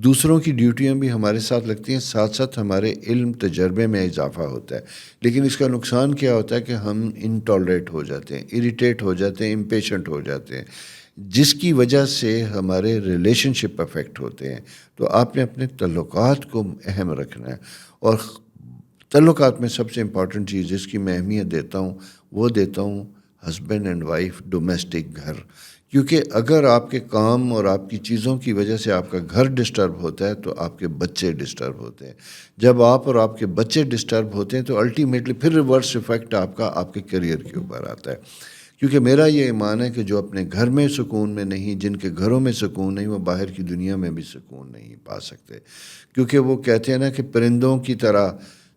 دوسروں کی ڈیوٹیاں بھی ہمارے ساتھ لگتی ہیں، ساتھ ساتھ ہمارے علم تجربے میں اضافہ ہوتا ہے۔ لیکن اس کا نقصان کیا ہوتا ہے کہ ہم انٹالریٹ ہو جاتے ہیں، اریٹیٹ ہو جاتے ہیں، امپیشنٹ ہو جاتے ہیں، جس کی وجہ سے ہمارے ریلیشن شپ افیکٹ ہوتے ہیں۔ تو آپ نے اپنے تعلقات کو اہم رکھنا ہے، اور تعلقات میں سب سے امپورٹنٹ چیز جس کی میں اہمیت دیتا ہوں وہ دیتا ہوں ہسبینڈ اینڈ وائف، ڈومیسٹک گھر۔ کیونکہ اگر آپ کے کام اور آپ کی چیزوں کی وجہ سے آپ کا گھر ڈسٹرب ہوتا ہے تو آپ کے بچے ڈسٹرب ہوتے ہیں۔ جب آپ اور آپ کے بچے ڈسٹرب ہوتے ہیں تو الٹیمیٹلی پھر ریورس ایفیکٹ آپ کے کیریئر کے اوپر آتا ہے۔ کیونکہ میرا یہ ایمان ہے کہ جو اپنے گھر میں سکون میں نہیں، جن کے گھروں میں سکون نہیں، وہ باہر کی دنیا میں بھی سکون نہیں پا سکتے۔ کیونکہ وہ کہتے ہیں نا کہ پرندوں کی طرح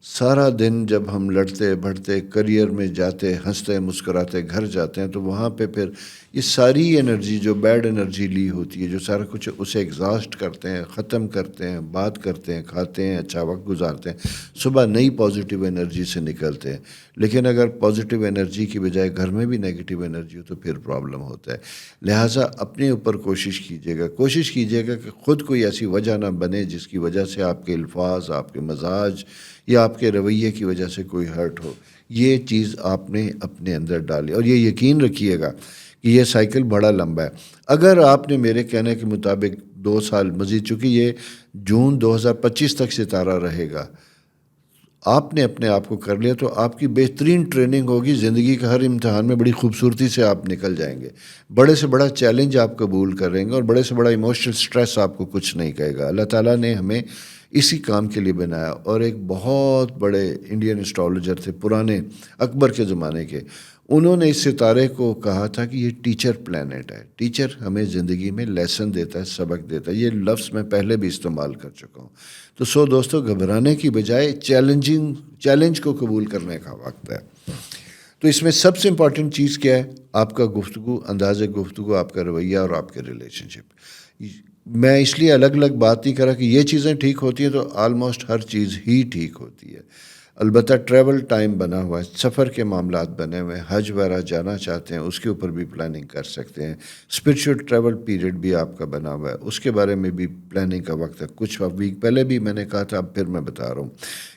سارا دن جب ہم لڑتے بڑھتے کریئر میں جاتے ہنستے مسکراتے گھر جاتے ہیں تو وہاں پہ پھر یہ ساری انرجی جو بیڈ انرجی لی ہوتی ہے جو سارا کچھ اسے ایگزاسٹ کرتے ہیں ختم کرتے ہیں بات کرتے ہیں کھاتے ہیں اچھا وقت گزارتے ہیں صبح نئی پازیٹیو انرجی سے نکلتے ہیں. لیکن اگر پازیٹیو انرجی کی بجائے گھر میں بھی نیگیٹیو انرجی ہو تو پھر پرابلم ہوتا ہے. لہٰذا اپنے اوپر کوشش کیجیے گا کہ خود کوئی ایسی وجہ نہ بنے جس کی وجہ سے آپ کے الفاظ آپ کے مزاج یا آپ کے رویے کی وجہ سے کوئی ہرٹ ہو. یہ چیز آپ نے اپنے اندر ڈالی اور یہ یقین رکھیے گا کہ یہ سائیکل بڑا لمبا ہے. اگر آپ نے میرے کہنے کے مطابق 2 سال مزید، چونکہ یہ جون 2025 تک ستارہ رہے گا، آپ نے اپنے آپ کو کر لیا تو آپ کی بہترین ٹریننگ ہوگی. زندگی کا ہر امتحان میں بڑی خوبصورتی سے آپ نکل جائیں گے. بڑے سے بڑا چیلنج آپ قبول کریں گے اور بڑے سے بڑا ایموشنل سٹریس آپ کو کچھ نہیں کہے گا. اللہ تعالیٰ نے ہمیں اسی کام کے لیے بنایا. اور ایک بہت بڑے انڈین اسٹرالوجر تھے پرانے اکبر کے زمانے کے، انہوں نے اس ستارے کو کہا تھا کہ یہ ٹیچر پلانٹ ہے. ٹیچر ہمیں زندگی میں لیسن دیتا ہے، سبق دیتا ہے. یہ لفظ میں پہلے بھی استعمال کر چکا ہوں. تو دوستوں، گھبرانے کی بجائے چیلنج کو قبول کرنے کا وقت ہے. تو اس میں سب سے امپورٹنٹ چیز کیا ہے؟ آپ کا گفتگو، انداز گفتگو، آپ کا رویہ اور آپ کے ریلیشن شپ. میں اس لیے الگ الگ بات نہیں کرا کہ یہ چیزیں ٹھیک ہوتی ہیں تو آلموسٹ ہر چیز ہی ٹھیک ہوتی ہے. البتہ ٹریول ٹائم بنا ہوا ہے، سفر کے معاملات بنے ہوئے ہیں، حج وغیرہ جانا چاہتے ہیں اس کے اوپر بھی پلاننگ کر سکتے ہیں. اسپرچل ٹریول پیریڈ بھی آپ کا بنا ہوا ہے، اس کے بارے میں بھی پلاننگ کا وقت ہے. کچھ ویک پہلے بھی میں نے کہا تھا، اب پھر میں بتا رہا ہوں.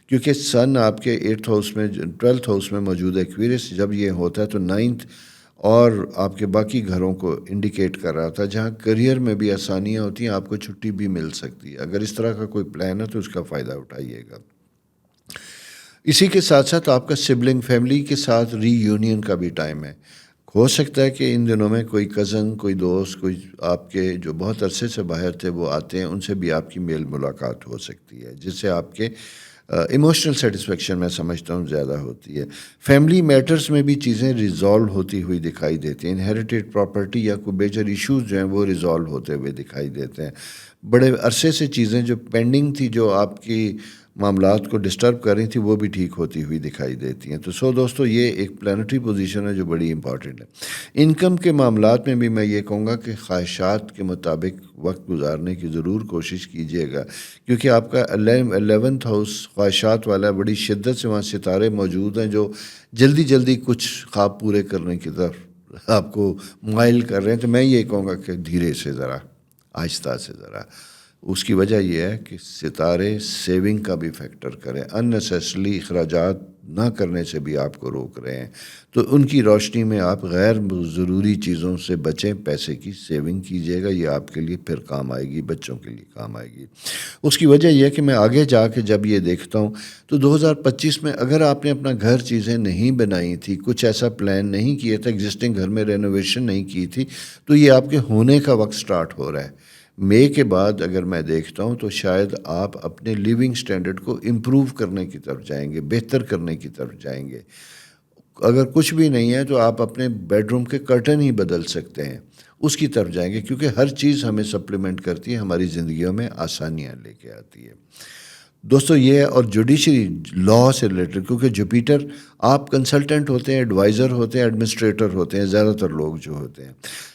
کیونکہ سن آپ کے 8th ہاؤس میں 12th ہاؤس میں موجود ہے ایکویرس. جب یہ ہوتا ہے تو 9th اور آپ کے باقی گھروں کو انڈیکیٹ کر رہا تھا جہاں کریئر میں بھی آسانیاں ہوتی ہیں، آپ کو چھٹی بھی مل سکتی ہے. اگر اس طرح کا کوئی پلان ہے تو اس کا فائدہ اٹھائیے گا. اسی کے ساتھ ساتھ آپ کا سبلنگ فیملی کے ساتھ ری یونین کا بھی ٹائم ہے. ہو سکتا ہے کہ ان دنوں میں کوئی کزن، کوئی دوست، کوئی آپ کے جو بہت عرصے سے باہر تھے وہ آتے ہیں، ان سے بھی آپ کی میل ملاقات ہو سکتی ہے جس سے آپ کے ایموشنل سیٹسفیکشن میں سمجھتا ہوں زیادہ ہوتی ہے. فیملی میٹرز میں بھی چیزیں ریزالو ہوتی ہوئی دکھائی دیتی ہیں. انہیریٹیڈ پراپرٹی یا کوئی میجر ایشوز جو ہیں وہ ریزالو ہوتے ہوئے دکھائی دیتے ہیں. بڑے عرصے سے چیزیں جو پینڈنگ تھی، جو آپ کی معاملات کو ڈسٹرب کر رہی تھی، وہ بھی ٹھیک ہوتی ہوئی دکھائی دیتی ہیں. تو دوستو، یہ ایک پلانٹری پوزیشن ہے جو بڑی امپورٹنٹ ہے. انکم کے معاملات میں بھی میں یہ کہوں گا کہ خواہشات کے مطابق وقت گزارنے کی ضرور کوشش کیجیے گا، کیونکہ آپ کا 11th ہاؤس خواہشات والا، بڑی شدت سے وہاں ستارے موجود ہیں جو جلدی جلدی کچھ خواب پورے کرنے کی طرف آپ کو مائل کر رہے ہیں. تو میں یہ کہوں گا کہ دھیرے سے، ذرا آہستہ سے ذرا. اس کی وجہ یہ ہے کہ ستارے سیونگ کا بھی فیکٹر کریں، اننیسیسری اخراجات نہ کرنے سے بھی آپ کو روک رہے ہیں. تو ان کی روشنی میں آپ غیر ضروری چیزوں سے بچیں، پیسے کی سیونگ کیجیے گا. یہ آپ کے لیے پھر کام آئے گی، بچوں کے لیے کام آئے گی. اس کی وجہ یہ ہے کہ میں آگے جا کے جب یہ دیکھتا ہوں تو 2025 میں اگر آپ نے اپنا گھر چیزیں نہیں بنائی تھی، کچھ ایسا پلان نہیں کیا تھا، ایگزسٹنگ گھر میں رینوویشن نہیں کی تھی، تو یہ آپ کے ہونے کا وقت سٹارٹ ہو رہا ہے. مئی کے بعد اگر میں دیکھتا ہوں تو شاید آپ اپنے لیونگ سٹینڈرڈ کو امپروو کرنے کی طرف جائیں گے، بہتر کرنے کی طرف جائیں گے. اگر کچھ بھی نہیں ہے تو آپ اپنے بیڈ روم کے کرٹن ہی بدل سکتے ہیں، اس کی طرف جائیں گے. کیونکہ ہر چیز ہمیں سپلیمنٹ کرتی ہے، ہماری زندگیوں میں آسانیاں لے کے آتی ہے. دوستو یہ ہے. اور جوڈیشری لا سے ریلیٹڈ، کیونکہ جوپیٹر آپ کنسلٹنٹ ہوتے ہیں، ایڈوائزر ہوتے ہیں، ایڈمنسٹریٹر ہوتے ہیں، زیادہ تر لوگ جو ہوتے ہیں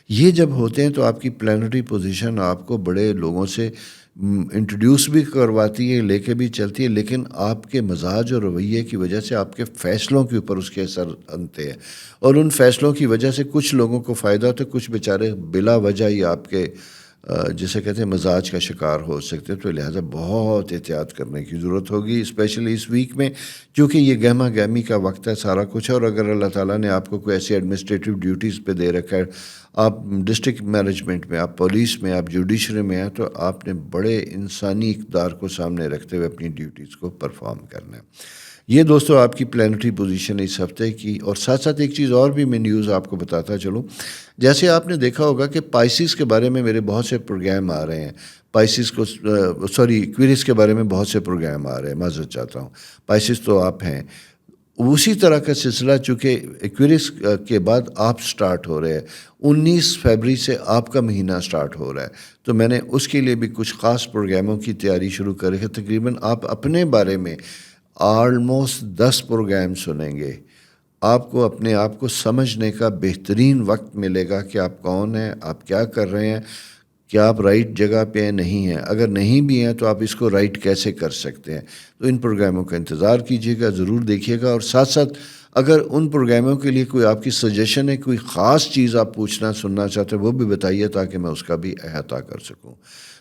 یہ جب ہوتے ہیں تو آپ کی پلانٹری پوزیشن آپ کو بڑے لوگوں سے انٹروڈیوس بھی کرواتی ہے، لے کے بھی چلتی ہے. لیکن آپ کے مزاج اور رویے کی وجہ سے آپ کے فیصلوں کے اوپر اس کے اثر آتے ہیں، اور ان فیصلوں کی وجہ سے کچھ لوگوں کو فائدہ ہوتا ہے، کچھ بیچارے بلا وجہ ہی آپ کے جسے کہتے ہیں مزاج کا شکار ہو سکتے ہیں. تو لہٰذا بہت احتیاط کرنے کی ضرورت ہوگی، اسپیشلی اس ویک میں، کیونکہ یہ گہما گہمی کا وقت ہے سارا کچھ. اور اگر اللہ تعالیٰ نے آپ کو کوئی ایسی ایڈمنسٹریٹو ڈیوٹیز پہ دے رکھا ہے، آپ ڈسٹرکٹ مینجمنٹ میں، آپ پولیس میں، آپ جوڈیشری میں ہیں، تو آپ نے بڑے انسانی اقدار کو سامنے رکھتے ہوئے اپنی ڈیوٹیز کو پرفارم کرنا ہے. یہ دوستو آپ کی پلانٹری پوزیشن اس ہفتے کی. اور ساتھ ساتھ ایک چیز اور بھی میں نیوز آپ کو بتاتا چلوں. جیسے آپ نے دیکھا ہوگا کہ پائسیز کے بارے میں میرے بہت سے پروگرام آ رہے ہیں، ایکویریس کے بارے میں بہت سے پروگرام آ رہے ہیں. معذرت چاہتا ہوں، پائسیز تو آپ ہیں. اسی طرح کا سلسلہ چونکہ ایکویریس کے بعد آپ سٹارٹ ہو رہے ہیں، 19 فروری سے آپ کا مہینہ سٹارٹ ہو رہا ہے. تو میں نے اس کے لیے بھی کچھ خاص پروگراموں کی تیاری شروع کر رکھی ہے. تقریباً آپ اپنے بارے میں آلموسٹ 10 پروگرام سنیں گے، آپ کو اپنے آپ کو سمجھنے کا بہترین وقت ملے گا کہ آپ کون ہیں، آپ کیا کر رہے ہیں، کیا آپ رائٹ جگہ پہ ہیں نہیں ہیں، اگر نہیں بھی ہیں تو آپ اس کو رائٹ کیسے کر سکتے ہیں۔ تو ان پروگراموں کا انتظار کیجیے گا، ضرور دیکھیے گا، اور ساتھ ساتھ اگر ان پروگراموں کے لیے کوئی آپ کی سجیشن ہے، کوئی خاص چیز آپ پوچھنا سننا چاہتے ہیں، وہ بھی بتائیے تاکہ میں اس کا بھی احاطہ کر سکوں۔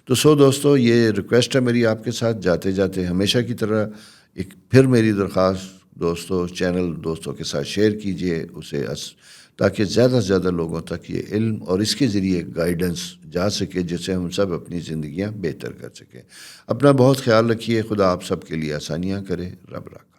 تو دوستو، یہ ریکویسٹ ہے میری آپ کے ساتھ، جاتے جاتے ہمیشہ کی طرح ایک پھر میری درخواست، دوستو چینل دوستوں کے ساتھ شیئر کیجئے اسے، تاکہ زیادہ سے زیادہ لوگوں تک یہ علم اور اس کے ذریعے گائیڈنس جا سکے، جس سے ہم سب اپنی زندگیاں بہتر کر سکیں۔ اپنا بہت خیال رکھیے، خدا آپ سب کے لیے آسانیاں کرے، رب رکھ۔